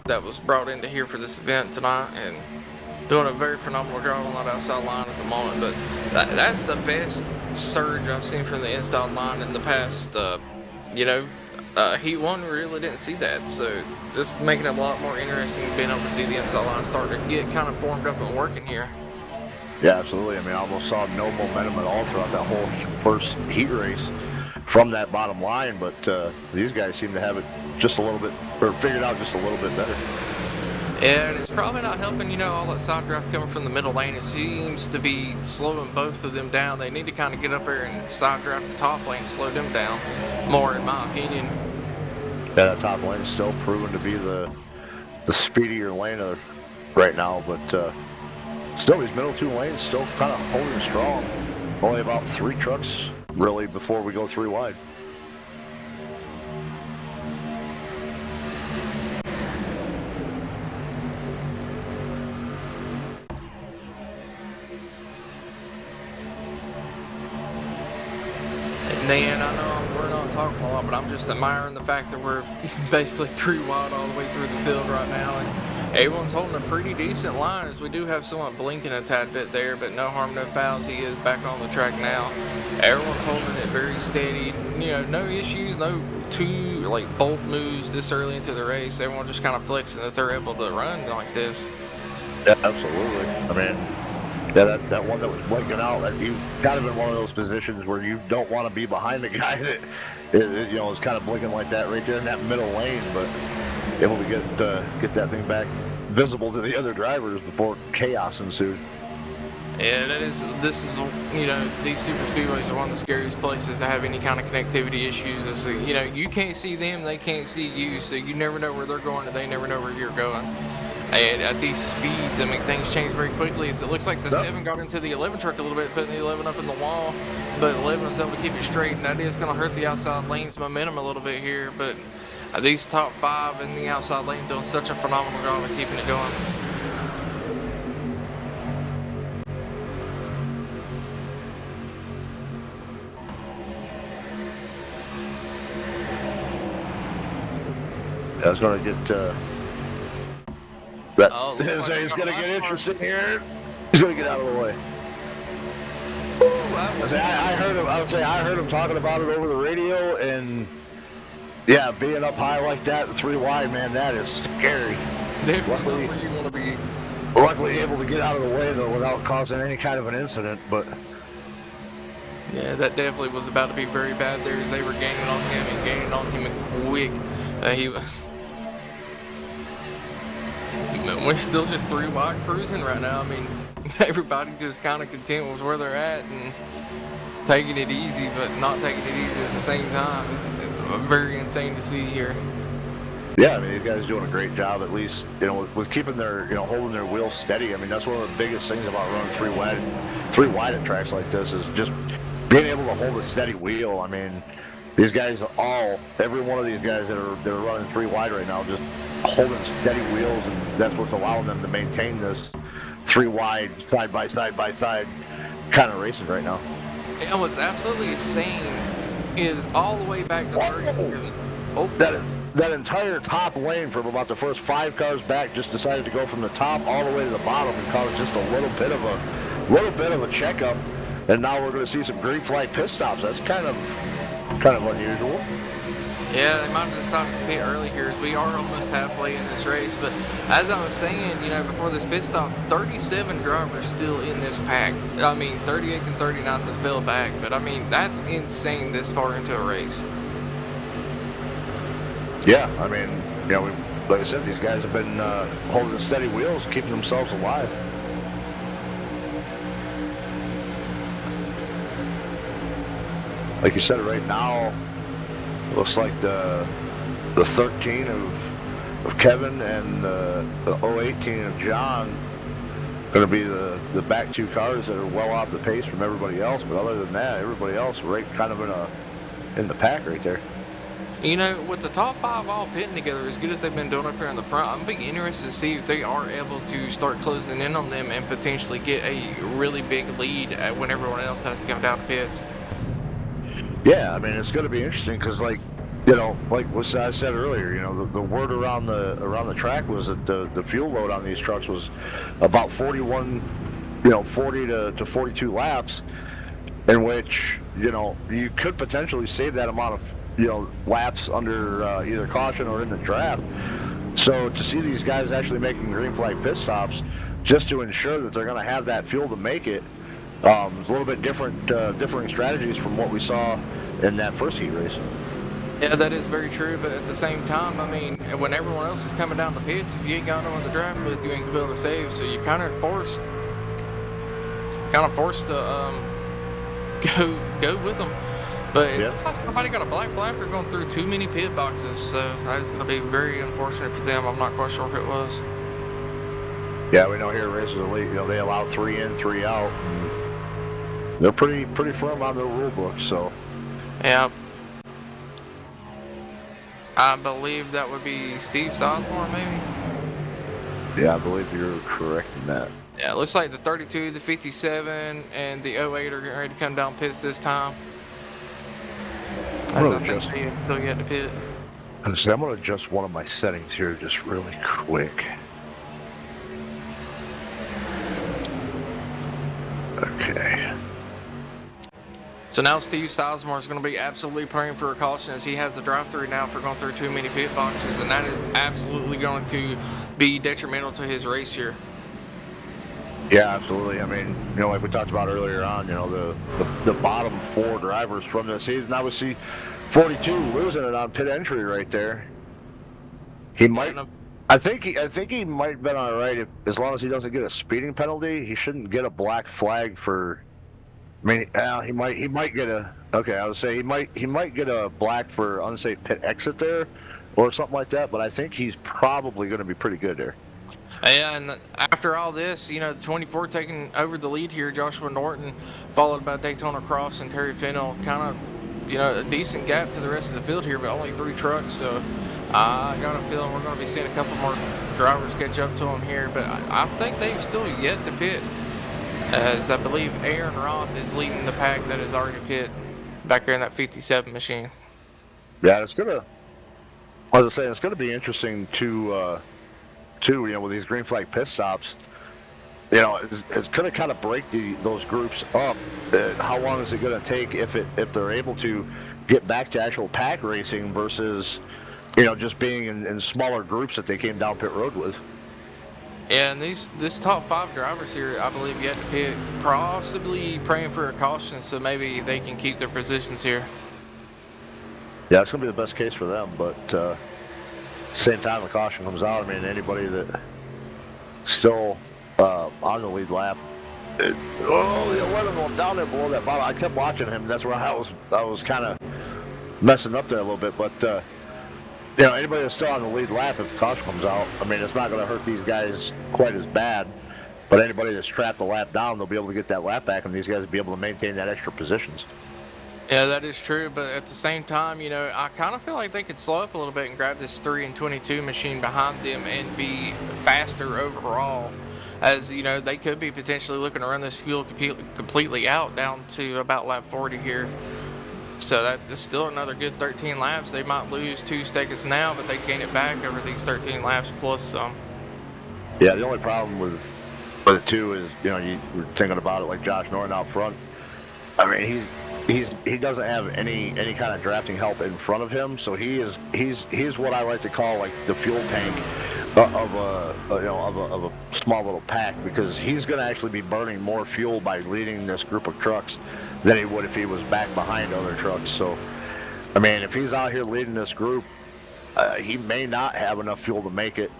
that was brought into here for this event tonight, and doing a very phenomenal job on that outside line at the moment. But that's the best surge I've seen from the inside line in the past. Heat 1 really didn't see that, so this is making it a lot more interesting being able to see the inside line start to get kind of formed up and working here. Yeah, absolutely. I mean, I almost saw no momentum at all throughout that whole first heat race from that bottom line, but these guys seem to have it just a little bit, or figured out just a little bit better. Yeah, and it's probably not helping, all that side draft coming from the middle lane. It seems to be slowing both of them down. They need to kind of get up there and side draft the top lane to slow them down more, in my opinion. Yeah, that top lane is still proven to be the speedier lane right now, but still these middle 2 lanes still kind of holding strong. Only about 3 trucks really before we go 3 wide. Dan, I know we're not talking a lot, but I'm just admiring the fact that we're basically 3 wide all the way through the field right now, and everyone's holding a pretty decent line, as we do have someone blinking a tad bit there, but no harm, no fouls. He is back on the track now. Everyone's holding it very steady. No issues, no bold moves this early into the race. Everyone just kind of flexing that they're able to run like this. Yeah, absolutely. I mean, Yeah, that one that was blinking out, that you kind of in one of those positions where you don't want to be behind the guy that is kind of blinking like that right there in that middle lane, but able to get that thing back visible to the other drivers before chaos ensued. Yeah, this is these super speedways are one of the scariest places to have any kind of connectivity issues. You can't see them, they can't see you, so you never know where they're going, and they never know where you're going. And at these speeds, I mean, things change very quickly. It looks like the 7 got into the 11 truck a little bit, putting the 11 up in the wall, but 11 was able to keep it straight, and that is going to hurt the outside lane's momentum a little bit here. But these top 5 in the outside lane doing such a phenomenal job of keeping it going. That's going to get it's going to get interesting here. He's going to get out of the way. I heard him talking about it over the radio, and yeah, being up high like that, 3 wide, man, that is scary. Definitely where you want to be. Luckily able to get out of the way though without causing any kind of an incident, but yeah, that definitely was about to be very bad there as they were gaining on him and gaining on him quick. We're still just 3 wide cruising right now. I mean, everybody just kind of content with where they're at and taking it easy, but not taking it easy at the same time. It's very insane to see here. Yeah, I mean, these guys doing a great job, at least, with keeping their, holding their wheels steady. I mean, that's one of the biggest things about running 3 wide at tracks like this is just being able to hold a steady wheel. I mean, these guys every one of these guys that are running 3 wide right now, just holding steady wheels, and that's what's allowing them to maintain this 3 wide, side by side kind of racing right now. And what's absolutely insane is all the way back to 37. Oh, that entire top lane from about the first 5 cars back just decided to go from the top all the way to the bottom and cause just a little bit of a checkup, and now we're going to see some green flag pit stops. That's kind of unusual. Yeah, they might have decided to pit early here as we are almost halfway in this race. But as I was saying, before this pit stop, 37 drivers still in this pack. I mean, 38th and 39th have fell back. But, I mean, that's insane this far into a race. Yeah, I mean, like I said, these guys have been holding steady wheels, keeping themselves alive. Like you said, right now, looks like the 13 of Kevin and the 018 of John going to be the back 2 cars that are well off the pace from everybody else. But other than that, everybody else right kind of in the pack right there. With the top 5 all pitting together, as good as they've been doing up here in the front, I'm being interested to see if they are able to start closing in on them and potentially get a really big lead when everyone else has to come down to pits. Yeah, I mean, it's going to be interesting because, like what I said earlier, the word around the track was that the fuel load on these trucks was about 40 to 42 laps, in which you could potentially save that amount of laps under either caution or in the draft. So to see these guys actually making green flag pit stops just to ensure that they're going to have that fuel to make it, is a little bit differing strategies from what we saw in that first heat race. Yeah, that is very true, but at the same time, I mean, when everyone else is coming down the pits, if you ain't got no one to drive with, you ain't gonna be able to save, so you're kind of forced to go with them. But it looks like somebody got a black flag for going through too many pit boxes, so that's going to be very unfortunate for them. I'm not quite sure who it was. Yeah, we know here races elite, they allow 3 in, 3 out. They're pretty firm on their rule book, so. Yeah. I believe that would be Steve Sizemore, maybe? Yeah, I believe you're correct in that. Yeah, it looks like the 32, the 57, and the 08 are getting ready to come down pits this time. I'm going to adjust one of my settings here just really quick. Okay. So now Steve Sizemore is going to be absolutely praying for a caution as he has the drive-through now for going through too many pit boxes, and that is absolutely going to be detrimental to his race here. Yeah, absolutely. I mean, like we talked about earlier on, the bottom 4 drivers from this season, obviously 42 losing it on pit entry right there. He might. I think he might have been all right as long as he doesn't get a speeding penalty. He shouldn't get a black flag for. I mean, he might get a. Okay, I would say he might get a black for unsafe pit exit there, or something like that. But I think he's probably going to be pretty good there. Yeah, and after all this, the 24 taking over the lead here, Joshua Norton, followed by Daytona Cross and Terry Fennell, kind of, a decent gap to the rest of the field here, but only 3 trucks, so I got a feeling we're going to be seeing a couple more drivers catch up to them here, but I think they've still yet to pit, as I believe Aaron Roth is leading the pack that is already pit back there in that 57 machine. Yeah, it's gonna be interesting to with these green flag pit stops. It's going to kind of break those groups up. How long is it going to take if they're able to get back to actual pack racing versus, just being in smaller groups that they came down pit road with? Yeah, and this top 5 drivers here, I believe, yet to pit, possibly praying for a caution, so maybe they can keep their positions here. Yeah, it's going to be the best case for them, but same time the caution comes out, I mean, anybody that still on the lead lap, the 11 going down there below that bottom. I kept watching him. That's where I was kind of messing up there a little bit. But anybody that's still on the lead lap, if the caution comes out, I mean, it's not going to hurt these guys quite as bad. But anybody that's trapped the lap down, they'll be able to get that lap back, and these guys will be able to maintain that extra positions. Yeah, that is true, but at the same time, I kind of feel like they could slow up a little bit and grab this 3 and 22 machine behind them and be faster overall, as, they could be potentially looking to run this fuel completely out down to about lap 40 here. So that is still another good 13 laps. They might lose 2 seconds now, but they gain it back over these 13 laps plus some. Yeah, the only problem with the 2 is, you were thinking about it like Josh Norton out front. I mean, he doesn't have any kind of drafting help in front of him, so he's what I like to call like the fuel tank of a small little pack, because he's going to actually be burning more fuel by leading this group of trucks than he would if he was back behind other trucks. So, I mean, if he's out here leading this group, he may not have enough fuel to make it.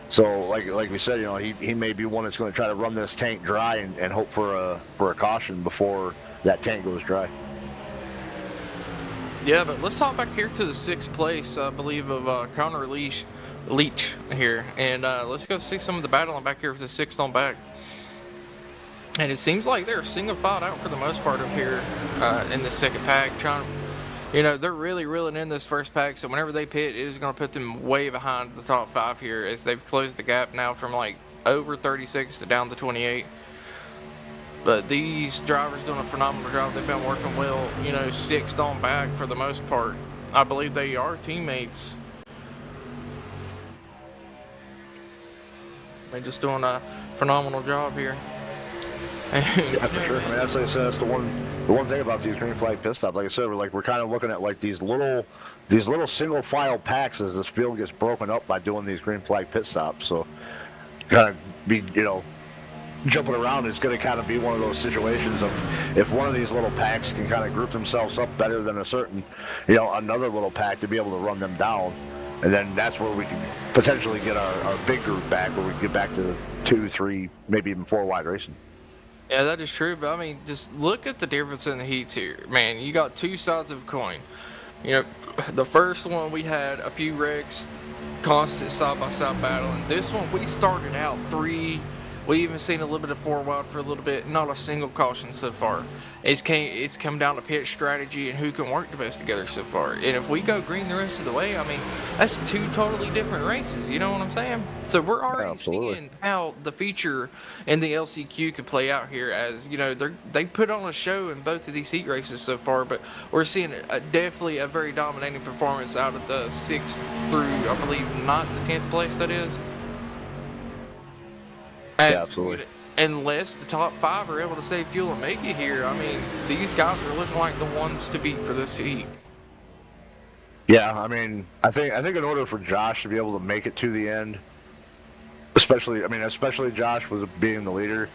So, like we said, he may be one that's going to try to run this tank dry and hope for a caution before that tank goes dry. Yeah, but let's hop back here to the 6th place, I believe, of Connor Leach here. And let's go see some of the battling back here for the 6th on back. And it seems like they're single filed out for the most part up here in the second pack. They're really reeling in this first pack, so whenever they pit, it is going to put them way behind the top 5 here, as they've closed the gap now from like over 30 seconds to down to 28. But these drivers doing a phenomenal job. They've been working well, 6th on back for the most part. I believe they are teammates. They're just doing a phenomenal job here. Yeah, for sure. I mean, that's the one thing about these green flag pit stops. Like I said, we're kind of looking at like these little single file packs as this field gets broken up by doing these green flag pit stops. So, kind of be jumping around is going to kind of be one of those situations of if one of these little packs can kind of group themselves up better than a certain, another little pack to be able to run them down. And then that's where we can potentially get our big group back, where we can get back to 2, 3, maybe even 4 wide racing. Yeah, that is true, but I mean, just look at the difference in the heats here. Man, you got 2 sides of a coin. The first one we had a few wrecks, constant side-by-side battling. This one, we started out 3. We even seen a little bit of 4 wide for a little bit. Not a single caution so far. It's come down to pit strategy and who can work the best together so far. And if we go green the rest of the way, I mean, that's 2 totally different races. You know what I'm saying? So we're already seeing how the feature and the LCQ could play out here. As they put on a show in both of these heat races so far. But we're seeing definitely a very dominating performance out of the 6th through, I believe, not the 10th place. That is. Yeah, absolutely. Unless the top 5 are able to save fuel and make it here, I mean, these guys are looking like the ones to beat for this heat. Yeah, I mean, I think in order for Josh to be able to make it to the end, especially Josh was being the leader,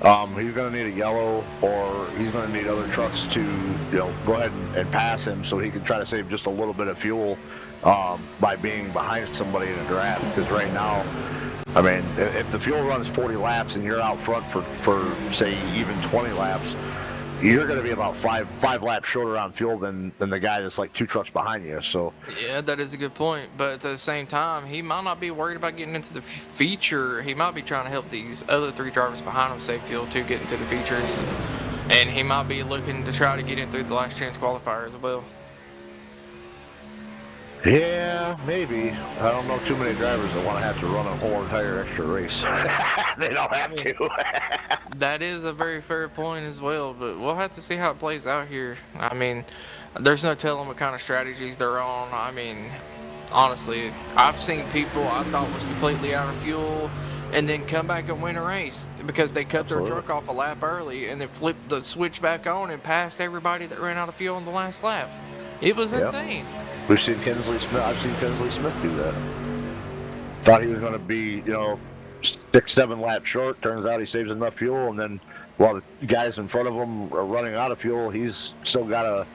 He's going to need a yellow, or he's going to need other trucks to, go ahead and pass him so he can try to save just a little bit of fuel by being behind somebody in a draft. Because right now, I mean, if the fuel runs 40 laps and you're out front for say even 20 laps, you're going to be about five laps shorter on fuel than the guy that's like 2 trucks behind you. So Yeah, that is a good point. But at the same time, he might not be worried about getting into the feature. He might be trying to help these other 3 drivers behind him save fuel to get into the features. And he might be looking to try to get in through the last chance qualifier as well. yeah, maybe. I don't know too many drivers that want to have to run a whole entire extra race. They don't have to. That is a very fair point as well, but we'll have to see how it plays out here. I mean, there's no telling what kind of strategies they're on. I mean, honestly, I've seen people I thought was completely out of fuel and then come back and win a race because they cut their truck off a lap early and then flipped the switch back on and passed everybody that ran out of fuel in the last lap. It was insane. We've seen Kinsley Smith. I've seen Kinsley Smith do that. Thought he was going to be, 6-7 laps short. Turns out he saves enough fuel, and then while the guys in front of him are running out of fuel, he's still got a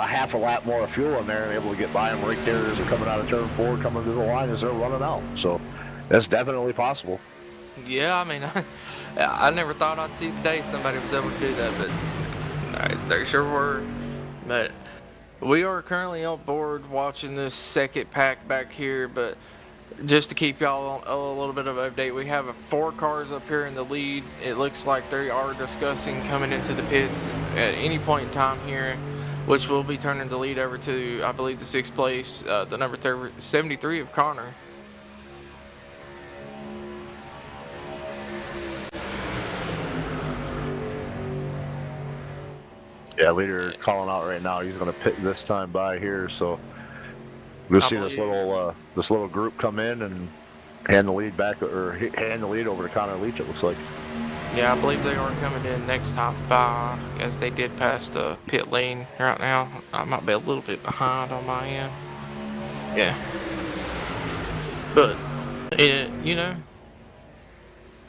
half a lap more of fuel in there and able to get by them right there as they're coming out of turn 4, coming to the line as they're running out. So that's definitely possible. Yeah, I mean, I never thought I'd see the day somebody was able to do that, but they sure were. But we are currently on board watching this second pack back here, but just to keep y'all a little bit of an update, we have 4 cars up here in the lead. It looks like they are discussing coming into the pits at any point in time here, which will be turning the lead over to, I believe, the 6th place, the number 73 of Connor. Yeah, leader calling out right now. He's going to pit this time by here, so we'll see this little group come in and hand the lead back, or hand the lead over to Connor Leach. It looks like. Yeah, I believe they are coming in next time by, as they did pass the pit lane right now. I might be a little bit behind on my end. Yeah, but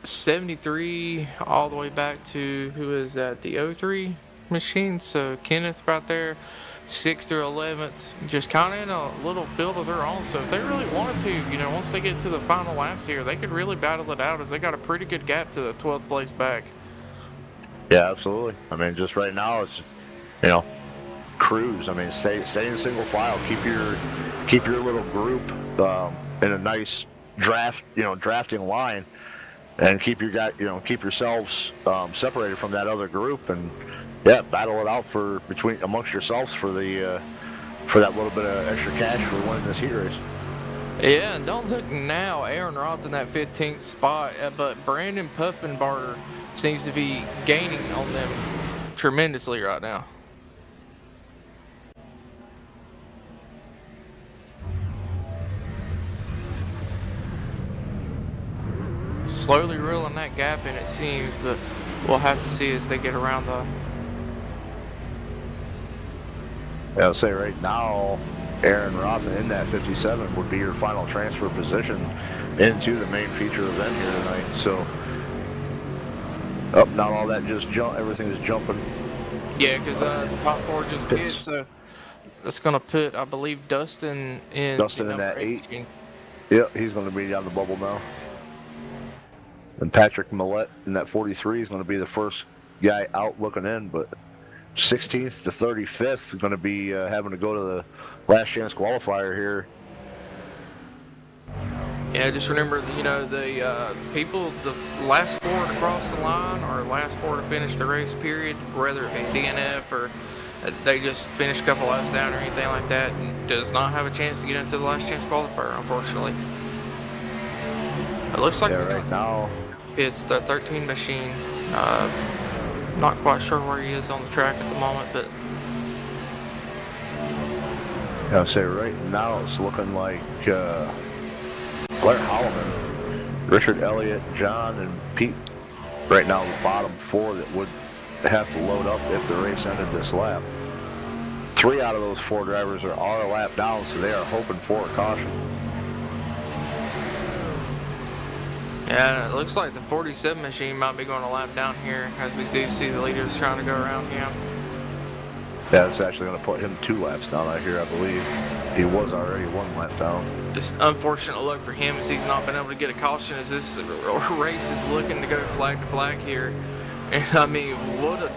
73 all the way back to who is that? The 03 machine. So Kenneth right there, 6th through 11th, just kind of in a little field of their own. So if they really wanted to, once they get to the final laps here, they could really battle it out, as they got a pretty good gap to the 12th place back. Yeah, absolutely. I mean, just right now it's cruise. I mean, stay in single file. Keep your little group in a nice drafting line, and keep yourselves separated from that other group, and battle it out amongst yourselves for that little bit of extra cash for winning this heat race. Yeah, and don't look now, Aaron Roth's in that 15th spot, but Brandon Puffenbarter seems to be gaining on them tremendously right now. Slowly reeling that gap in, it seems, but we'll have to see as they get around the... Yeah, I'll say right now, Aaron Roth in that 57 would be your final transfer position into the main feature event here tonight. So, not all that just jump. Everything's jumping. Yeah, because the top 4 just pitted, so that's going to put, I believe, Dustin in. Dustin in that 8. Yep, he's going to be on the bubble now. And Patrick Millette in that 43 is going to be the first guy out looking in, but 16th to 35th is going to be having to go to the last chance qualifier here. Yeah, just remember, the people, the last 4 to cross the line or last 4 to finish the race period, whether it be DNF or they just finish a couple laps down or anything like that, and does not have a chance to get into the last chance qualifier, unfortunately. It looks like right now it's the 13 machine. Not quite sure where he is on the track at the moment, but I'll say right now it's looking like Blair Holloman, Richard Elliott, John, and Pete right now the bottom 4 that would have to load up if the race ended this lap. 3 out of those 4 drivers are a lap down, so they are hoping for a caution. Yeah, it looks like the 47 machine might be going a lap down here, as we do see the leaders trying to go around him. Yeah, it's actually going to put him 2 laps down out here, I believe. He was already 1 lap down. Just unfortunate luck for him as he's not been able to get a caution as this race is looking to go flag to flag here. And I mean, what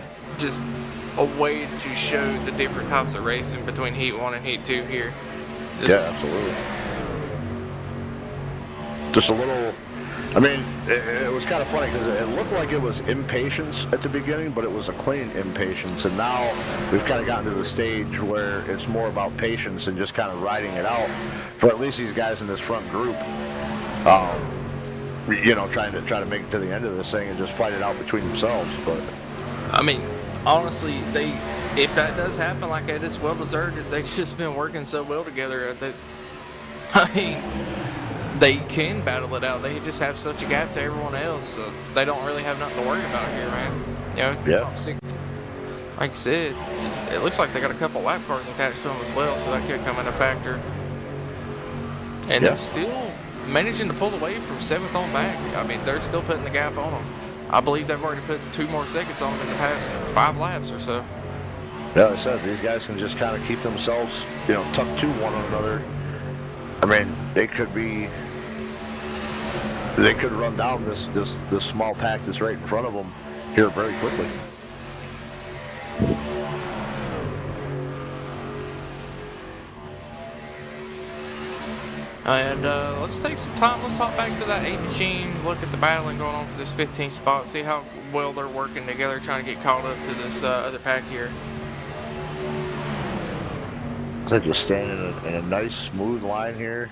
a way to show the different types of racing between Heat 1 and Heat 2 here. Yeah, absolutely. Just a little, I mean, it was kind of funny because it looked like it was impatience at the beginning, but it was a clean impatience. And now we've kind of gotten to the stage where it's more about patience and just kind of riding it out for at least these guys in this front group. You know, trying to make it to the end of this thing and just fight it out between themselves. But I mean, honestly, if that does happen like that, it's well deserved, as they've just been working so well together that, I mean, they can battle it out. They just have such a gap to everyone else, so they don't really have nothing to worry about here, man. You know, Yeah. top 6, like I said, it looks like they got a couple lap cars attached to them as well, so that could come into factor. And Yeah. they're still managing to pull away from 7th on back. I mean, they're still putting the gap on them. I believe they've already put 2 more seconds on them in the past 5 laps or so. yeah, like I said, these guys can just kind of keep themselves, you know, tucked to one another. I mean, they could run down this small pack that's right in front of them here very quickly. And let's take some time. Let's hop back to that 8 machine, look at the battling going on for this 15th spot, see how well they're working together, trying to get caught up to this other pack here. They're just standing in a nice smooth line here.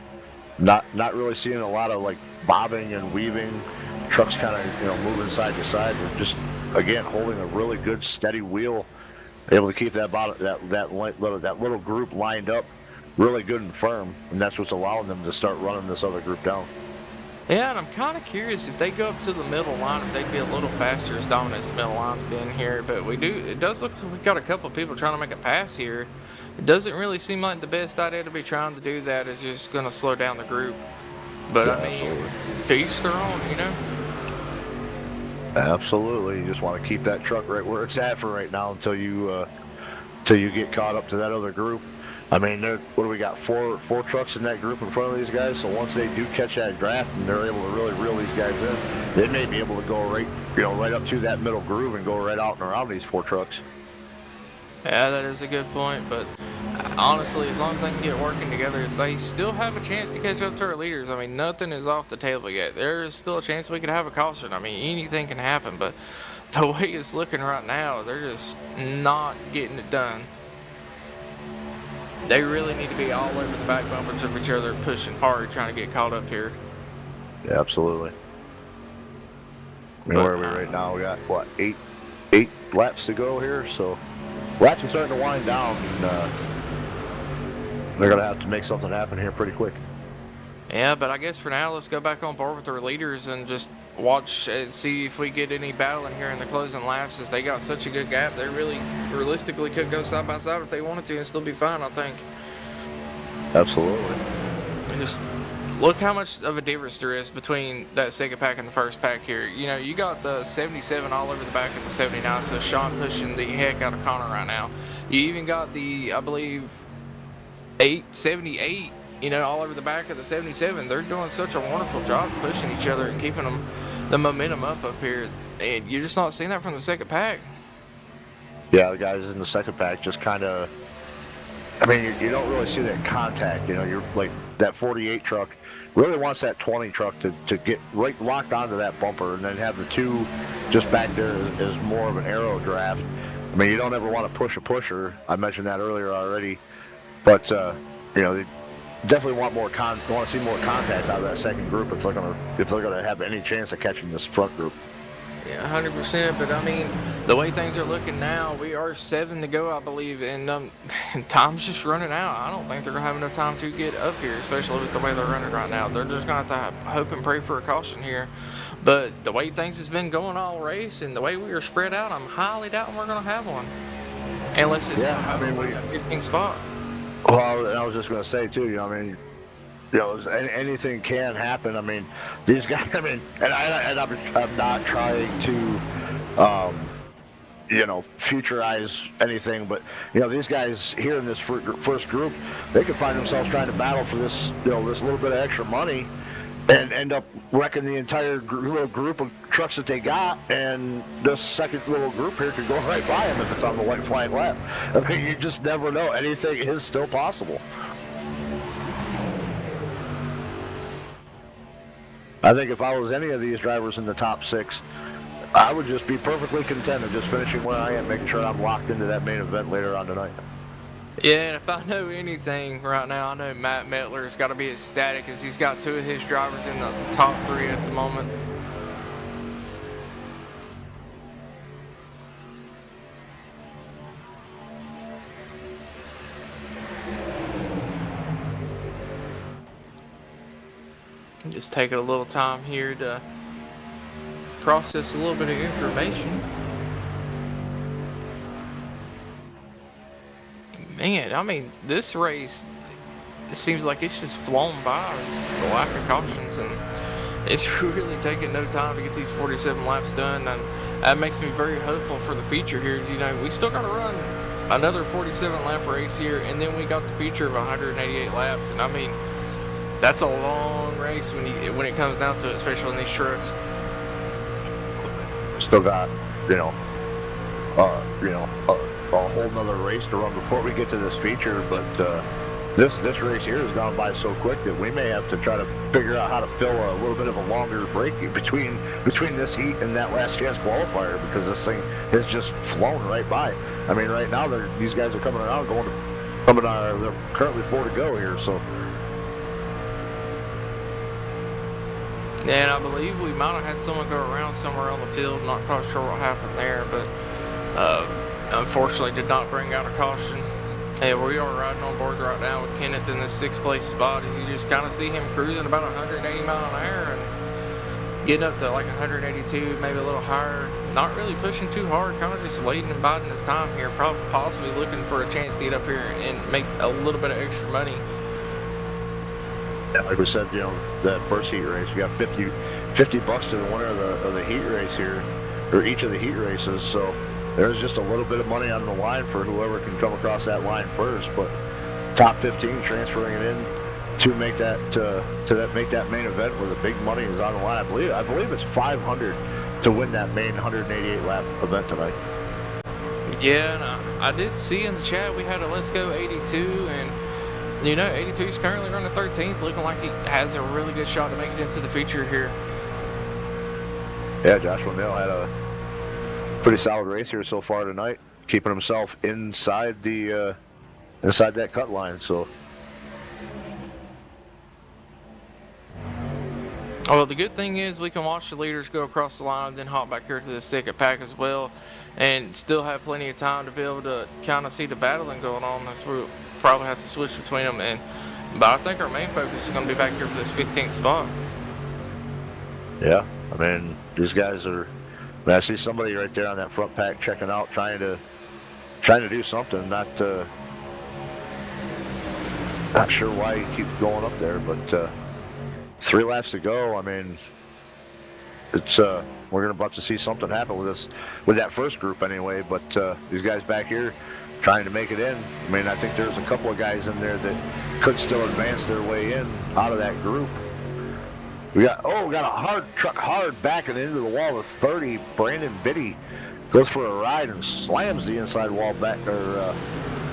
Not really seeing a lot of like bobbing and weaving. Trucks kind of, you know, moving side to side. They're just, again, holding a really good steady wheel, able to keep that little group lined up really good and firm, and that's what's allowing them to start running this other group down. Yeah, and I'm kind of curious if they go up to the middle line, if they'd be a little faster as dominant as the middle line's been here. But it does look like we've got a couple of people trying to make a pass here. It doesn't really seem like the best idea to be trying to do that, is just going to slow down the group. But Yeah, I mean, absolutely. to each their own, you know? Absolutely, you just want to keep that truck right where it's at for right now until you get caught up to that other group. I mean, what do we got? Four trucks in that group in front of these guys. So once they do catch that draft and they're able to really reel these guys in, they may be able to go right up to that middle groove and go right out and around these 4 trucks. Yeah, that is a good point. But honestly, as long as they can get working together, they still have a chance to catch up to our leaders. I mean, nothing is off the table yet. There is still a chance we could have a caution. I mean, anything can happen. But the way it's looking right now, they're just not getting it done. They really need to be all over the back bumpers of each other, pushing hard, trying to get caught up here. Yeah, absolutely. I mean, where are we right now? We got, what, eight laps to go here? So laps are starting to wind down, and they're going to have to make something happen here pretty quick. Yeah, but I guess for now, let's go back on board with our leaders and just watch and see if we get any battling here in the closing laps, as they got such a good gap. They really realistically could go side by side if they wanted to and still be fine, I think. Absolutely. And just look how much of a difference there is between that second pack and the first pack here. You know, you got the 77 all over the back of the 79, so Sean pushing the heck out of Connor right now. You even got the, I believe, 78, you know, all over the back of the 77. They're doing such a wonderful job pushing each other and keeping the momentum up here. And you're just not seeing that from the second pack. Yeah, the guys in the second pack just kind of, I mean, you don't really see that contact. You know, you're like that 48 truck really wants that 20 truck to get right locked onto that bumper, and then have the 2 just back there as more of an aero draft. I mean, you don't ever want to push a pusher. I mentioned that earlier already, but you know, they definitely want want to see more contact out of that second group if they're gonna have any chance of catching this front group. Yeah, 100%. But I mean, the way things are looking now, we are 7 to go, I believe, and time's just running out. I don't think they're gonna have enough time to get up here, especially with the way they're running right now. They're just gonna have to hope and pray for a caution here. But the way things has been going all race and the way we are spread out, I'm highly doubting we're gonna have one, unless it's Yeah, I mean, 15 spot. Well, I was just gonna say too. You know, I mean, you know, anything can happen. I mean, these guys. I mean, and I'm not trying to, you know, futurize anything, but you know, these guys here in this first group, they could find themselves trying to battle for this, you know, this little bit of extra money, and end up wrecking the entire little group of trucks that they got, and this second little group here could go right by them if it's on the white flag lap. I mean, you just never know. Anything is still possible. I think if I was any of these drivers in the top 6, I would just be perfectly content of just finishing where I am, making sure I'm locked into that main event later on tonight. Yeah, and if I know anything right now, I know Matt Mettler's got to be ecstatic as he's got 2 of his drivers in the top 3 at the moment. Just taking a little time here to process a little bit of information. Man, I mean, this race, it seems like it's just flown by the lack of cautions, and it's really taking no time to get these 47 laps done, and that makes me very hopeful for the feature here. You know, we still got to run another 47 lap race here, and then we got the feature of 188 laps, and I mean, that's a long race when it comes down to it, especially in these trucks. Still got, a whole nother race to run before we get to this feature, but this race here has gone by so quick that we may have to try to figure out how to fill a little bit of a longer break between this heat and that last chance qualifier, because this thing has just flown right by. I mean, right now these guys are coming around, they're currently 4 to go here, so. And I believe we might have had someone go around somewhere on the field. Not quite sure what happened there, but unfortunately did not bring out a caution. And we are riding on board right now with Kenneth in the 6th place spot. As you just kind of see him cruising about 180 mile an hour and getting up to like 182, maybe a little higher. Not really pushing too hard, kind of just waiting and biding his time here. Probably possibly looking for a chance to get up here and make a little bit of extra money. Like we said, that first heat race, we got $50 to the winner of the heat race here, or each of the heat races. So there's just a little bit of money on the line for whoever can come across that line first. But top 15 transferring it in to make that make that main event where the big money is on the line. I believe it's $500 to win that main 188 lap event tonight. Yeah, and I did see in the chat we had a Let's Go 82, and 82 is currently running 13th, looking like he has a really good shot to make it into the feature here. Yeah, Joshua Mill had a pretty solid race here so far tonight, keeping himself inside that cut line. So, well, the good thing is we can watch the leaders go across the line, then hop back here to the second pack as well, and still have plenty of time to be able to kind of see the battling going on. That's where we'll probably have to switch between them, but I think our main focus is going to be back here for this 15th spot. Yeah, I mean, these guys are. I see somebody right there on that front pack checking out, trying to do something. Not sure why he keeps going up there, but 3 laps to go. I mean, it's we're about to see something happen with that first group anyway. But these guys back here trying to make it in. I mean, I think there's a couple of guys in there that could still advance their way in out of that group. We got a hard truck backing into the wall with 30. Brandon Biddy goes for a ride and slams the inside wall back, or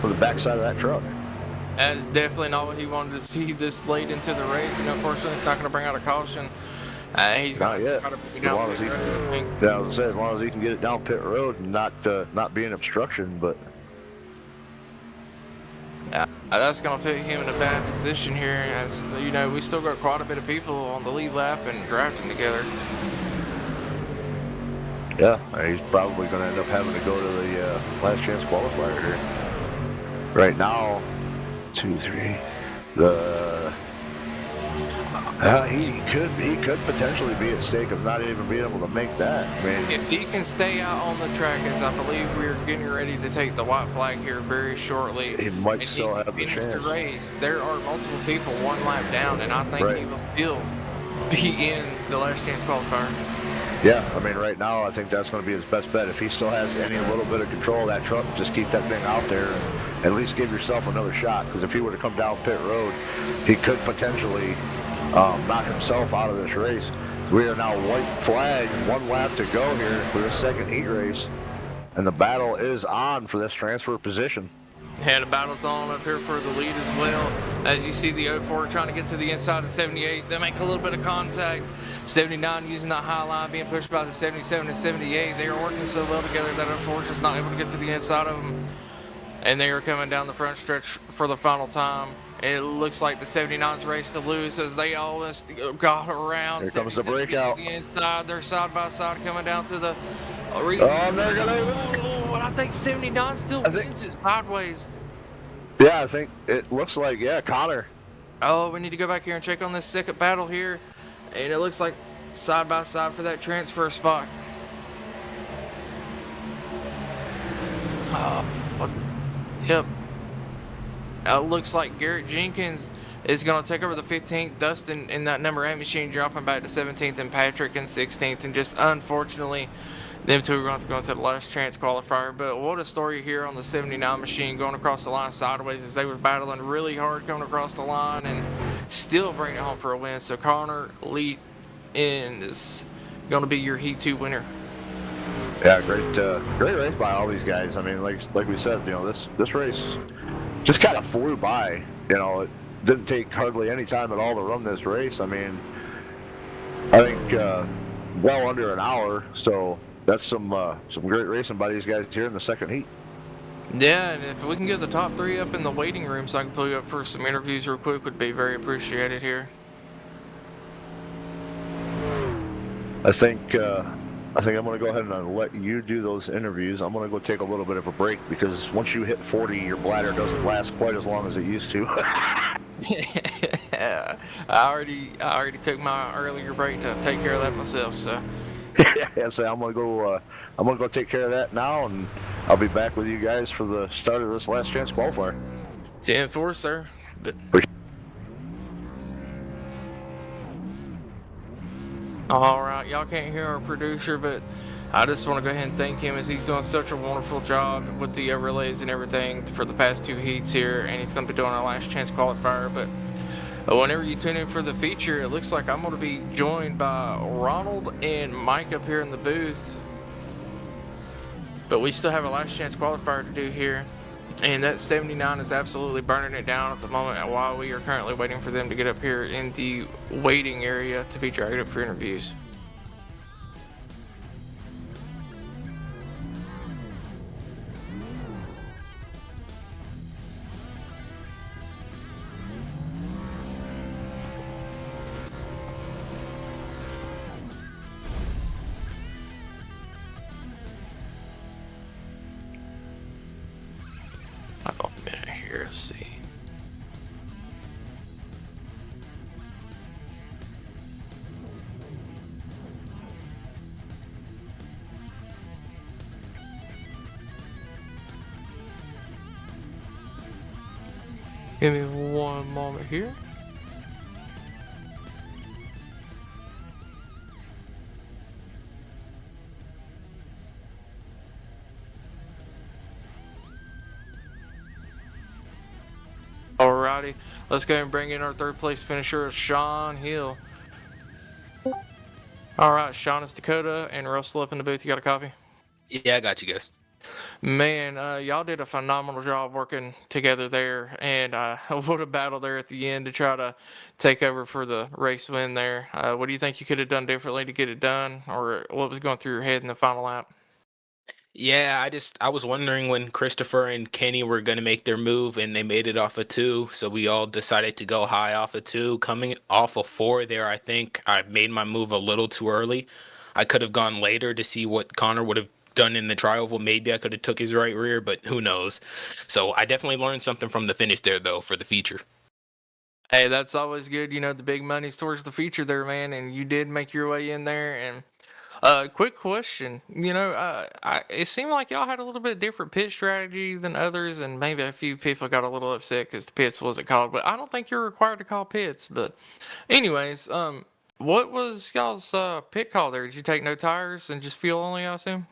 the backside of that truck. That is definitely not what he wanted to see this late into the race, and unfortunately it's not going to bring out a caution. He's going to try to bring it down pit road, I think. Yeah, I was gonna say, as long as he can get it down pit road and not be an obstruction, but. Yeah, that's going to put him in a bad position here. As we still got quite a bit of people on the lead lap and drafting together. Yeah, he's probably going to end up having to go to the last chance qualifier here. Right now, 2, 3. He could potentially be at stake of not even being able to make that. I mean, If he can stay out on the track, as I believe we're getting ready to take the white flag here very shortly, he might and still he have the can finish chance. the race, there are multiple people one lap down, and I think he Right. will still be in the last chance qualifier. Yeah, I mean, right now, I think that's going to be his best bet. If he still has any little bit of control of that truck, just keep that thing out there and at least give yourself another shot. Because if he were to come down pit road, he could potentially knock himself out of this race. We are now white flag, 1 lap to go here for the second heat race. And the battle is on for this transfer position. And the battle's on up here for the lead as well. As you see the 04 trying to get to the inside of 78. They make a little bit of contact. 79 using that high line, being pushed by the 77 and 78. They are working so well together that unfortunately is not able to get to the inside of them. And they are coming down the front stretch for the final time. And it looks like the 79's race to lose as they almost got around. Here comes the 77 getting breakout. to the inside. They're side by side coming down to the Oh, they're going to... I think 79 still wins it sideways. Yeah, I think it looks like, yeah, Connor. Oh, we need to go back here and check on this second battle here. And it looks like side by side for that transfer spot. Yep. It looks like Garrett Jenkins is going to take over the 15th. Dustin in that number 8 machine dropping back to 17th, and Patrick in 16th. And just unfortunately, them two are going to go into the last chance qualifier. But what a story here on the 79 machine going across the line sideways as they were battling really hard coming across the line and still bringing it home for a win. So Connor Lee is going to be your Heat 2 winner. Yeah, great race by all these guys. I mean, like we said, you know, this race just kind of flew by. You know, it didn't take hardly any time at all to run this race. I mean, I think well under an hour. So that's some great racing by these guys here in the second heat. Yeah, and if we can get the top 3 up in the waiting room so I can pull you up for some interviews real quick, would be very appreciated here. I think I'm going to go ahead and let you do those interviews. I'm going to go take a little bit of a break because once you hit 40, your bladder doesn't last quite as long as it used to. Yeah, I already took my earlier break to take care of that myself. So Yeah, so I'm gonna go take care of that now, and I'll be back with you guys for the start of this last chance qualifier. 10-4, sir. But all right, y'all can't hear our producer, but I just want to go ahead and thank him as he's doing such a wonderful job with the relays and everything for the past 2 heats here, and he's going to be doing our last chance qualifier. But whenever you tune in for the feature, it looks like I'm going to be joined by Ronald and Mike up here in the booth. But we still have a last chance qualifier to do here. And that 79 is absolutely burning it down at the moment while we are currently waiting for them to get up here in the waiting area to be dragged up for interviews. Oh, a minute here, let's see. Give me one moment here. Alrighty, let's go and bring in our 3rd place finisher, Sean Hill. Alright, Sean, it's Dakota and Russell up in the booth. You got a copy? Yeah, I got you guys. Man, y'all did a phenomenal job working together there, and what a battle there at the end to try to take over for the race win there. What do you think you could have done differently to get it done, or what was going through your head in the final lap? Yeah, I was wondering when Christopher and Kenny were gonna make their move, and they made it off of 2, so we all decided to go high off of 2. Coming off of 4 there, I think I made my move a little too early. I could have gone later to see what Connor would have done in the tri-oval. Maybe I could have took his right rear, but who knows. So I definitely learned something from the finish there, though, for the feature. Hey, that's always good. The big money's towards the future there, man, and you did make your way in there. And quick question. It seemed like y'all had a little bit different pit strategy than others, and maybe a few people got a little upset because the pits wasn't called. But I don't think you're required to call pits. But anyways, what was y'all's pit call there? Did you take no tires and just fuel only, I assume?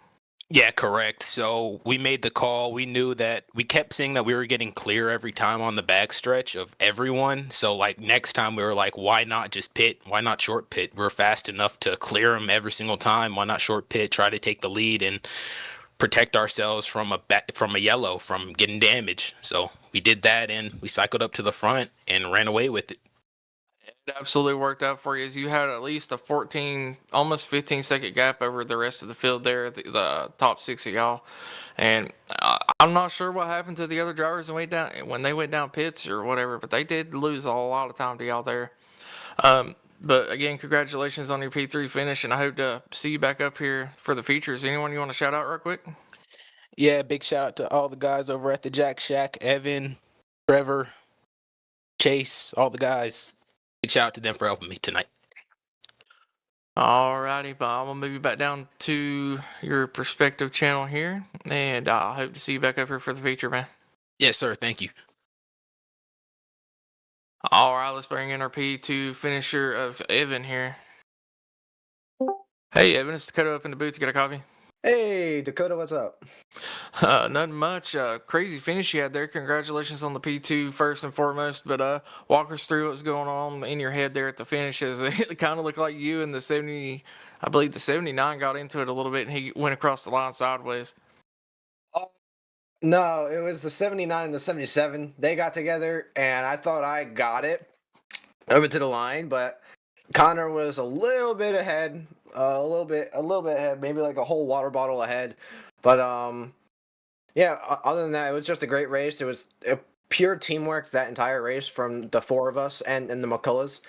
Yeah, correct. So we made the call. We knew that we kept seeing that we were getting clear every time on the backstretch of everyone. So like next time we were like, why not just pit? Why not short pit? We're fast enough to clear them every single time. Why not short pit? Try to take the lead and protect ourselves from from a yellow from getting damaged. So we did that and we cycled up to the front and ran away with it. It absolutely worked out for you as you had at least a 14, almost 15-second gap over the rest of the field there, the top six of y'all. And I'm not sure what happened to the other drivers when they went down pits or whatever, but they did lose a lot of time to y'all there. But again, congratulations on your P3 finish, and I hope to see you back up here for the features. Anyone you want to shout out real quick? Yeah, big shout out to all the guys over at the Jack Shack, Evan, Trevor, Chase, all the guys. Big shout out to them for helping me tonight. Alrighty, but I'm gonna move you back down to your perspective channel here, and I hope to see you back up here for the feature, man. Yes, sir. Thank you. All right, let's bring in our P2 finisher of Evan here. Hey, Evan, it's Dakota up in the booth to get a copy. Hey, Dakota, what's up? Nothing much. Crazy finish you had there. Congratulations on the P2 first and foremost. But walk us through what's going on in your head there at the finish. As it kind of looked like you and the 70, I believe the 79 got into it a little bit, and he went across the line sideways. No, it was the 79 and the 77. They got together, and I thought I got it over to the line, but Connor was a little bit ahead, a little bit ahead, maybe like a whole water bottle ahead. But yeah. Other than that, it was just a great race. It was a pure teamwork that entire race from the four of us and the McCulloughs.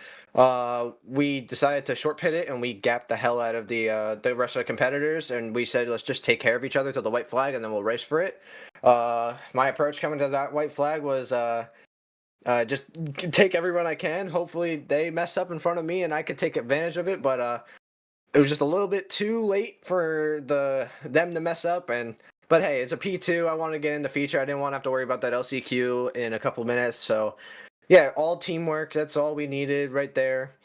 We decided to short pit it, and we gapped the hell out of the rest of the competitors, and we said let's just take care of each other till the white flag, and then we'll race for it. My approach coming to that white flag was just take everyone I can. Hopefully they mess up in front of me, and I could take advantage of it. But it was just a little bit too late for them to mess up. But hey, it's a P2. I wanted to get in the feature. I didn't want to have to worry about that LCQ in a couple minutes. So yeah, all teamwork. That's all we needed right there.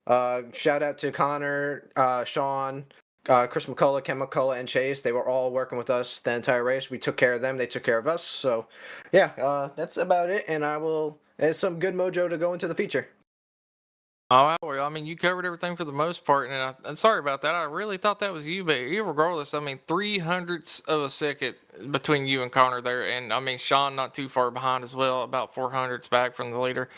Shout out to Connor, Sean, Chris McCullough, Ken McCullough, and Chase. They were all working with us the entire race. We took care of them. They took care of us. So yeah, that's about it. And it's some good mojo to go into the feature. Oh, well, I mean, you covered everything for the most part, and I'm sorry about that. I really thought that was you, but regardless, I mean, 300ths of a second between you and Connor there, and I mean, Sean not too far behind as well, about 400ths back from the leader.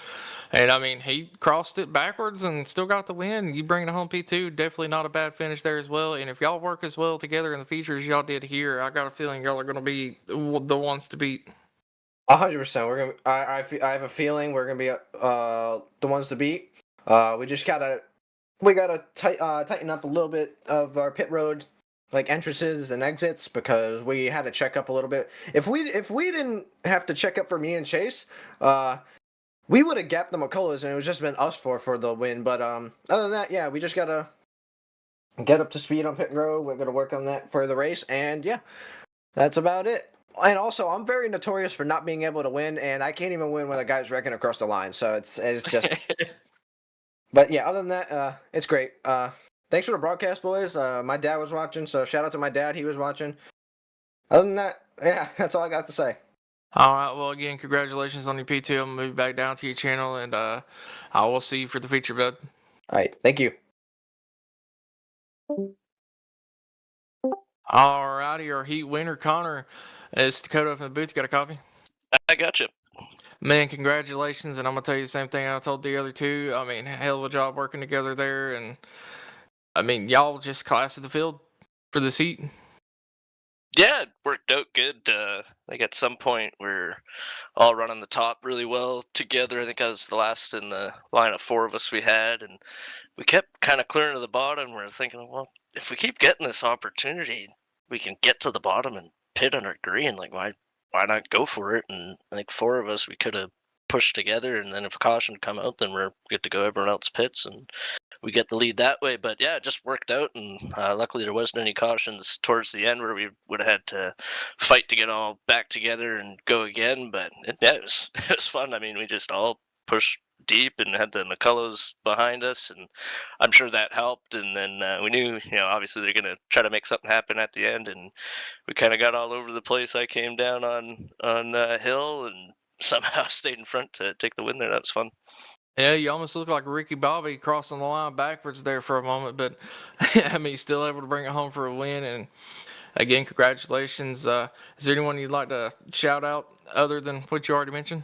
And I mean, he crossed it backwards and still got the win. You bring the home P2, definitely not a bad finish there as well. And if y'all work as well together in the features y'all did here, I got a feeling y'all are going to be the ones to beat. 100%. We're gonna. I have a feeling we're gonna be the ones to beat. We gotta tighten up a little bit of our pit road, like entrances and exits, because we had to check up a little bit. If we didn't have to check up for me and Chase, we would have gapped the McCulloughs, and it was just been us for the win. But other than that, yeah, we just gotta get up to speed on pit road. We're gonna work on that for the race, and yeah, that's about it. And also, I'm very notorious for not being able to win, and I can't even win when a guy's wrecking across the line. So it's just. But yeah, other than that, it's great. Thanks for the broadcast, boys. My dad was watching, so shout out to my dad. He was watching. Other than that, yeah, that's all I got to say. All right. Well, again, congratulations on your P2. I'm going to move back down to your channel, and I will see you for the feature, bud. All right. Thank you. All righty. Our heat winner, Connor, is Dakota up in the booth. You got a copy? I got you. Man, congratulations, and I'm going to tell you the same thing I told the other two. I mean, hell of a job working together there, and I mean, y'all just class of the field for this heat. Yeah, it worked out good. Like at some point, we're all running the top really well together. I think I was the last in the line of four of us we had, and we kept kind of clearing to the bottom. We're thinking, well, if we keep getting this opportunity, we can get to the bottom and pit under green. Like, why not go for it? And I think four of us, we could have push together, and then if caution come out, then we're good to go. Everyone else pits, and we get the lead that way. But yeah, it just worked out, and luckily there wasn't any cautions towards the end where we would have had to fight to get all back together and go again. But yeah, it was it was fun. I mean, we just all pushed deep and had the McCullows behind us, and I'm sure that helped. And then we knew, obviously they're gonna try to make something happen at the end, and we kind of got all over the place. I came down on hill and somehow stayed in front to take the win there. That was fun. Yeah, you almost look like Ricky Bobby crossing the line backwards there for a moment, but I mean, still able to bring it home for a win. And again, congratulations. Is there anyone you'd like to shout out other than what you already mentioned?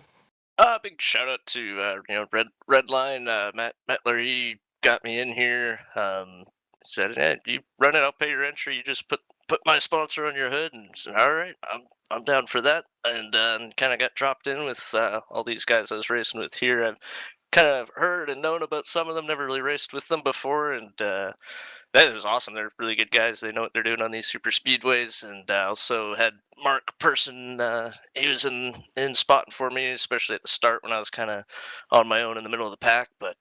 Big shout out to Red Line Matt Metler. He got me in here. Said, "Hey, you run it, I'll pay your entry. You just put my sponsor on your hood." And I said, "All right, I'm down for that." And kind of got dropped in with all these guys I was racing with here. I've kind of heard and known about some of them. Never really raced with them before, and that was awesome. They're really good guys. They know what they're doing on these super speedways. And also had Mark Person. He was in spotting for me, especially at the start when I was kind of on my own in the middle of the pack. But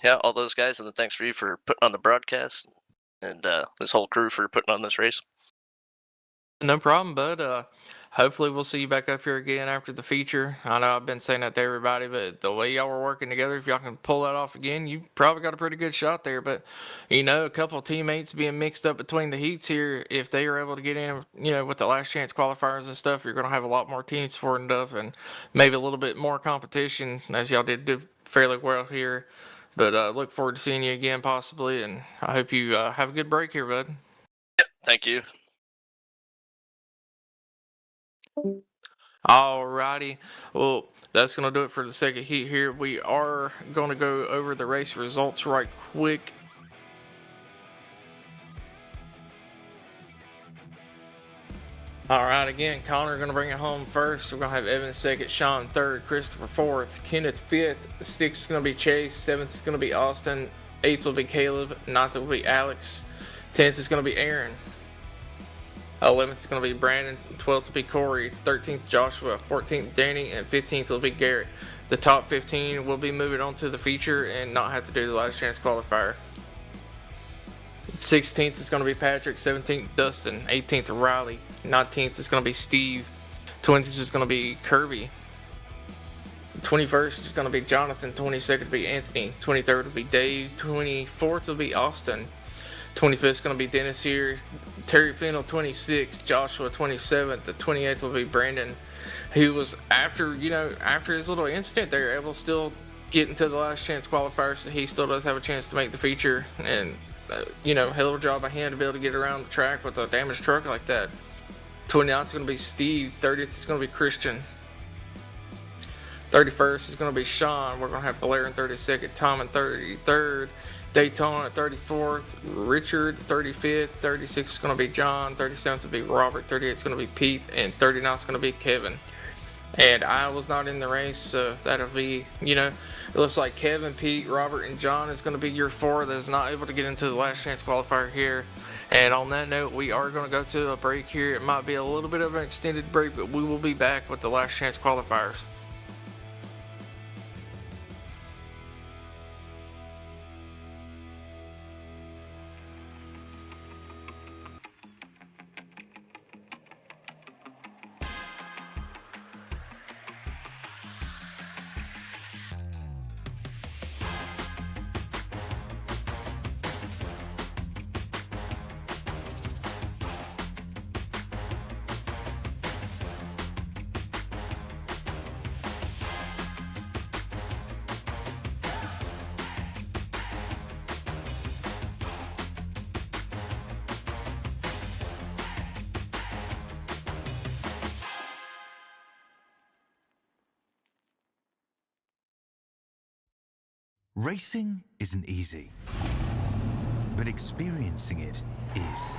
yeah, all those guys. And then thanks for you for putting on the broadcast, and this whole crew for putting on this race. No problem, bud. Hopefully we'll see you back up here again after the feature. I know I've been saying that to everybody, but the way y'all were working together, if y'all can pull that off again, you probably got a pretty good shot there. But, a couple of teammates being mixed up between the heats here, if they are able to get in, with the last chance qualifiers and stuff, you're going to have a lot more teams formed up and maybe a little bit more competition, as y'all did do fairly well here. But look forward to seeing you again possibly, and I hope you have a good break here, bud. Yep, thank you. Alrighty, well, that's going to do it for the second heat here. We are going to go over the race results right quick. Alright, again, Connor going to bring it home first. We're going to have Evan second, Sean third, Christopher fourth, Kenneth fifth, sixth is going to be Chase, seventh is going to be Austin, eighth will be Caleb, ninth will be Alex, 10th is going to be Aaron. 11th is going to be Brandon, 12th will be Corey, 13th Joshua, 14th Danny, and 15th will be Garrett. The top 15 will be moving on to the feature and not have to do the last chance qualifier. 16th is going to be Patrick, 17th Dustin, 18th Riley, 19th is going to be Steve, 20th is going to be Kirby, 21st is going to be Jonathan, 22nd will be Anthony, 23rd will be Dave, 24th will be Austin, 25th is going to be Dennis here, Terry Fennell 26th, Joshua 27th, the 28th will be Brandon, who was after his little incident there, able to still get into the last chance qualifier, so he still does have a chance to make the feature, and hell of a job by him to be able to get around the track with a damaged truck like that. 29th is going to be Steve, 30th is going to be Christian, 31st is going to be Sean, we're going to have Blair in 32nd, Tom in 33rd, Daytona at 34th, Richard 35th, 36th is going to be John, 37th will be Robert, 38th is going to be Pete, and 39th is going to be Kevin. And I was not in the race, so that'll be, it looks like Kevin, Pete, Robert, and John is going to be your four that is not able to get into the last chance qualifier here. And on that note, we are going to go to a break here. It might be a little bit of an extended break, but we will be back with the last chance qualifiers. Racing isn't easy, but experiencing it is.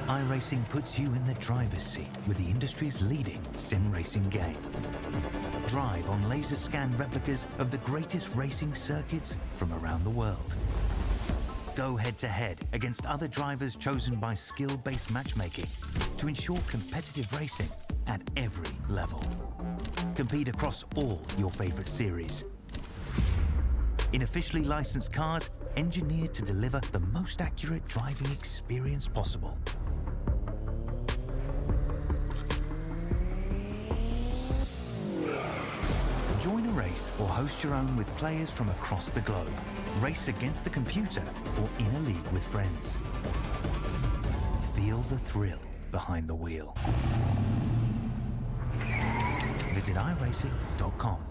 iRacing puts you in the driver's seat with the industry's leading sim racing game. Drive on laser scan replicas of the greatest racing circuits from around the world. Go head-to-head against other drivers chosen by skill-based matchmaking to ensure competitive racing at every level. Compete across all your favorite series. In officially licensed cars, engineered to deliver the most accurate driving experience possible. Join a race or host your own with players from across the globe. Race against the computer or in a league with friends. Feel the thrill behind the wheel. Visit iRacing.com.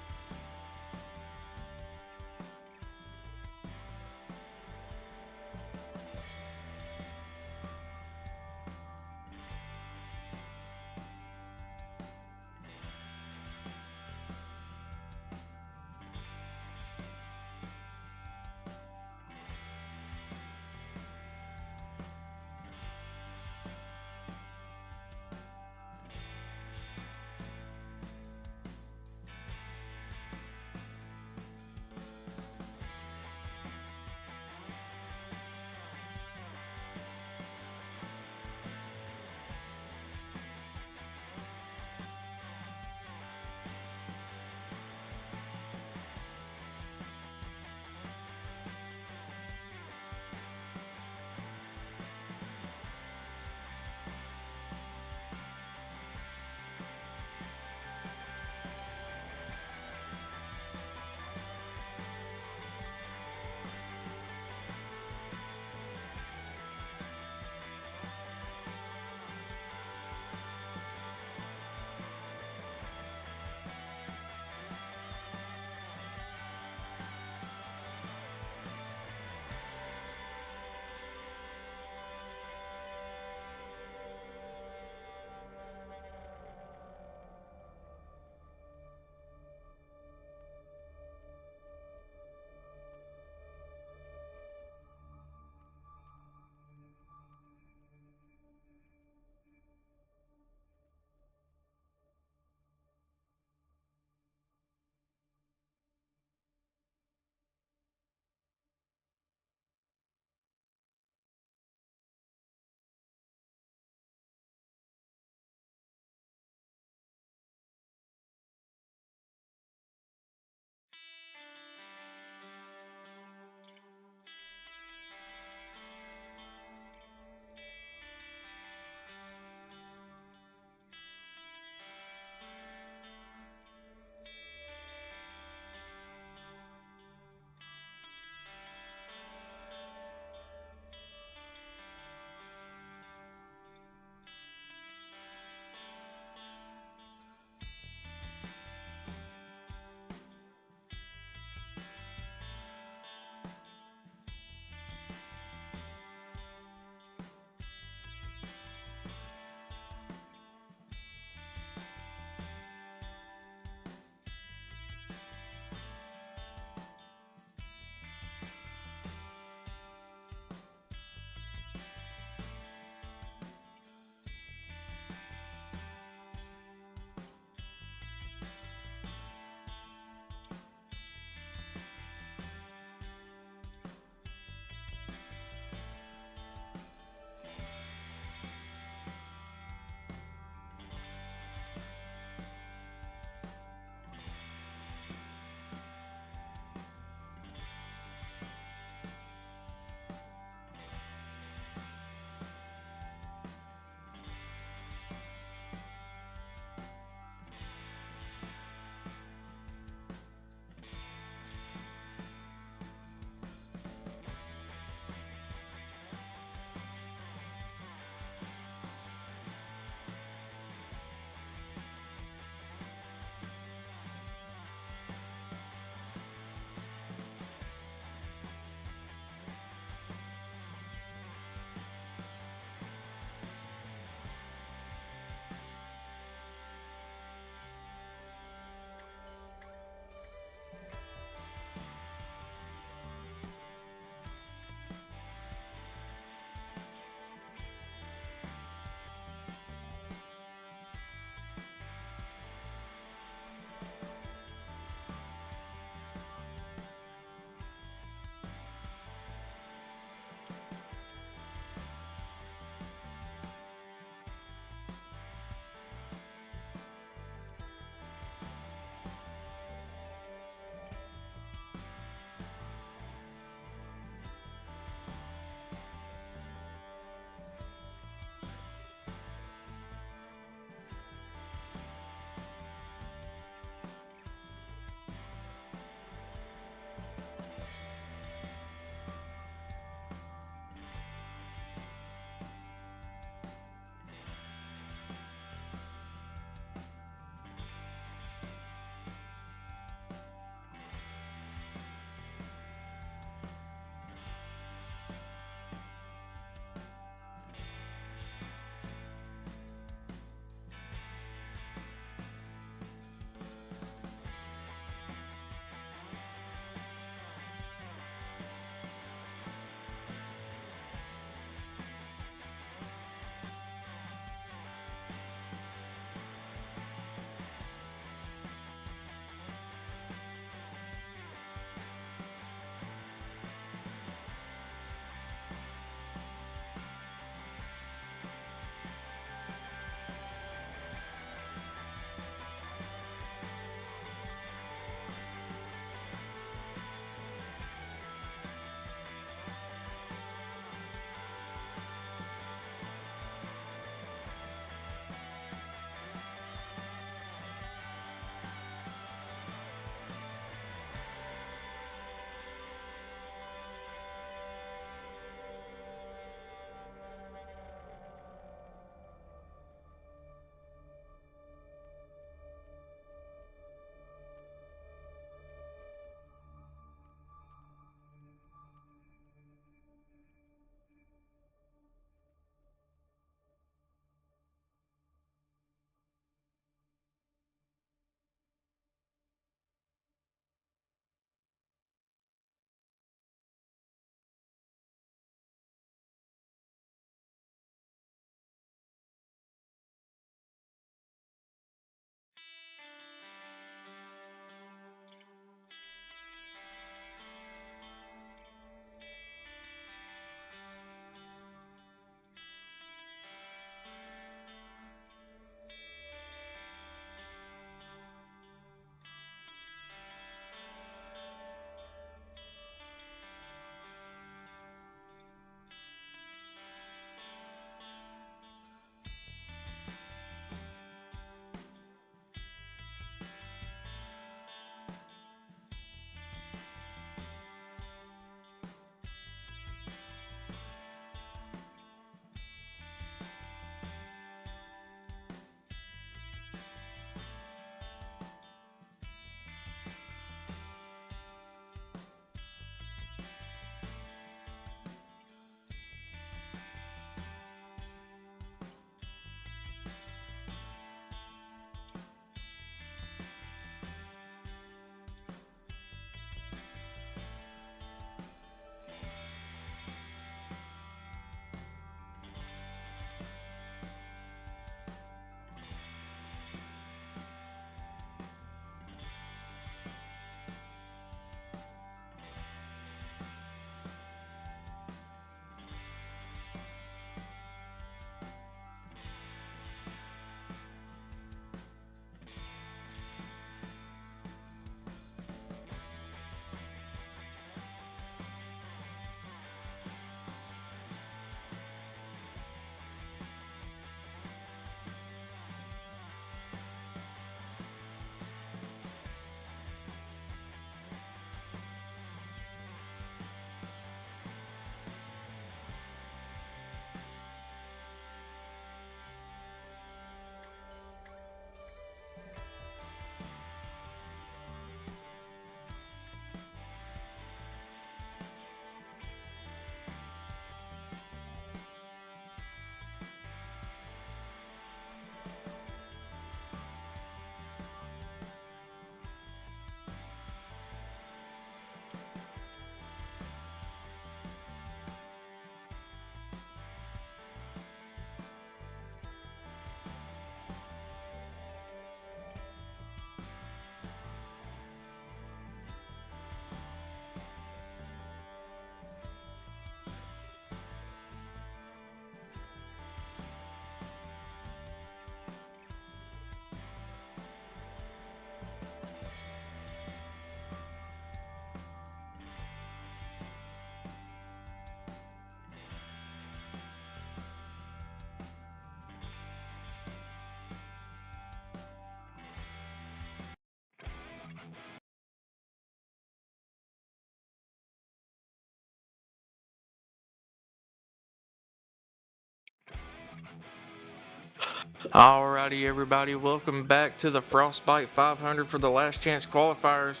Alrighty, everybody, welcome back to the Frostbite 500 for the last chance qualifiers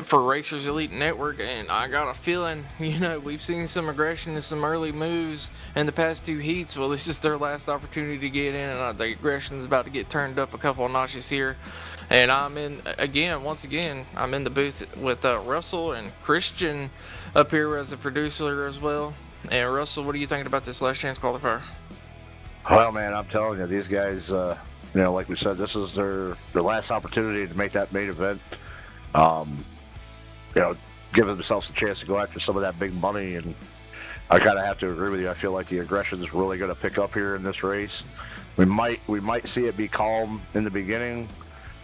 for Racers Elite Network. And I got a feeling, we've seen some aggression and some early moves in the past 2 heats. Well, this is their last opportunity to get in, and the aggression is about to get turned up a couple of notches here. And I'm in, once again, I'm in the booth with Russell and Christian up here as a producer as well. And Russell, what are you thinking about this last chance qualifier? Well, man, I'm telling you, these guys, like we said, this is their last opportunity to make that main event. Give themselves a chance to go after some of that big money. And I kind of have to agree with you. I feel like the aggression is really going to pick up here in this race. We might see it be calm in the beginning.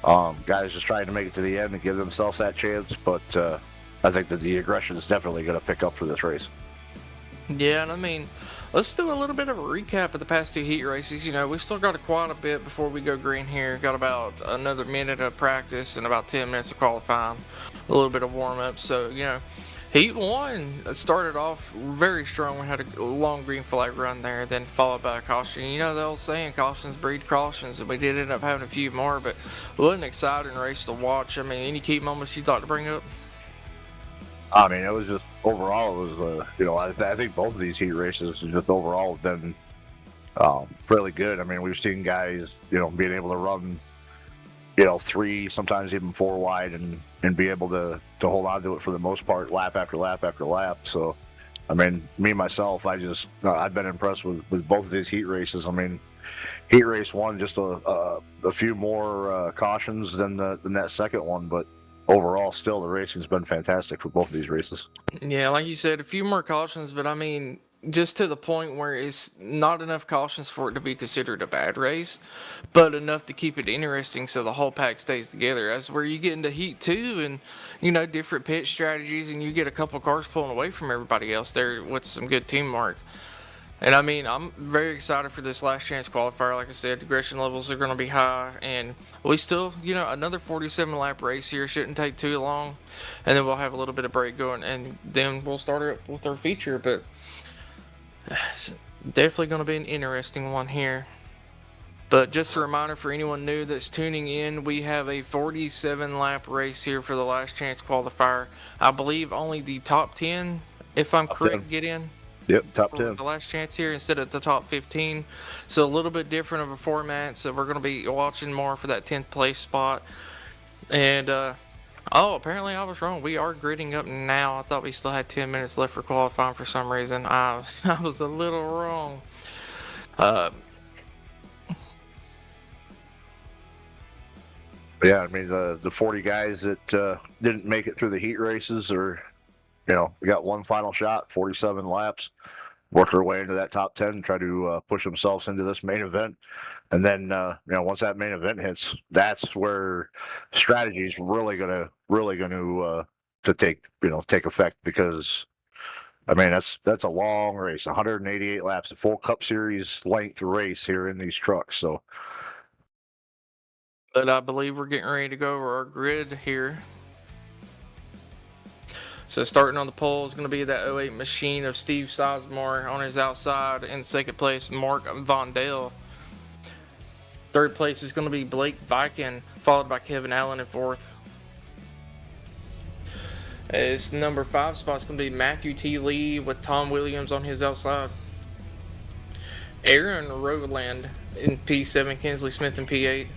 Guys just trying to make it to the end and give themselves that chance. But I think that the aggression is definitely going to pick up for this race. Yeah, and I mean, let's do a little bit of a recap of the past 2 heat races. We still got quite a bit before we go green here. Got about another minute of practice and about 10 minutes of qualifying, a little bit of warm-up. So, heat 1 started off very strong. We had a long green flag run there, then followed by a caution. The old saying, cautions breed cautions, and we did end up having a few more, but it was an exciting race to watch. I mean, any key moments you'd like to bring up? I mean, it was just overall, it was, I think both of these heat races just overall have been really good. I mean, we've seen guys, being able to run, 3, sometimes even 4 wide and be able to hold on to it for the most part, lap after lap after lap. So, I mean, me, myself, I've been impressed with both of these heat races. I mean, heat race 1, just a few more cautions than that second one, but overall, still, the racing's been fantastic for both of these races. Yeah, like you said, a few more cautions, but I mean, just to the point where it's not enough cautions for it to be considered a bad race, but enough to keep it interesting so the whole pack stays together. That's where you get into heat 2 and, different pit strategies, and you get a couple cars pulling away from everybody else there with some good teamwork. And I mean, I'm very excited for this last chance qualifier. Like I said, aggression levels are going to be high, and we still, another 47 lap race here shouldn't take too long, and then we'll have a little bit of break going, and then we'll start up with our feature. But it's definitely going to be an interesting one here. But just a reminder for anyone new that's tuning in, we have a 47 lap race here for the last chance qualifier. I believe only the top 10, if I'm correct, get in. Yep, top 10. The last chance here instead of the top 15. So a little bit different of a format. So we're going to be watching more for that 10th place spot. And, apparently I was wrong. We are gridding up now. I thought we still had 10 minutes left for qualifying for some reason. I was a little wrong. Yeah, I mean, the 40 guys that didn't make it through the heat races are... we got one final shot, 47 laps, work our way into that top 10 and try to push themselves into this main event. And then, once that main event hits, that's where strategy is really going to take effect, because, I mean, that's a long race, 188 laps, a full Cup Series length race here in these trucks. So, but I believe we're getting ready to go over our grid here. So starting on the pole is going to be that 08 machine of Steve Sizemore on his outside. In second place, Mark Vondale. Third place is going to be Blake Viken, followed by Kevin Allen in fourth. It's number 5 spot is going to be Matthew T. Lee with Tom Williams on his outside. Aaron Rowland in P7, Kinsley Smith in P8.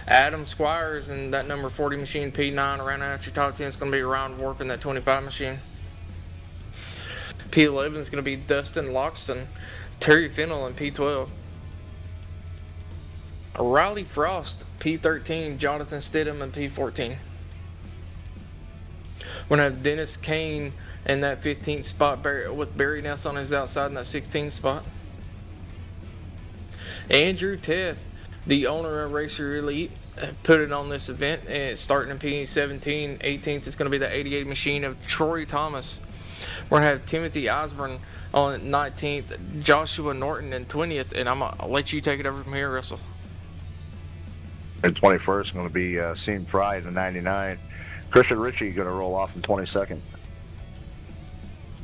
Adam Squires in that number 40 machine, P9. Around out your top 10 is going to be Ryan Warp in that 25 machine. P11 is going to be Dustin Loxton, Terry Fennell in P12. Riley Frost, P13, Jonathan Stidham in P14. We're going to have Dennis Kane in that 15th spot with Barry Ness on his outside in that 16th spot. Andrew Teth, the owner of Racer Elite, put it on this event, and it's starting in P17. 18th is going to be the 88 machine of Troy Thomas. We're going to have Timothy Osborne on 19th, Joshua Norton in 20th, and I'm going to let you take it over from here, Russell. And 21st is going to be Seam Fry in the 99. Christian Ritchie going to roll off in 22nd.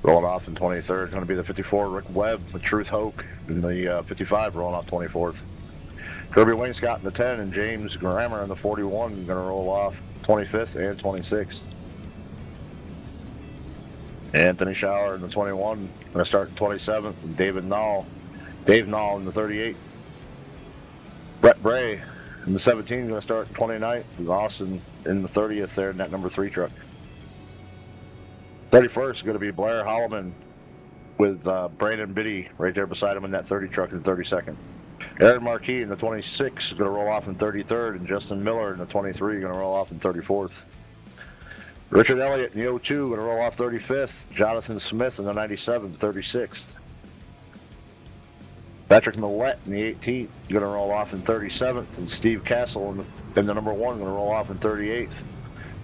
Rolling off in 23rd, going to be the 54, Rick Webb with Truth Hoke in the 55, rolling off 24th. Kirby Wainscott in the 10 and James Grammer in the 41 going to roll off 25th and 26th. Anthony Schauer in the 21 going to start in 27th, and Dave Nall in the 38. Brett Bray in the 17 going to start in 29th, and Austin in the 30th there in that number 3 truck. 31st is going to be Blair Holloman with Brandon Biddy right there beside him in that 30 truck in the 32nd. Aaron Marquis in the 26 is going to roll off in 33rd, and Justin Miller in the 23 going to roll off in 34th. Richard Elliott in the 02 going to roll off 35th. Jonathan Smith in the 97, 36th. Patrick Millette in the 18th going to roll off in 37th, and Steve Castle in the number 1 going to roll off in 38th.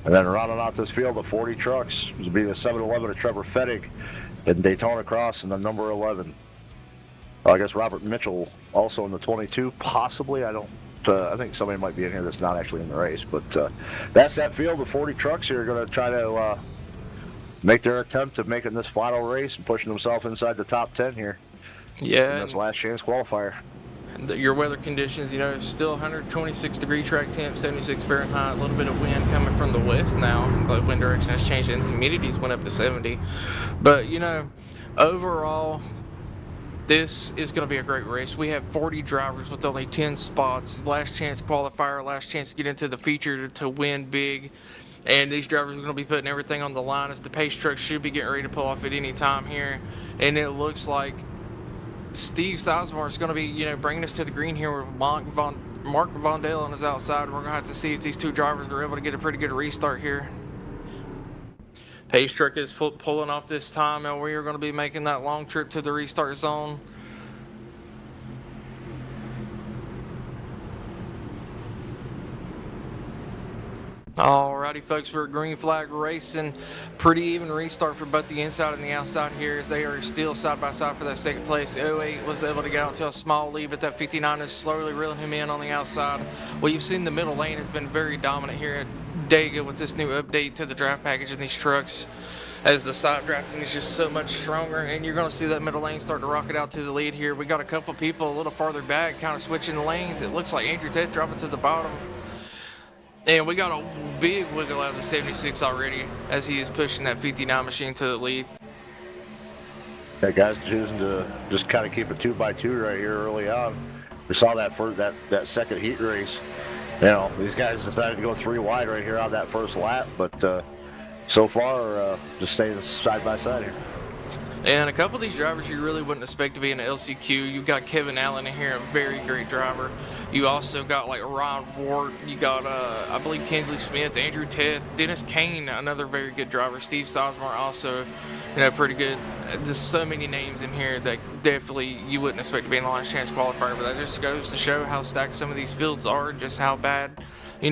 And then rounding out this field, the 40 trucks will be the 711 of Trevor Fettig in Daytona Cross in the number 11. I guess Robert Mitchell also in the 22, possibly. I think somebody might be in here that's not actually in the race, but that's that field. The 40 trucks here are going to try to make their attempt at making this final race and pushing themselves inside the top 10 here. Yeah. In this last chance qualifier. Your weather conditions, still 126 degree track temp, 76 Fahrenheit, a little bit of wind coming from the west now. The wind direction has changed and the humidities went up to 70. But, overall, this is going to be a great race. We have 40 drivers with only 10 spots. Last chance qualifier, last chance to get into the feature to win big. And these drivers are going to be putting everything on the line as the pace truck should be getting ready to pull off at any time here. And it looks like Steve Sizemore is going to be, bringing us to the green here with Mark Vondell on his outside. We're going to have to see if these two drivers are able to get a pretty good restart here. Pace truck is pulling off this time, and we are going to be making that long trip to the restart zone. Alrighty, folks, we're green flag racing. Pretty even restart for both the inside and the outside here as they are still side by side for that second place. 08 was able to get out to a small lead, but that 59 is slowly reeling him in on the outside. Well, you've seen the middle lane has been very dominant here at Dega with this new update to the draft package in these trucks, as the side drafting is just so much stronger, and you're going to see that middle lane start to rocket out to the lead here. We got a couple people a little farther back kind of switching lanes. It looks like Andrew Ted dropping to the bottom. And we got a big wiggle out of the 76 already as he is pushing that 59 machine to the lead. That guy's choosing to just kind of keep a 2x2 right here early on. We saw that for that second heat race. These guys decided to go 3 wide right here on that first lap, but so far just staying side by side here. And a couple of these drivers you really wouldn't expect to be in the LCQ. You've got Kevin Allen in here, a very great driver. You also got like Ryan Ward. You got, I believe, Kinsley Smith, Andrew Ted, Dennis Kane, another very good driver. Steve Sizemore also, pretty good. Just so many names in here that definitely you wouldn't expect to be in the last chance qualifier. But that just goes to show how stacked some of these fields are, just how bad. You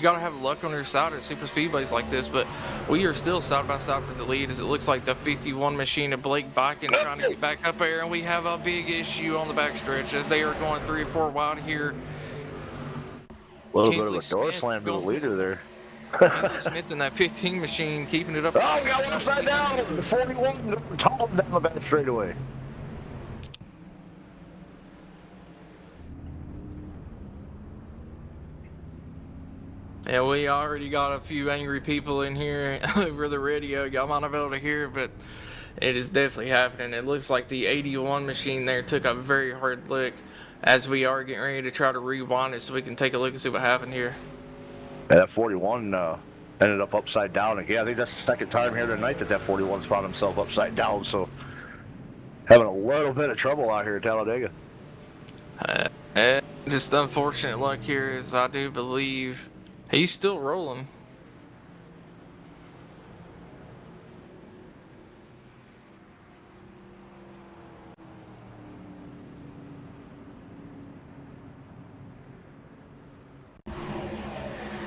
got to have luck on your side at super speedways like this, but we are still side by side for the lead as it looks like the 51 machine of Blake Viking trying to get back up there, and we have a big issue on the backstretch as they are going 3 or 4 wide here. A little bit of a door slam to the leader there. Kinsley Smith in that 15 machine keeping it up. Oh, we got one upside down. The 41 tumbled down the back straightaway. Yeah, we already got a few angry people in here over the radio. Y'all might not be able to hear, but it is definitely happening. It looks like the 81 machine there took a very hard look as we are getting ready to try to rewind it so we can take a look and see what happened here. Yeah, that 41 ended up upside down again. I think that's the second time here tonight that 41's found himself upside down, so having a little bit of trouble out here at Talladega. Just unfortunate luck here, as I do believe he's still rolling.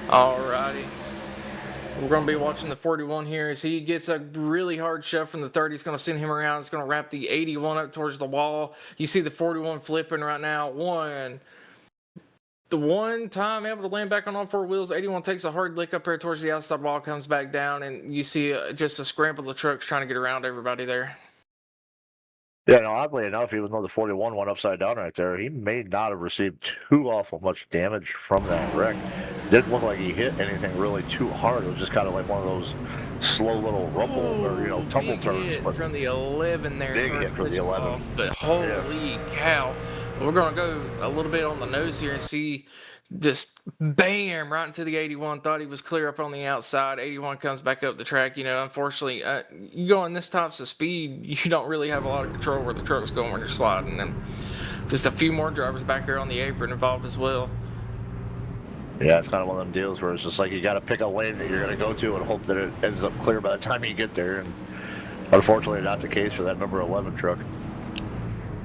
Alrighty. We're going to be watching the 41 here as he gets a really hard shove from the 30. It's going to send him around. It's going to wrap the 81 up towards the wall. You see the 41 flipping right now. 1, the one time able to land back on all four wheels. 81 takes a hard lick up there towards the outside wall, comes back down, and you see just a scramble of trucks trying to get around everybody there. Yeah, no, oddly enough, even though the 41 went upside down right there, he may not have received too awful much damage from that wreck. Didn't look like he hit anything really too hard. It was just kind of like one of those slow little rumble or tumble turns. Hit from the 11 there. Big hit from the 11. Off, but holy cow. We're going to go a little bit on the nose here and see just bam right into the 81. Thought he was clear up on the outside. 81 comes back up the track. Unfortunately, you go in this types of speed, you don't really have a lot of control where the truck's going when you're sliding. And just a few more drivers back here on the apron involved as well. Yeah, it's kind of one of them deals where it's just like you got to pick a lane that you're going to go to and hope that it ends up clear by the time you get there. And unfortunately, not the case for that number 11 truck.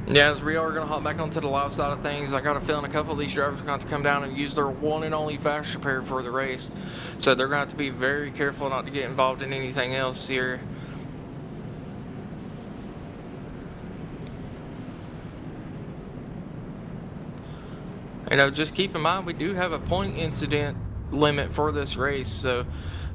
Yeah, as we are going to hop back onto the live side of things, I got a feeling a couple of these drivers are going to have to come down and use their one and only fast repair for the race. So they're going to have to be very careful not to get involved in anything else here. Just keep in mind we do have a point incident limit for this race, so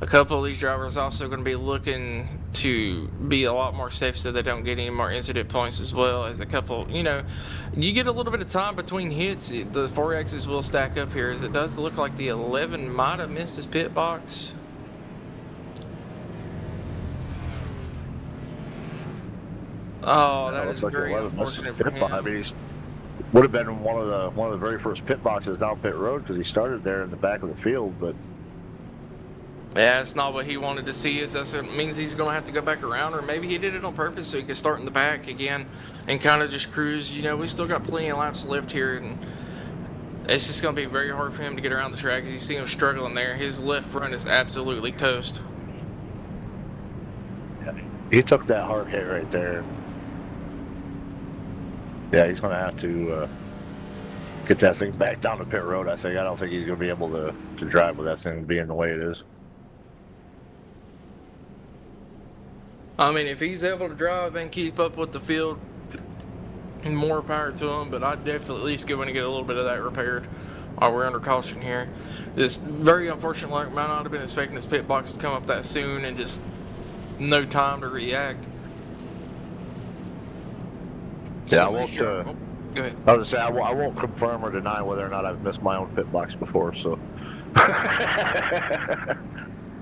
a couple of these drivers also going to be looking to be a lot more safe so they don't get any more incident points, as well as a couple, you get a little bit of time between hits. The 4Xs will stack up here, as it does look like the 11 might have missed his pit box. Oh, that is very unfortunate for him. I mean, would have been one of the very first pit boxes down pit road because he started there in the back of the field, but yeah, it's not what he wanted to see. That means he's going to have to go back around, or maybe he did it on purpose so he could start in the back again and kind of just cruise. We still got plenty of laps left here, and it's just going to be very hard for him to get around the track. As you see him struggling there, his left front is absolutely toast. Yeah, he took that hard hit right there. Yeah, he's going to have to get that thing back down to pit road, I think. I don't think he's going to be able to drive with that thing being the way it is. I mean, if he's able to drive and keep up with the field, more power to him, but I'd definitely at least go in and get a little bit of that repaired while we're under caution here. This very unfortunate luck, might not have been expecting this pit box to come up that soon and just no time to react. Yeah, So I won't. go ahead. I was gonna say I won't confirm or deny whether or not I've missed my own pit box before. So,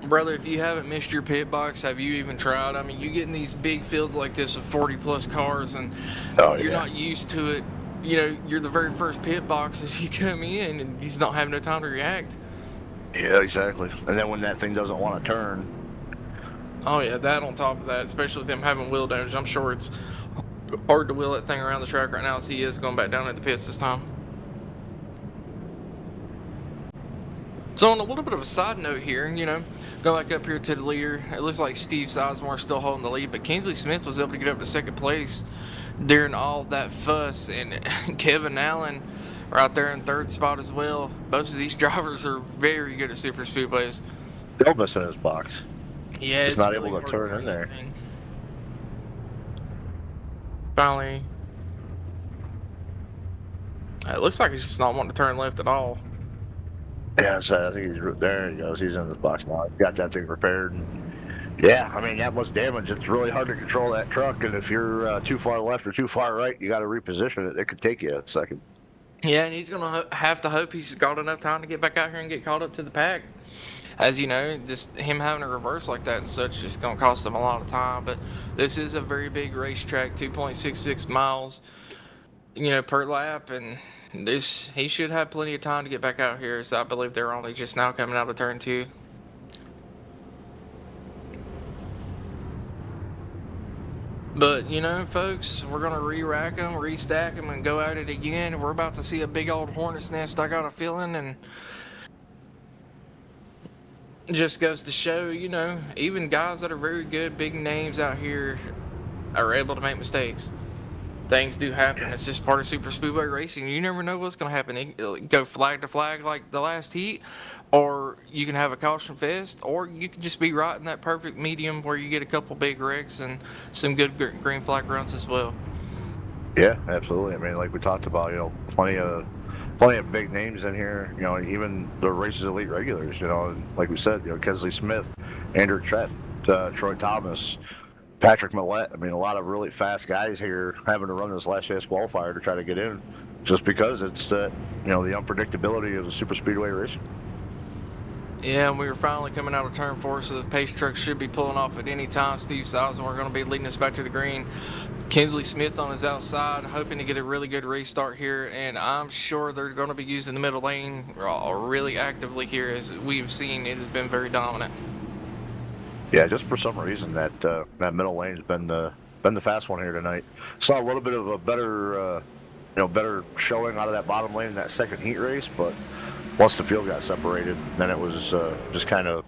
brother, if you haven't missed your pit box, have you even tried? I mean, you get in these big fields like this of 40+ cars, and you're not used to it. You're the very first pit box as you come in, and you don't have no time to react. Yeah, exactly. And then when that thing doesn't want to turn. Oh yeah, that on top of that, especially with them having wheel damage, I'm sure it's hard to wheel that thing around the track right now as he is going back down at the pits this time. So on a little bit of a side note here, go back up here to the leader. It looks like Steve Sizemore still holding the lead, but Kingsley Smith was able to get up to second place during all that fuss, and Kevin Allen right there in third spot as well. Both of these drivers are very good at super speedways. Still missing his box. Yeah, he's not really able to turn in there. Finally, it looks like he's just not wanting to turn left at all. Yeah, so I think there he goes. He's in this box now. He's got that thing repaired. And yeah, I mean, that much damage. It's really hard to control that truck. And if you're too far left or too far right, you got to reposition it. It could take you a second. Yeah, and he's going to have to hope he's got enough time to get back out here and get caught up to the pack. As you know, just him having a reverse like that and such is going to cost him a lot of time. But this is a very big racetrack, 2.66 miles, per lap. And he should have plenty of time to get back out here. So I believe they're only just now coming out of turn 2. But, folks, we're going to re-rack them, restack them, and go at it again. We're about to see a big old hornet's nest, I got a feeling, and it just goes to show, even guys that are very good, big names out here are able to make mistakes. Things do happen. It's just part of super speedway racing. You never know what's going to happen. It can go flag to flag like the last heat, or you can have a caution fest, or you can just be right in that perfect medium where you get a couple big wrecks and some good green flag runs as well. Yeah, absolutely. I mean, like we talked about, plenty of plenty of big names in here. You know, even the races elite regulars. You know, and like we said, you know, Kesley Smith, Andrew Trett, Troy Thomas, Patrick Millette. I mean, a lot of really fast guys here having to run this last chance qualifier to try to get in, just because it's the the unpredictability of the super speedway racing. Yeah, and we were finally coming out of turn 4, so the pace truck should be pulling off at any time. Steve Salzman, we're going to be leading us back to the green. Kinsley Smith on his outside, hoping to get a really good restart here, and I'm sure they're going to be using the middle lane really actively here. As we've seen, it has been very dominant. Yeah, just for some reason that that middle lane's been the fast one here tonight. Saw a little bit of a better better showing out of that bottom lane in that second heat race, but once the field got separated, then it was just kind of,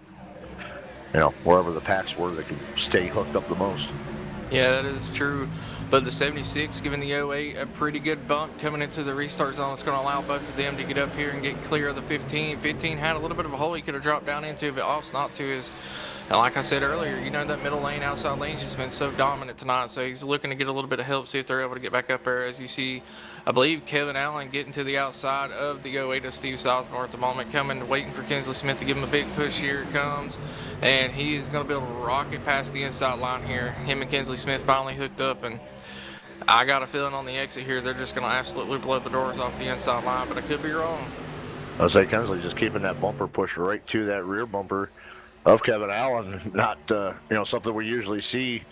wherever the packs were, they could stay hooked up the most. Yeah, that is true. But the 76 giving the 08 a pretty good bump coming into the restart zone. It's going to allow both of them to get up here and get clear of the 15. 15 had a little bit of a hole he could have dropped down into, but opts not to. And like I said earlier, that middle lane, outside lane's just been so dominant tonight. So he's looking to get a little bit of help, see if they're able to get back up there. As you see, I believe Kevin Allen getting to the outside of the 08 of Steve Salzman at the moment, waiting for Kinsley Smith to give him a big push. Here it comes. And he is going to be able to rock it past the inside line here. Him and Kinsley Smith finally hooked up, and I got a feeling on the exit here they're just going to absolutely blow the doors off the inside line, but I could be wrong. I'll say Kinsley just keeping that bumper push right to that rear bumper of Kevin Allen. Not something we usually see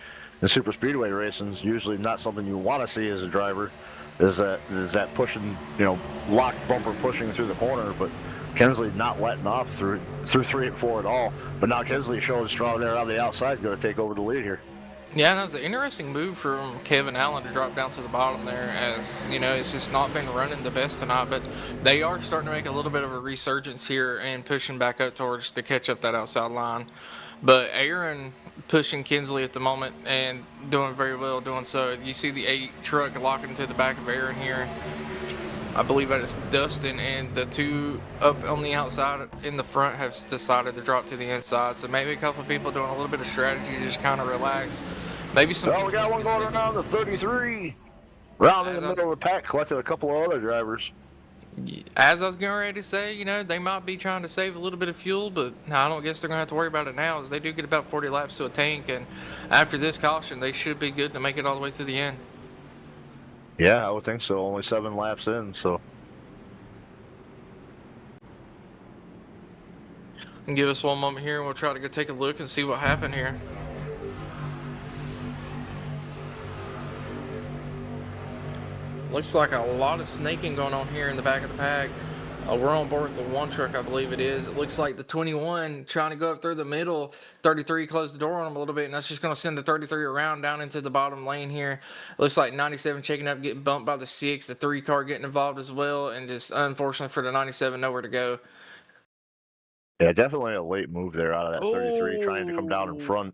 in super speedway racing. Usually not something you want to see as a driver. Is that pushing, locked bumper pushing through the corner, but Kinsley not letting off through 3 and 4 at all. But now Kinsley showing strong there on the outside, going to take over the lead here. Yeah, that was an interesting move from Kevin Allen to drop down to the bottom there, as it's just not been running the best tonight, but they are starting to make a little bit of a resurgence here and pushing back up towards to catch up that outside line. But Aaron pushing Kinsley at the moment and doing very well doing so. You see the 8 truck locking to the back of Aaron here. I believe that is Dustin, and the 2 up on the outside in the front have decided to drop to the inside. So maybe a couple of people doing a little bit of strategy to just kind of relax. Maybe some. Oh, we got one going around the 33. Round in the middle of the pack, collected a couple of other drivers. As I was getting ready to say, they might be trying to save a little bit of fuel, but I don't guess they're going to have to worry about it now, as they do get about 40 laps to a tank, and after this caution, they should be good to make it all the way to the end. Yeah, I would think so. Only 7 laps in, so. And give us one moment here, and we'll try to go take a look and see what happened here. Looks like a lot of snaking going on here in the back of the pack. We're on board with the 1 truck, I believe it is. It looks like the 21 trying to go up through the middle. 33 closed the door on him a little bit, and that's just going to send the 33 around down into the bottom lane here. Looks like 97 checking up, getting bumped by the 6. The 3 car getting involved as well, and just unfortunately for the 97, nowhere to go. Yeah, definitely a late move there out of that 33, trying to come down in front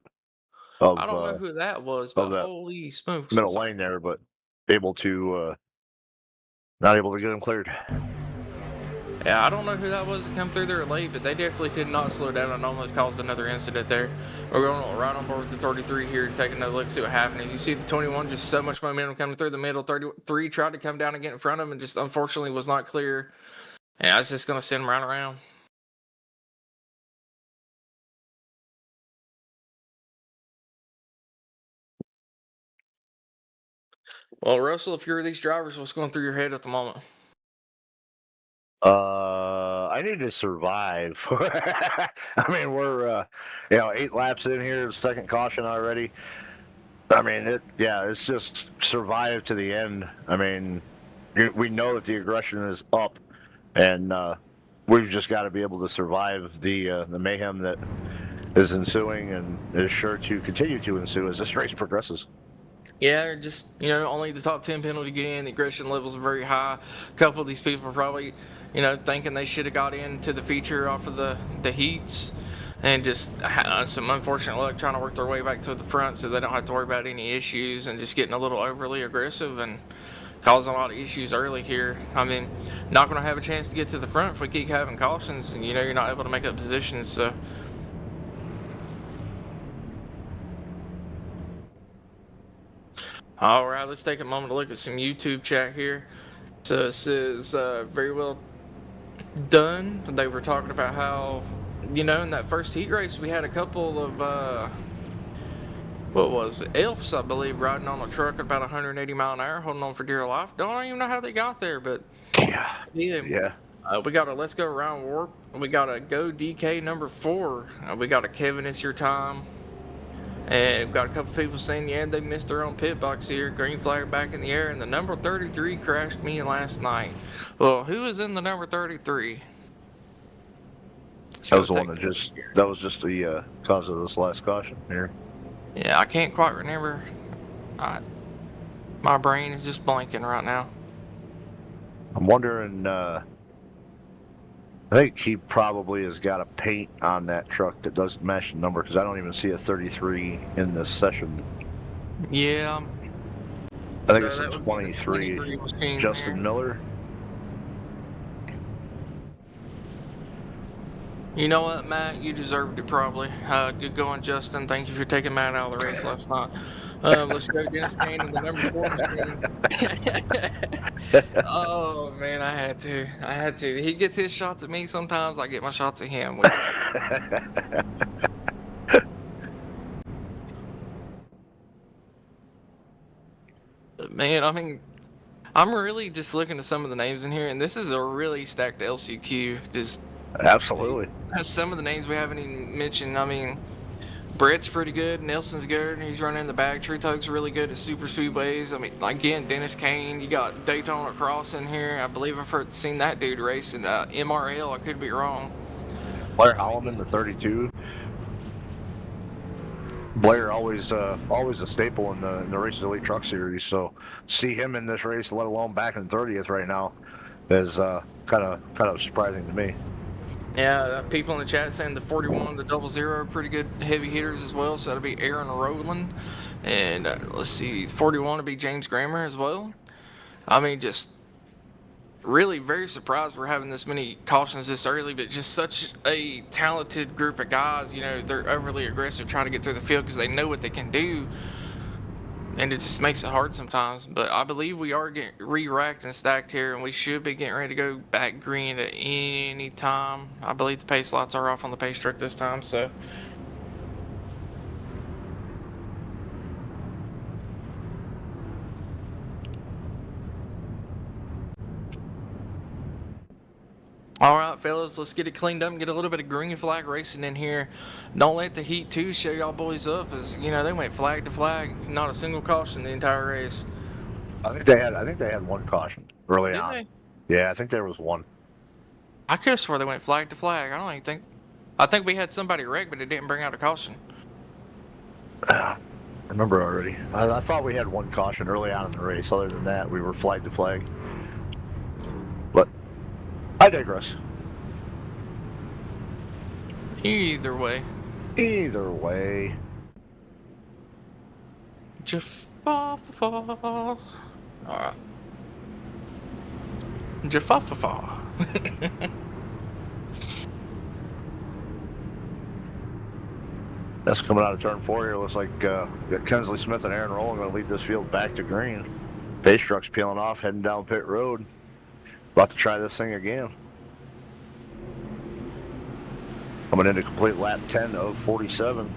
of. I don't know who that was, but holy smokes. Middle lane there, but able to. Not able to get him cleared. Yeah, I don't know who that was to come through there late, but they definitely did not slow down and almost caused another incident there. We're going right on board with the 33 here, taking another look, see what happened. As you see the 21, just so much momentum coming through the middle. 33 tried to come down and get in front of him and just unfortunately was not clear. Yeah, it's just going to send him right around. Well, Russell, if you're these drivers, what's going through your head at the moment? I need to survive. I mean, we're 8 laps in here, second caution already. I mean, it's just survive to the end. I mean, we know that the aggression is up, and we've just got to be able to survive the mayhem that is ensuing and is sure to continue to ensue as this race progresses. Yeah, just, only the top 10 penalty get in. The aggression levels are very high. A couple of these people are probably, thinking they should have got into the feature off of the heats, and just some unfortunate luck trying to work their way back to the front so they don't have to worry about any issues, and just getting a little overly aggressive and causing a lot of issues early here. I mean, not going to have a chance to get to the front if we keep having cautions, and, you're not able to make up positions, so. All right, let's take a moment to look at some YouTube chat here. So this is very well done. They were talking about how, in that first heat race, we had a couple of, what was it, elves, I believe, riding on a truck at about 180 mile an hour, holding on for dear life. Don't even know how they got there, but Yeah. we got a Let's Go Round Warp. We got a Go DK number 4. We got a Kevin, It's Your Time. And we've got a couple people saying, yeah, they missed their own pit box here. Green flag back in the air. And the number 33 crashed me last night. Well, who was in the number 33? That was the one that was just the cause of this last caution here. Yeah, I can't quite remember. My brain is just blanking right now. I'm wondering, I think he probably has got a paint on that truck that doesn't match the number, because I don't even see a 33 in this session. Yeah. I think it's a 23. Justin there. Miller. You know what, Matt? You deserved it probably. Good going, Justin. Thank you for taking Matt out of the race last night. Let's go Dennis Kane in the number 4 machine. Oh, man, I had to. He gets his shots at me sometimes. I get my shots at him. Man, I mean, I'm really just looking at some of the names in here, and this is a really stacked LCQ. Just Absolutely. some of the names we haven't even mentioned. I mean, Brett's pretty good. Nelson's good. He's running the bag. True Tug's really good at super speedways. I mean, again, Dennis Kane. You got Daytona Cross in here. I believe I've seen that dude race in MRL. I could be wrong. Blair Holloman, the 32. Blair always a staple in the Races Elite Truck Series. So see him in this race, let alone back in 30th right now, is kind of surprising to me. Yeah, people in the chat saying the 41, the 00, pretty good heavy hitters as well. So that'll be Aaron Rowland, and let's see, 41 will be James Grammer as well. I mean, just really very surprised we're having this many cautions this early, but just such a talented group of guys. They're overly aggressive trying to get through the field because they know what they can do. And it just makes it hard sometimes. But I believe we are getting re-racked and stacked here, and we should be getting ready to go back green at any time. I believe the pace lights are off on the pace truck this time, so. All right, fellas, let's get it cleaned up and get a little bit of green flag racing in here. Don't let the Heat 2 show y'all boys up, as they went flag to flag, not a single caution the entire race. I think they had one caution early on. They? Yeah, I think there was one. I could have swore they went flag to flag. I think we had somebody wreck, but it didn't bring out a caution. I remember already. I thought we had one caution early on in the race. Other than that, we were flag to flag. But I digress. Either way. Jaffa. Alright. Jaffa. That's coming out of turn 4 here. Looks like Kensley Smith and Aaron Rowland going to lead this field back to green. Pace truck's peeling off, heading down pit road. About to try this thing again. Coming into complete lap 10 of 47.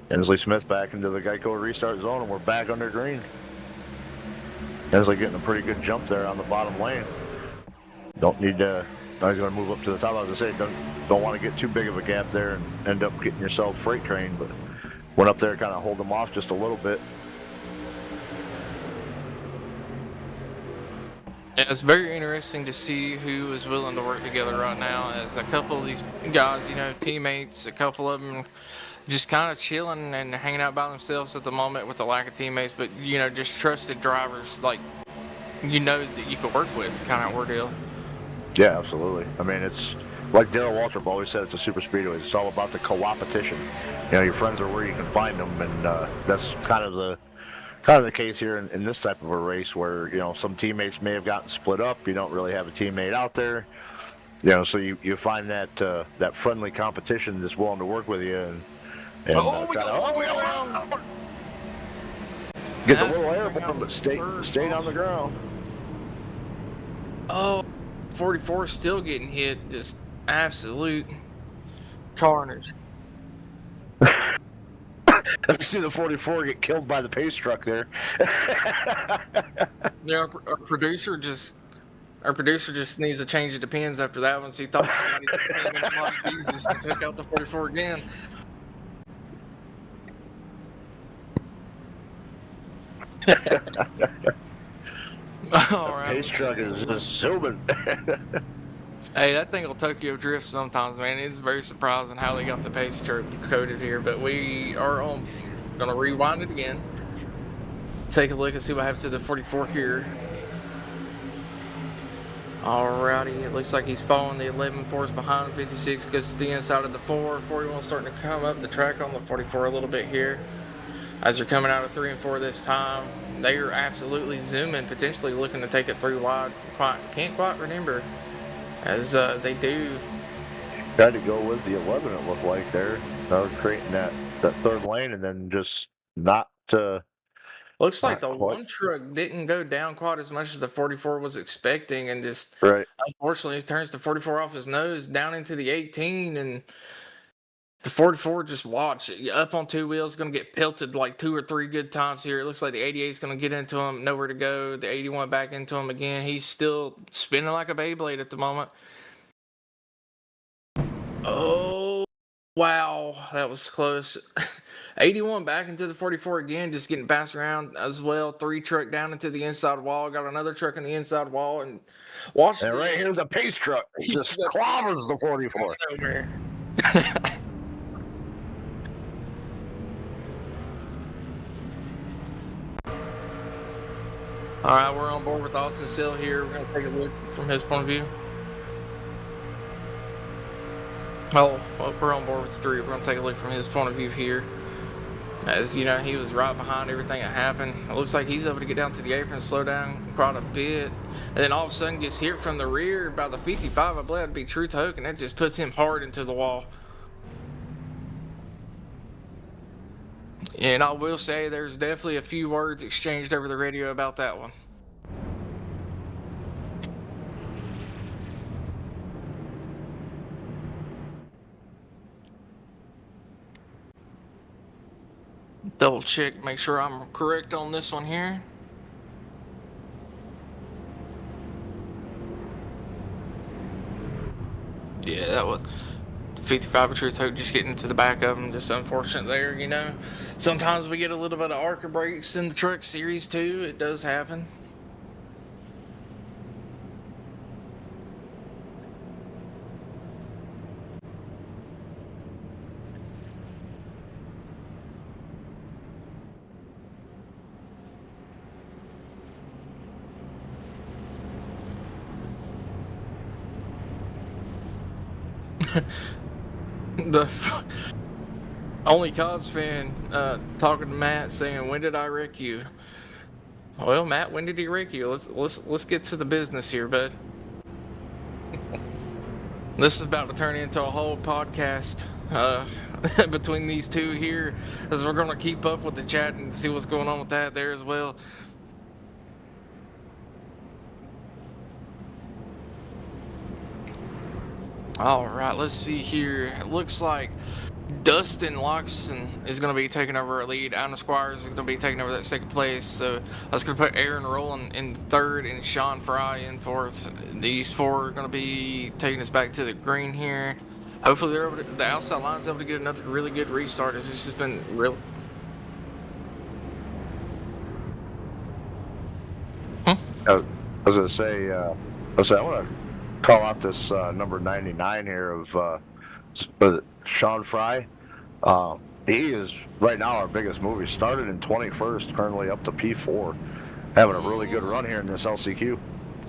Kensley Smith back into the Geico restart zone, and we're back under green. Kensley getting a pretty good jump there on the bottom lane. Don't need to. Now he's going to move up to the top. I was going to say, don't want to get too big of a gap there and end up getting yourself freight trained, but went up there, kind of hold them off just a little bit. Yeah, it's very interesting to see who is willing to work together right now. As a couple of these guys, teammates, a couple of them just kind of chilling and hanging out by themselves at the moment with the lack of teammates, but, just trusted drivers, like, that you could work with kind of ordeal. Yeah, absolutely. I mean, it's like Darrell Waltrip always said, it's a super speedway. It's all about the co-opetition. Your friends are where you can find them, and that's kind of the case here in this type of a race where, some teammates may have gotten split up. You don't really have a teammate out there, so you find that friendly competition that's willing to work with you. Get the That's little gonna bring airborne, out but the third stayed on the caution. ground. Oh, 44 still getting hit. Just absolute carnage. I've seen the 44 get killed by the pace truck there. Yeah, our producer just needs to change the pins after that one. So he thought somebody just came in like Jesus and took out the 44 again. All right. Pace truck is just zooming. Hey, that thing will Tokyo drift sometimes, man. It's very surprising how they got the pace truck coded here. But we are gonna rewind it again. Take a look and see what happens to the 44 here. Alrighty, it looks like he's following the 11 4s behind. 56 goes to the inside of the 4. 41 starting to come up the track on the 44 a little bit here. As they're coming out of 3 and 4 this time, they are absolutely zooming, potentially looking to take it 3 wide. Can't quite remember, as they do. Tried to go with the 11, it looked like there. Creating that third lane and then just not. Looks like Not the quite. one truck didn't go down quite as much as the 44 was expecting, and just Right. unfortunately he turns the 44 off his nose down into the 18, and the 44 just watch up on 2 wheels, going to get pelted like 2 or 3 good times here. It looks like the 88 is going to get into him, nowhere to go. The 81 back into him again. He's still spinning like a Beyblade at the moment. Oh, wow, that was close. 81 back into the 44 again, just getting passed around as well. 3 truck down into the inside wall. Got another truck in the inside wall, and watch. And right here's the pace truck. Just clobbers the 44. All right, we're on board with Austin Sill here. We're going to take a look from his point of view. Oh, well, we're on board with the 3. We're going to take a look from his point of view here. As you know, he was right behind everything that happened. It looks like he's able to get down to the apron, slow down quite a bit, and then all of a sudden gets hit from the rear by the 55. I believe that'd be Truth Hoke, and that just puts him hard into the wall. And I will say there's definitely a few words exchanged over the radio about that one. Double check, make sure I'm correct on this one here. Yeah, that was 55 Truth Hoke just getting to the back of him. Just unfortunate there, you know. Sometimes we get a little bit of ARCA brakes in the truck series too. It does happen. The only Cos fan talking to Matt saying, "When did I wreck you?" Well, Matt, when did he wreck you? Let's get to the business here, bud. This is about to turn into a whole podcast between these two here, as we're gonna keep up with the chat and see what's going on with that there as well. All right, let's see here. It looks like Dustin Loxton is going to be taking over our lead. Adam Squires is going to be taking over that second place. So that's going to put Aaron Rowland in third and Sean Fry in fourth. These 4 are going to be taking us back to the green here. Hopefully they're able to, the outside line's able to get another really good restart, as this has been real. I was going to say, I want to call out this number 99 here of Sean Fry. He is right now our biggest move. He started in 21st, currently up to P4, having a really good run here in this LCQ.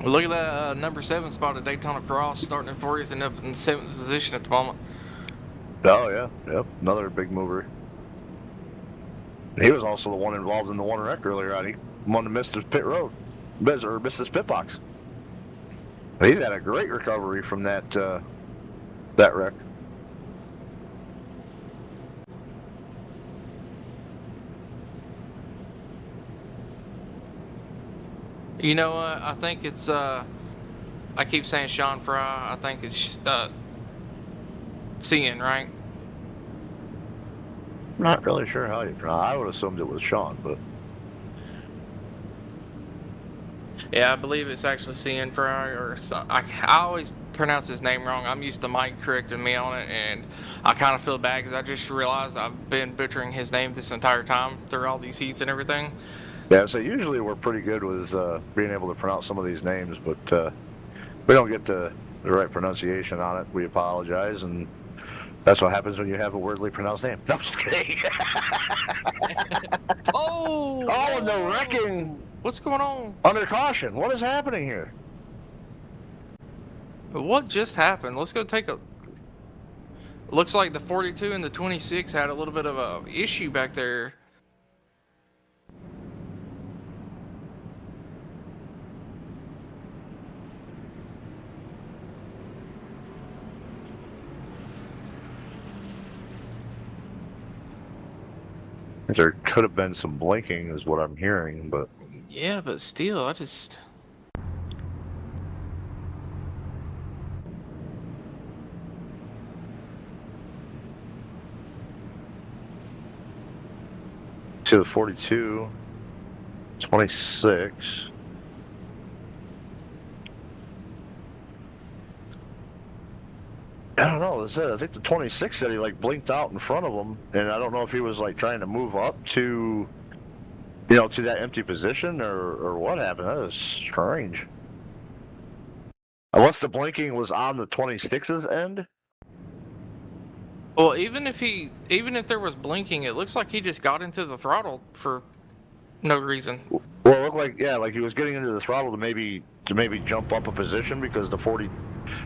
Look at that number 7 spot at Daytona Cross, starting in 40th and up in 7th position at the moment. Oh yeah, yep, another big mover. He was also the one involved in the one wreck earlier on. He wanted to miss his pit road, or miss his pit box. He's had a great recovery from that that wreck. You know what? I think it's I keep saying Sean Fry. I think it's Cian, right? Not really sure how you pronounce. I would assumed it was Sean, but Yeah, I believe it's actually Cian Fry or I always pronounce his name wrong. I'm used to Mike correcting me on it, and I kind of feel bad because I just realized I've been butchering his name this entire time through all these heats and everything. yeah. So usually we're pretty good with being able to pronounce some of these names, but we don't get the right pronunciation on it. We apologize, and that's what happens when you have a weirdly pronounced name. No, I'm just kidding. Oh! Oh, and the wrecking What's going on? under caution. What is happening here? What just happened? Let's go take a. Looks like the 42 and the 26 had a little bit of a issue back there. There could have been some blinking, is what I'm hearing, but Yeah, but still, I just. to the 42, 26. I don't know. That's it. I think the 26 said he like blinked out in front of him, and I don't know if he was like trying to move up to, to that empty position or what happened. That is strange. Unless the blinking was on the 26's end. Well, even if there was blinking, it looks like he just got into the throttle for no reason. Well, it looked like he was getting into the throttle to maybe jump up a position because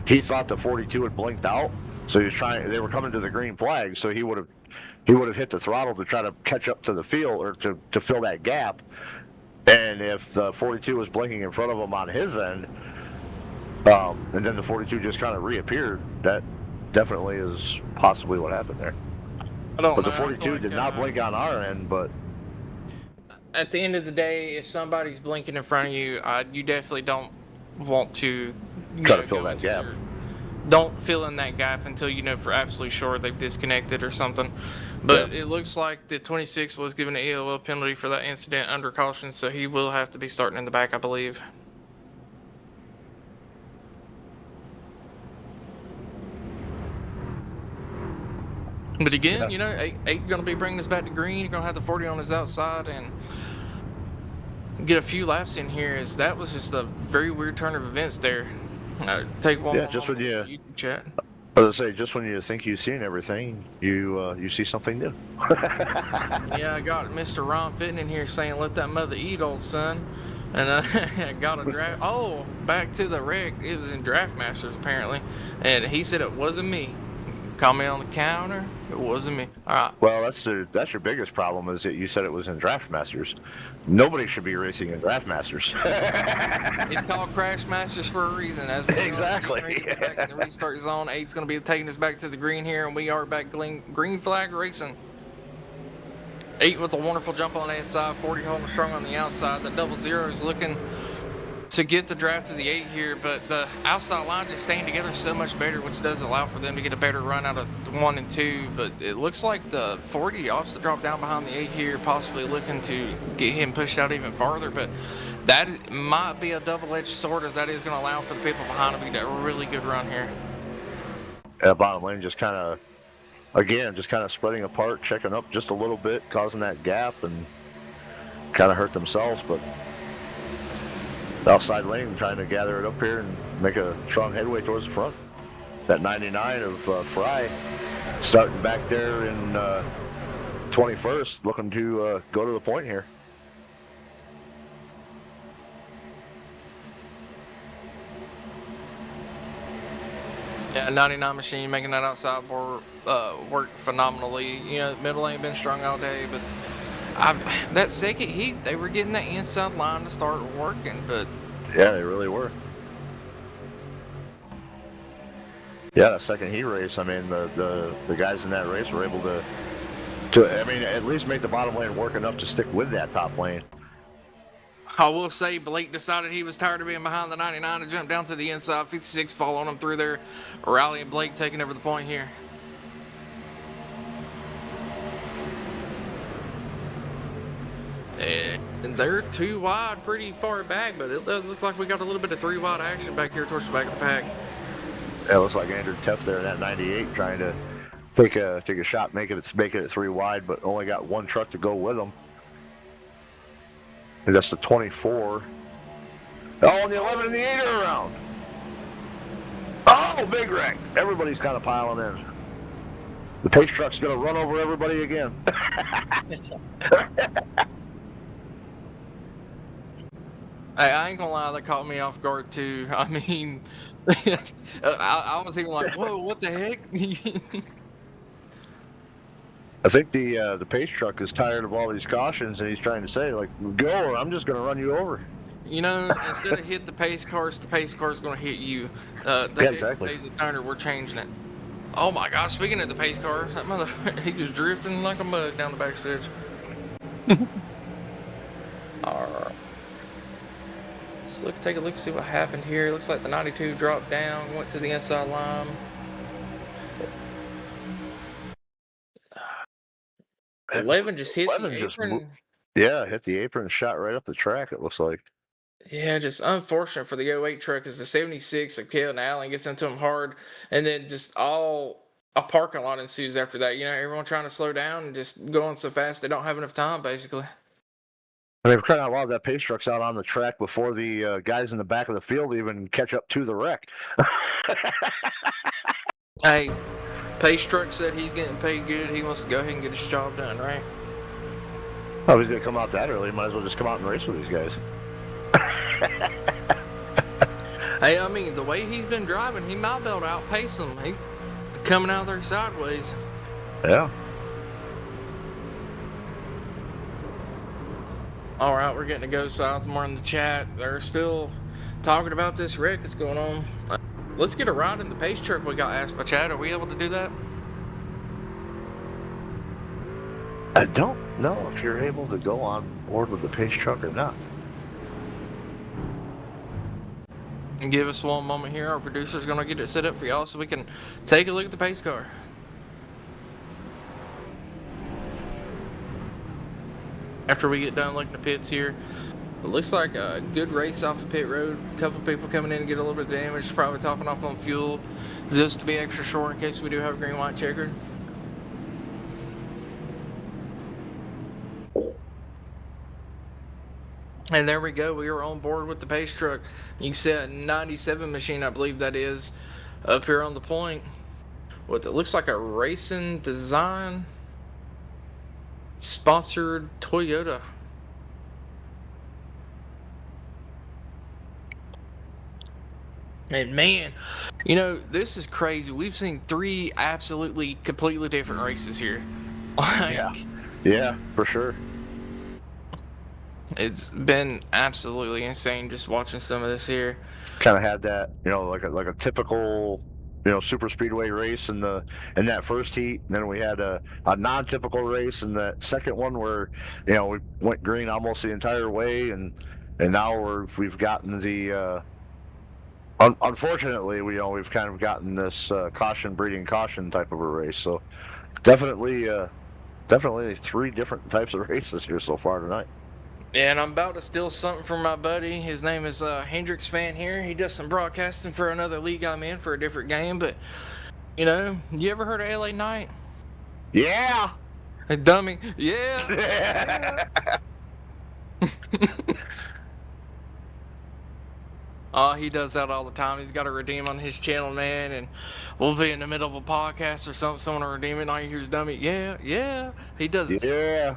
he thought the 42 had blinked out, so they were coming to the green flag, so he would have hit the throttle to try to catch up to the field or to fill that gap. And if the 42 was blinking in front of him on his end, and then the 42 just kind of reappeared, that definitely is possibly what happened there. But the 42 did not blink on our end, but at the end of the day, if somebody's blinking in front of you, you definitely don't want to try to fill that gap. Don't fill in that gap until you know for absolutely sure they've disconnected or something. But It looks like the 26 was given an EOL penalty for that incident under caution, so he will have to be starting in the back, I believe. But again, eight going to be bringing us back to green. You're going to have the 40 on his outside and get a few laps in here. As that was just a very weird turn of events there. Take one. Yeah, just when you chat. I was gonna say, just when you think you've seen everything, you see something new. Yeah, I got Mr. Ron Fitton in here saying, "Let that mother eat, old son." And I got a draft. Oh, back to the wreck. It was in Draft Masters apparently, and he said it wasn't me. Call me on the counter. It wasn't me. All right. Well, that's your biggest problem is that you said it was in Draft Masters. Nobody should be racing in Draft Masters. It's called Crash Masters for a reason. As we exactly. Back in the restart zone, 8's going to be taking us back to the green here, and we are back green flag racing. 8 with a wonderful jump on the inside, 40 holding strong on the outside. The 00 is looking to get the draft to the 8 here, but the outside line just staying together so much better, which does allow for them to get a better run out of 1 and 2. But it looks like the 40 opts to drop down behind the 8 here, possibly looking to get him pushed out even farther. But that might be a double-edged sword, as that is going to allow for the people behind him to get a really good run here. Yeah, bottom lane just kind of spreading apart, checking up just a little bit, causing that gap, and kind of hurt themselves, but outside lane trying to gather it up here and make a strong headway towards the front. That 99 of Fry starting back there in 21st, looking to go to the point here. Yeah, 99 machine making that outside board work phenomenally. Middle lane been strong all day, but that second heat, they were getting that inside line to start working, but yeah, they really were. Yeah, that second heat race, I mean, the guys in that race were able to at least make the bottom lane work enough to stick with that top lane. I will say Blake decided he was tired of being behind the 99 and jumped down to the inside. 56 following him through there. Rally and Blake taking over the point here. And they're 2 wide pretty far back, but it does look like we got a little bit of 3 wide action back here towards the back of the pack. Yeah, it looks like Andrew Teff there in that 98 trying to take a shot, making it 3 wide, but only got 1 truck to go with him. And that's the 24. Oh, and the 11 and the 8 are around. Oh, big wreck. Everybody's kind of piling in. The pace truck's going to run over everybody again. Hey, I ain't gonna lie, that caught me off guard too. I mean, I was even like, whoa, what the heck? I think the pace truck is tired of all these cautions, and he's trying to say, like, go, or I'm just going to run you over. You know, instead of hit the pace car's going to hit you. Yeah, exactly. Days of Thunder, we're changing it. Oh my gosh, speaking of the pace car, that motherfucker, he was drifting like a mug down the backstretch. Alright. Let's take a look, see what happened here. Looks like the 92 dropped down, went to the inside line. Man, 11 just hit 11 the just apron. Yeah, hit the apron and shot right up the track, it looks like. Yeah, just unfortunate for the 08 truck as the 76 of Kale and Allen gets into him hard, and then just a parking lot ensues after that. You know, everyone trying to slow down and just going so fast they don't have enough time, basically. I mean, crying out loud, that pace truck's out on the track before the guys in the back of the field even catch up to the wreck. Hey, pace truck said he's getting paid good. He wants to go ahead and get his job done, right? Oh, he's going to come out that early. Might as well just come out and race with these guys. Hey, I mean, the way he's been driving, he might be able to outpace them. He coming out there sideways. Yeah. All right, we're getting to go south more in the chat. They're still talking about this wreck that's going on. Let's get a ride in the pace truck. We got asked by Chad. Are we able to do that? I don't know if you're able to go on board with the pace truck or not. And give us one moment here. Our producer's going to get it set up for y'all so we can take a look at the pace car. After we get done looking at the pits here, it looks like a good race off of pit road. A couple people coming in and get a little bit of damage, probably topping off on fuel just to be extra short in case we do have a green-white-checkered. And there we go. We are on board with the pace truck. You can see a 97 machine, I believe that is, up here on the point. What it looks like a racing design sponsored Toyota. And man, you know, this is crazy. We've seen 3 absolutely completely different races here. Like, yeah, for sure. It's been absolutely insane just watching some of this here. Kind of had that, you know, like a typical, you know, super speedway race in that first heat. And then we had a non-typical race in that second one where, you know, we went green almost the entire way, and now we've gotten the unfortunately we've kind of gotten this caution breeding caution type of a race. So definitely 3 different types of races here so far tonight. Yeah, and I'm about to steal something from my buddy. His name is Hendrix Fan here. He does some broadcasting for another league I'm in for a different game. But, you know, you ever heard of LA Knight? Yeah. A dummy. Yeah. Oh, he does that all the time. He's got a redeem on his channel, man, and we'll be in the middle of a podcast or something, someone will redeem it, and all you hear is dummy. Yeah. He does it. Yeah.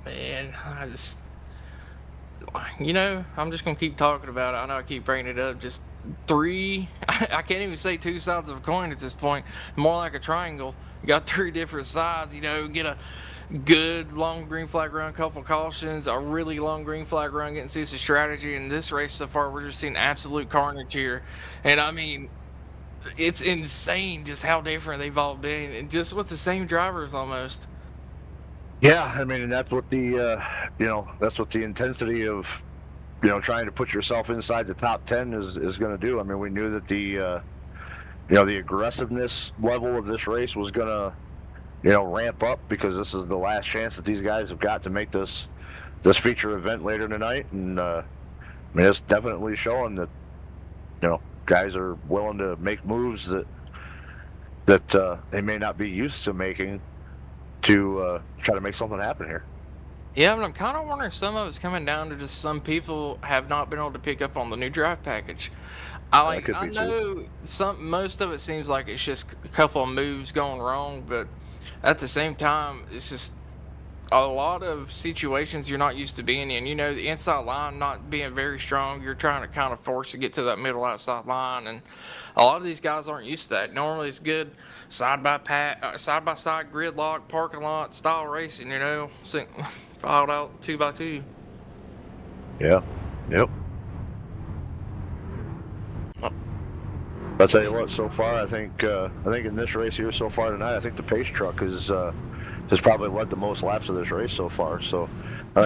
Man, I just, you know, I'm just going to keep talking about it. I know I keep bringing it up. Just 3, I can't even say 2 sides of a coin at this point. More like a triangle. You got 3 different sides, you know, get a good long green flag run, couple cautions, a really long green flag run, getting to see some strategy. In this race so far, we're just seeing absolute carnage here. And I mean, it's insane just how different they've all been, and just with the same drivers almost. Yeah, I mean, and that's what the that's what the intensity of trying to put yourself inside the top 10 is going to do. I mean, we knew that the the aggressiveness level of this race was going to ramp up, because this is the last chance that these guys have got to make this feature event later tonight, and I mean, it's definitely showing that guys are willing to make moves that they may not be used to making to try to make something happen here. Yeah, but I'm kind of wondering some of it's coming down to just some people have not been able to pick up on the new drive package. I could be too. know most of it seems like it's just a couple of moves going wrong, but at the same time, it's just a lot of situations you're not used to being in. The inside line not being very strong, you're trying to kind of force to get to that middle outside line, and a lot of these guys aren't used to that. Normally, it's good side by side gridlock parking lot style racing. Filed out 2x2. Yeah. Yep. I'll tell you what. So far, I think in this race here so far tonight, I think the pace truck has probably led the most laps of this race so far. So